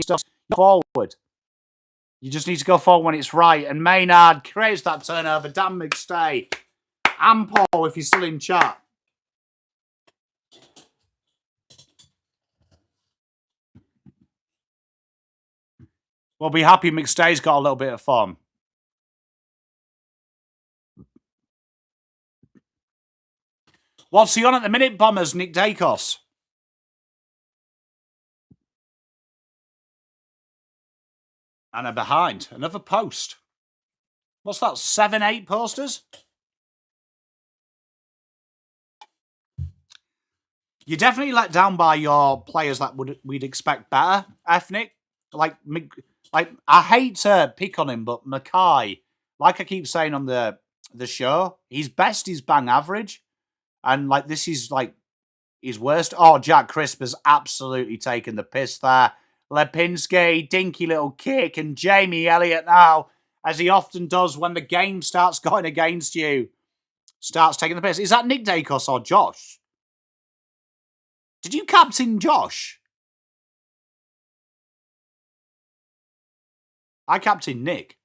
stuff forward. You just need to go forward when it's right. And Maynard creates that turnover. Dan McStay. And Paul, if you're still in chat. We'll be happy McStay's got a little bit of form. What's he on at the minute, Bombers? Nick Dacos. And a behind. Another post. What's that? 7, 8 posters? You're definitely let down by your players that we'd expect better, Ethnic. Like I hate to pick on him, but Mackay, like I keep saying on the show, his best is bang average. And like this is like his worst. Oh, Jack Crisp has absolutely taken the piss there. Lipinski, dinky little kick, and Jamie Elliott now, as he often does when the game starts going against you, starts taking the piss. Is that Nick Dacos or Josh? Did you captain Josh? I captain Nick.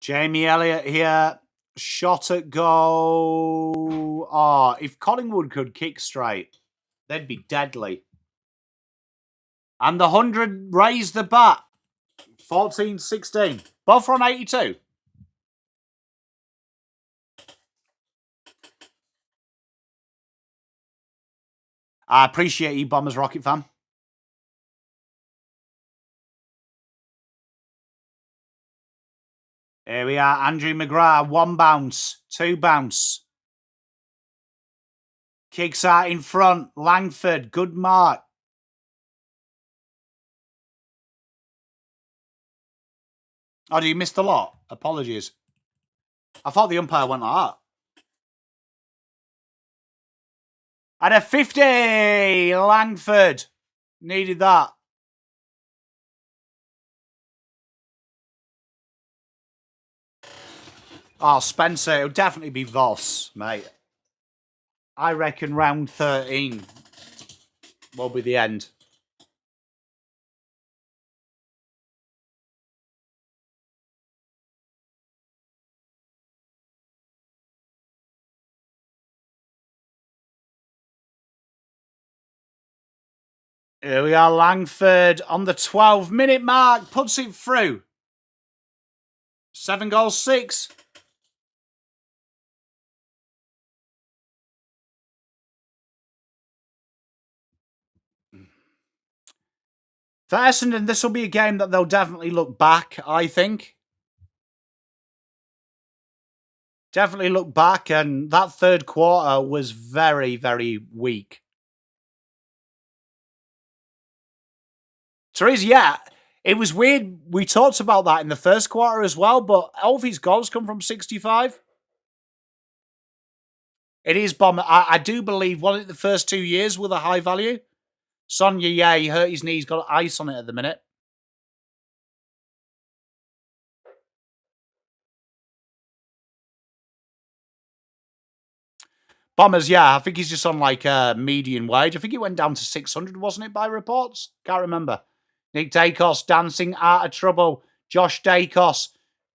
Jamie Elliott here. Shot at goal. Oh, if Collingwood could kick straight, they'd be deadly. And the 100 raised the bat. 14-16. Both are on 82. I appreciate you, Bombers Rocket fan. Here we are, Andrew McGrath. 1 bounce, 2 bounce. Kicks out in front. Langford, good mark. Oh, did you miss the lot? Apologies. I thought the umpire went like that. And a 50! Langford. Needed that. Oh, Spencer. It'll definitely be Voss, mate. I reckon round 13 will be the end. Here we are, Langford on the 12-minute mark. Puts it through. 7 goals, 6. For Essendon, this will be a game that they'll definitely look back, I think. Definitely look back, and that third quarter was very, very weak. Therese, yeah, it was weird. We talked about that in the first quarter as well, but all of his goals come from 65. It is Bomber. I do believe, wasn't it the first 2 years with a high value? Sonia, yeah, he hurt his knee. He's got ice on it at the minute. Bombers, yeah, I think he's just on like a median wage. I think he went down to 600, wasn't it, by reports? Can't remember. Nick Dacos dancing out of trouble. Josh Dacos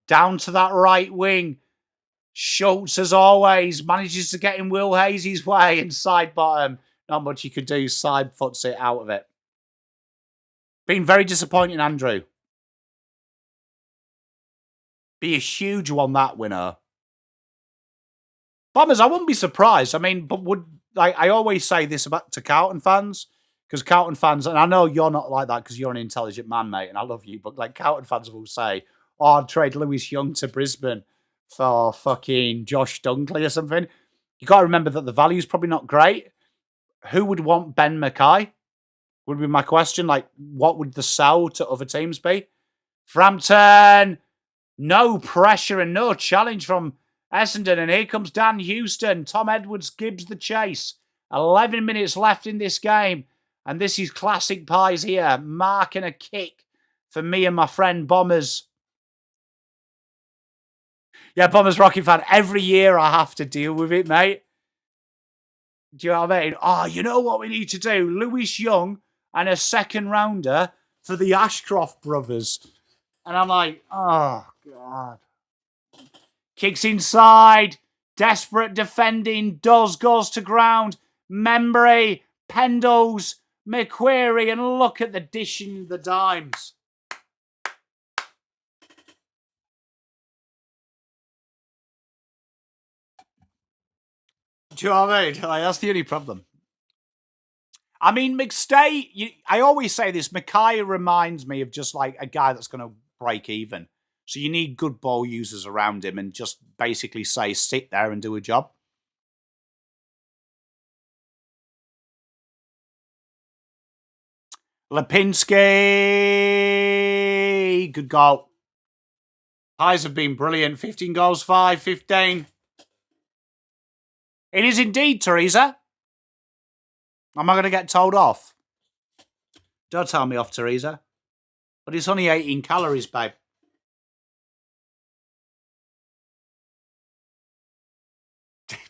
down to that right wing. Schultz, as always, manages to get in Will Hazy's way and side bottom. Not much he could do. Side foots it out of it. Been very disappointing, Andrew. Be a huge one, that winner. Bombers, I wouldn't be surprised. I mean, but I always say this about to Carlton fans, because Carlton fans, and I know you're not like that because you're an intelligent man, mate, and I love you, but like Carlton fans will say, Or I'd trade Lewis Young to Brisbane for fucking Josh Dunkley or something. You got to remember that the value's probably not great. Who would want Ben Mackay? Would be my question. Like, what would the sell to other teams be? Frampton, no pressure and no challenge from Essendon. And here comes Dan Houston. Tom Edwards gives the chase. 11 minutes left in this game. And this is classic Pies here. Marking a kick for me and my friend Bombers. Yeah, Bombers Rocket fan. Every year I have to deal with it, mate. Do you know what I mean? Oh, you know what we need to do? Lewis Young and a second rounder for the Ashcroft brothers. And I'm like, oh, God. Kicks inside. Desperate defending. Goes to ground. Membry. Pendles. McQuarrie. And look at the dishing the dimes. Do you know what I mean? Like, that's the only problem. I mean, McStay, I always say this, Mackay reminds me of just like a guy that's going to break even. So you need good ball users around him and just basically say, sit there and do a job. Lipinski, good goal. Pies have been brilliant. 15 goals, 15. It is indeed, Teresa. Am I going to get told off? Don't tell me off, Teresa. But it's only 18 calories, babe.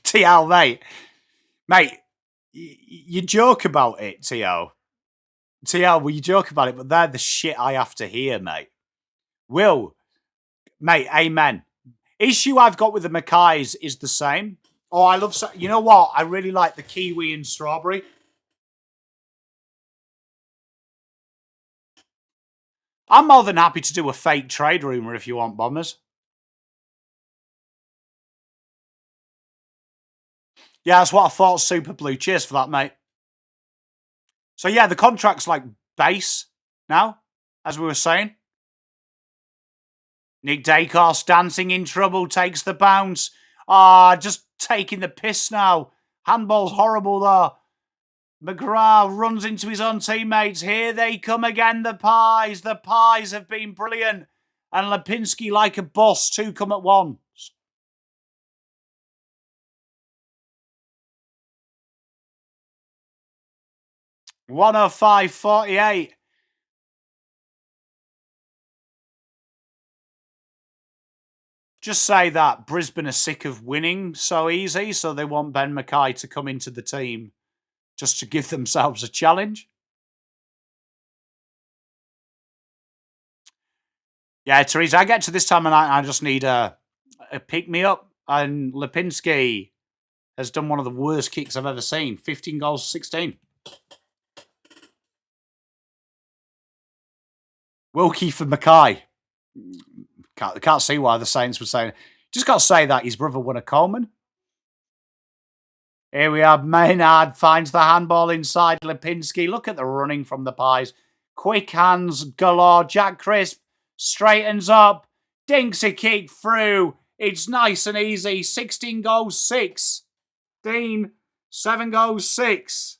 T.O., mate. Mate, you joke about it, T.O. T.O., well, you joke about it, but they're the shit I have to hear, mate. Will, mate, amen. Issue I've got with the Mackays is the same. Oh, I love... You know what? I really like the kiwi and strawberry. I'm more than happy to do a fake trade rumour if you want, Bombers. Yeah, that's what I thought, Super Blue. Cheers for that, mate. So, yeah, the contract's like base now, as we were saying. Nick Dacos dancing in trouble, takes the bounce. Just taking the piss now. Handball's horrible, though. McGrath runs into his own teammates. Here they come again, the Pies. The Pies have been brilliant. And Lipinski, like a boss, two come at once. $105.48. Just say that Brisbane are sick of winning so easy, so they want Ben Mackay to come into the team just to give themselves a challenge. Yeah, Teresa, I get to this time of night and I just need a pick-me-up. And Lipinski has done one of the worst kicks I've ever seen. 15 goals, 16. Wilkie for Mackay. Can't see why the Saints were saying. Just got to say that his brother won a Coleman. Here we have Maynard finds the handball inside Lipinski. Look at the running from the Pies. Quick hands galore. Jack Crisp straightens up. Dinks a kick through. It's nice and easy. 16 goals, 6. Dean, 7 goals, 6.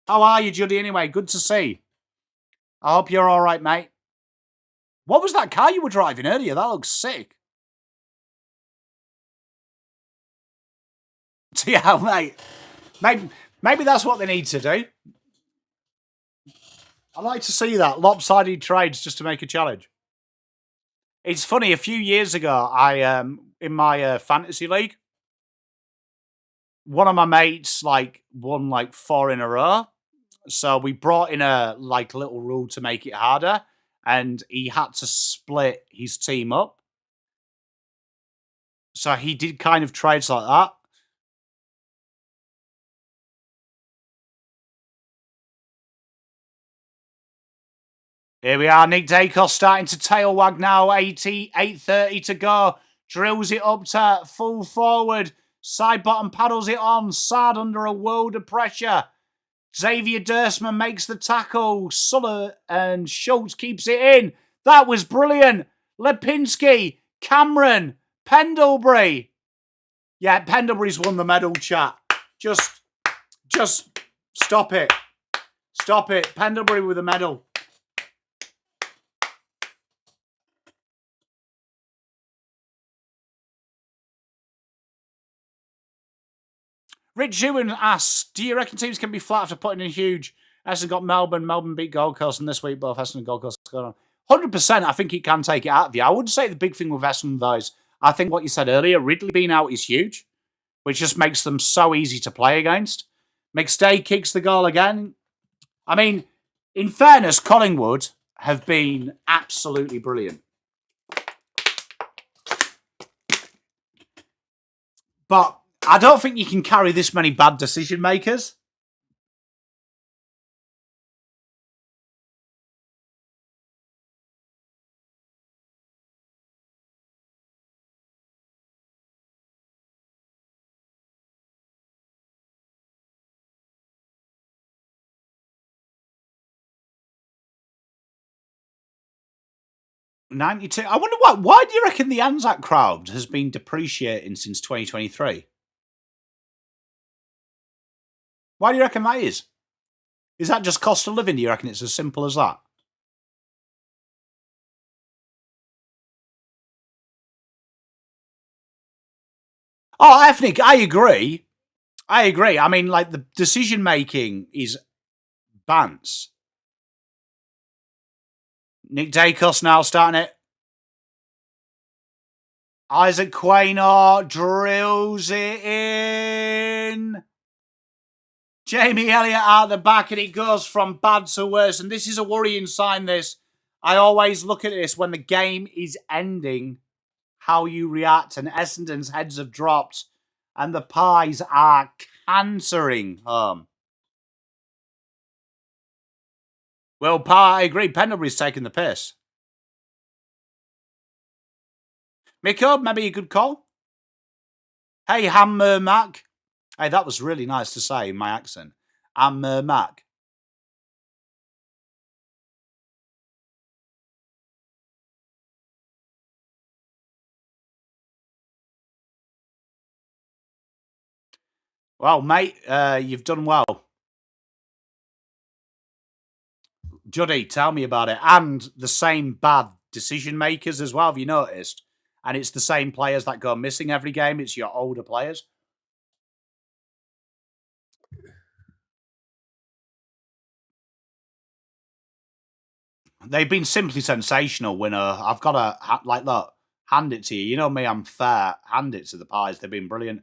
How are you, Juddy, anyway? Good to see. I hope you're all right, mate. What was that car you were driving earlier? That looks sick. Yeah, mate. Maybe that's what they need to do. I'd like to see that. Lopsided trades just to make a challenge. It's funny, a few years ago, I in my fantasy league, one of my mates won 4 in a row. So we brought in a little rule to make it harder. And he had to split his team up. So he did kind of trades like that. Here we are, Nick Dacos starting to tail wag now. 8:30 to go. Drills it up to full forward. Side bottom paddles it on. Sad under a world of pressure. Xavier Dursman makes the tackle. Suller and Schultz keeps it in. That was brilliant. Lipinski, Cameron, Pendlebury. Yeah, Pendlebury's won the medal, chat. Just stop it. Stop it. Pendlebury with a medal. Rich Ewan asks, do you reckon teams can be flat after putting in huge? Essendon got Melbourne. Melbourne beat Gold Coast, and this week both Essendon and Gold Coast going on. 100%, I think it can take it out of you. I would say the big thing with Essendon, though, is I think what you said earlier, Ridley being out is huge, which just makes them so easy to play against. McStay kicks the goal again. I mean, in fairness, Collingwood have been absolutely brilliant. But I don't think you can carry this many bad decision makers. '92. I wonder why. Why do you reckon the ANZAC crowd has been depreciating since 2023? Why do you reckon that is? Is that just cost of living? Do you reckon it's as simple as that? Oh, ethnic. I agree. I mean, like, the decision making is bants. Nick Dacos now starting it. Isaac Quaynor drills it in. Jamie Elliott out the back, and it goes from bad to worse. And this is a worrying sign, this. I always look at this when the game is ending, how you react. And Essendon's heads have dropped, and the Pies are cantering home. Well, I agree. Pendlebury's taking the piss. Miko, maybe a good call. Hey, Hammer Mac. Hey, that was really nice to say in my accent. Hammer Mac. Well, mate, you've done well. Juddy, tell me about it. And the same bad decision makers as well, have you noticed? And it's the same players that go missing every game. It's your older players. They've been simply sensational, winner. I've got to, like, look, hand it to you. You know me, I'm fair. Hand it to the Pies. They've been brilliant.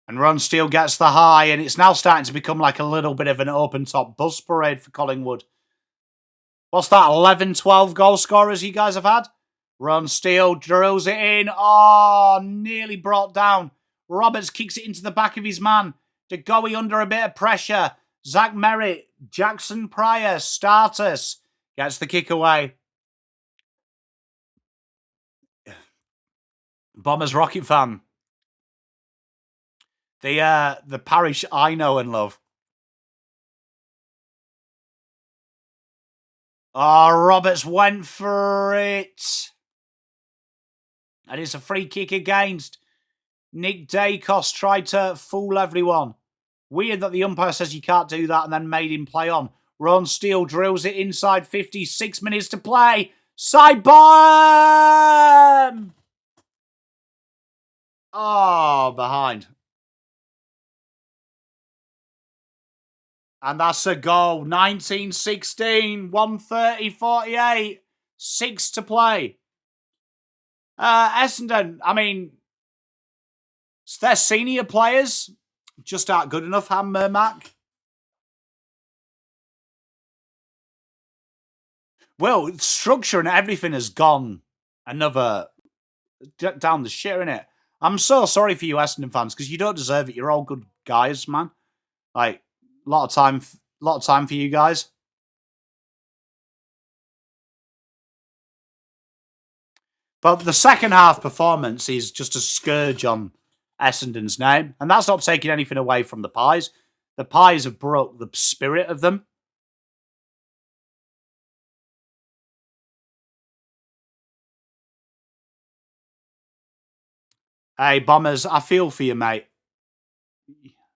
And Ron Steele gets the high, and it's now starting to become like a little bit of an open-top bus parade for Collingwood. What's that, 11, 12 goal scorers you guys have had? Ron Steele drills it in. Oh, nearly brought down. Roberts kicks it into the back of his man. DeGoey under a bit of pressure. Zach Merritt, Jackson Pryor, Startus gets the kick away. Bombers Rocket fan. The parish I know and love. Oh, Roberts went for it. And it's a free kick against. Nick Dacos tried to fool everyone. Weird that the umpire says you can't do that and then made him play on. Ron Steele drills it inside 56 minutes to play. Side bomb! Oh, behind. And that's a goal. 1916, 130-48. 6 to play. Essendon, I mean, their senior players just aren't good enough, Hammer Mac. Well, structure and everything has gone another down the shit, innit? I'm so sorry for you Essendon fans, because you don't deserve it. You're all good guys, man. Like, a lot of time for you guys. But the second half performance is just a scourge on Essendon's name. And that's not taking anything away from the Pies. The Pies have broke the spirit of them. Hey, Bombers, I feel for you, mate.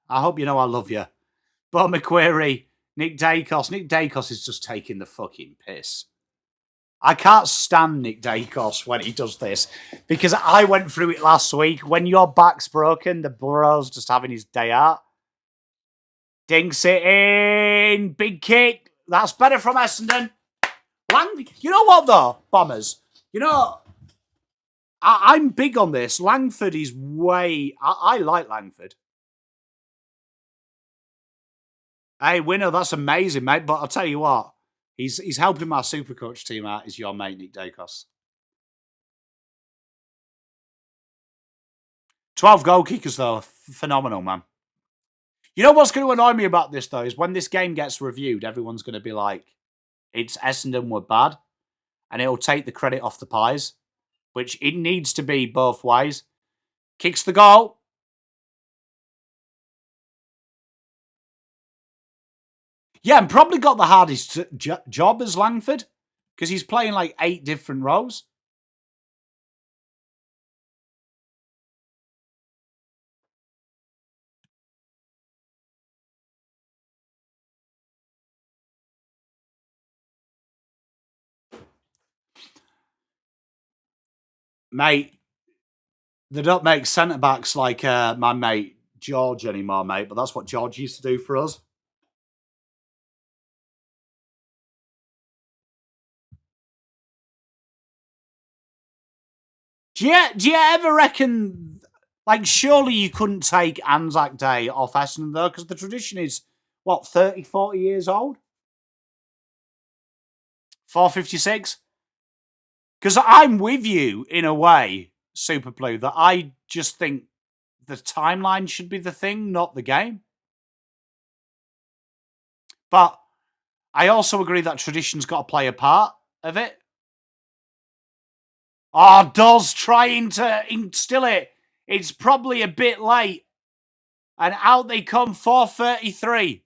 I hope you know I love you. Bo McQuarrie, Nick Dacos. Nick Dacos is just taking the fucking piss. I can't stand Nick Dacos when he does this because I went through it last week. When your back's broken, the bro's just having his day out. Dinks it in. Big kick. That's better from Essendon. You know what, though, Bombers? You know, I'm big on this. Langford is way... I like Langford. Hey, winner, that's amazing, mate. But I'll tell you what, he's helping my Supercoach team out, is your mate, Nick Dacos. 12 goal kickers, though. Phenomenal, man. You know what's going to annoy me about this, though, is when this game gets reviewed, everyone's going to be like, it's Essendon were bad, and it'll take the credit off the Pies, which it needs to be both ways. Kicks the goal. Yeah, and probably got the hardest job as Langford, because he's playing like 8 different roles. Mate, they don't make centre-backs like my mate George anymore, mate, but that's what George used to do for us. Do you ever reckon, like, surely you couldn't take ANZAC Day off Essendon, though, because the tradition is, what, 30, 40 years old? 456? Because I'm with you, in a way, Super Blue, that I just think the timeline should be the thing, not the game. But I also agree that tradition's got to play a part of it. Oh, Doz trying to instill it. It's probably a bit late. And out they come, 4:33.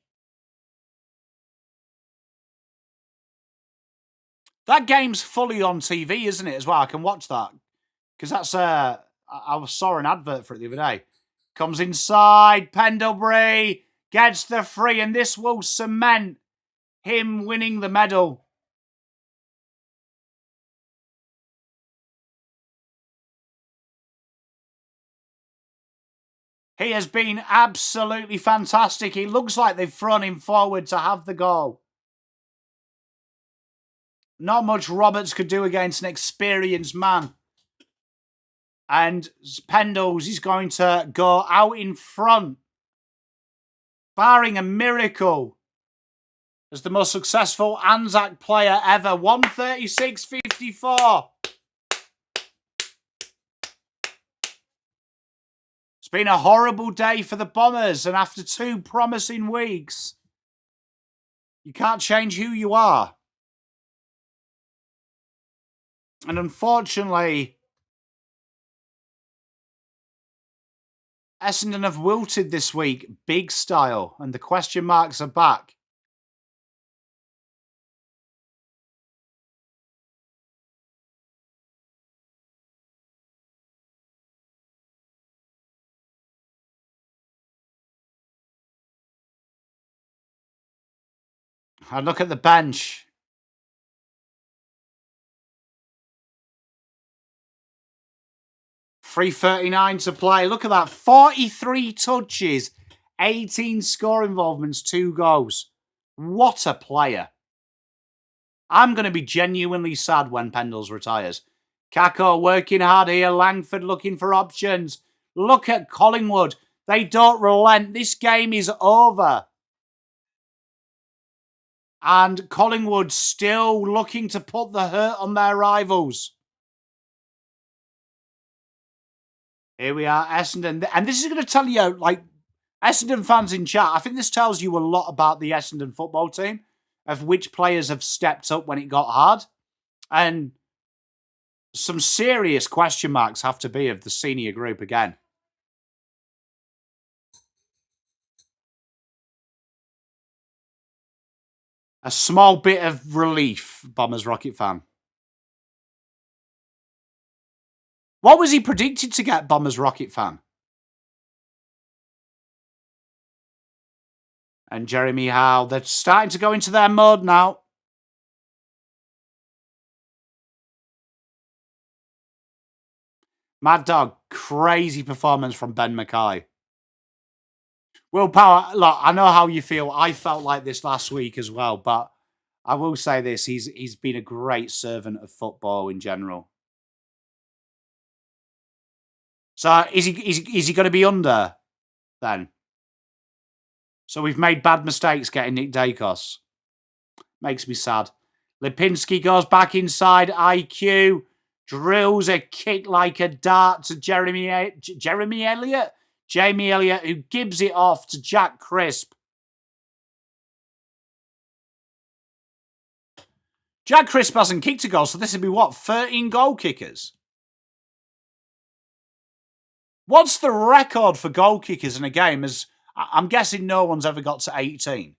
That game's fully on TV, isn't it, as well? I can watch that. Because that's, I saw an advert for it the other day. Comes inside, Pendlebury gets the free, and this will cement him winning the medal. He has been absolutely fantastic. It looks like they've thrown him forward to have the goal. Not much Roberts could do against an experienced man. And Pendles is going to go out in front, barring a miracle, as the most successful ANZAC player ever. 136.54. It's been a horrible day for the Bombers, and after 2 promising weeks, you can't change who you are. And unfortunately, Essendon have wilted this week, big style, and the question marks are back. And look at the bench. $3.39 to play. Look at that. 43 touches, 18 score involvements, 2 goals. What a player. I'm going to be genuinely sad when Pendles retires. Kako working hard here. Langford looking for options. Look at Collingwood. They don't relent. This game is over. And Collingwood still looking to put the hurt on their rivals. Here we are, Essendon. And this is going to tell you, like, Essendon fans in chat, I think this tells you a lot about the Essendon football team, of which players have stepped up when it got hard. And some serious question marks have to be of the senior group again. A small bit of relief, Bombers Rocket fan. What was he predicted to get, Bombers Rocket fan? And Jeremy Howe, they're starting to go into their mode now. Mad Dog, crazy performance from Ben Mackay. Will Power, look, I know how you feel. I felt like this last week as well, but I will say this: he's been a great servant of football in general. So is he going to be under then? So we've made bad mistakes getting Nick Dacos. Makes me sad. Lipinski goes back inside. IQ drills a kick like a dart to Jamie Elliott, who gives it off to Jack Crisp. Jack Crisp hasn't kicked a goal, so this would be what, 13 goal kickers? What's the record for goal kickers in a game? As I'm guessing no one's ever got to 18.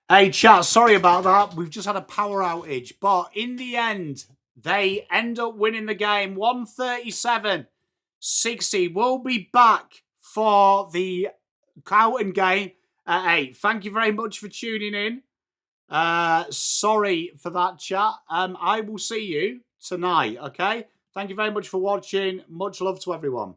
Hey, chat, sorry about that. We've just had a power outage. But in the end, they end up winning the game 137-60. We'll be back for the Carlton game at 8. Thank you very much for tuning in. Sorry for that, chat. I will see you tonight, okay? Thank you very much for watching. Much love to everyone.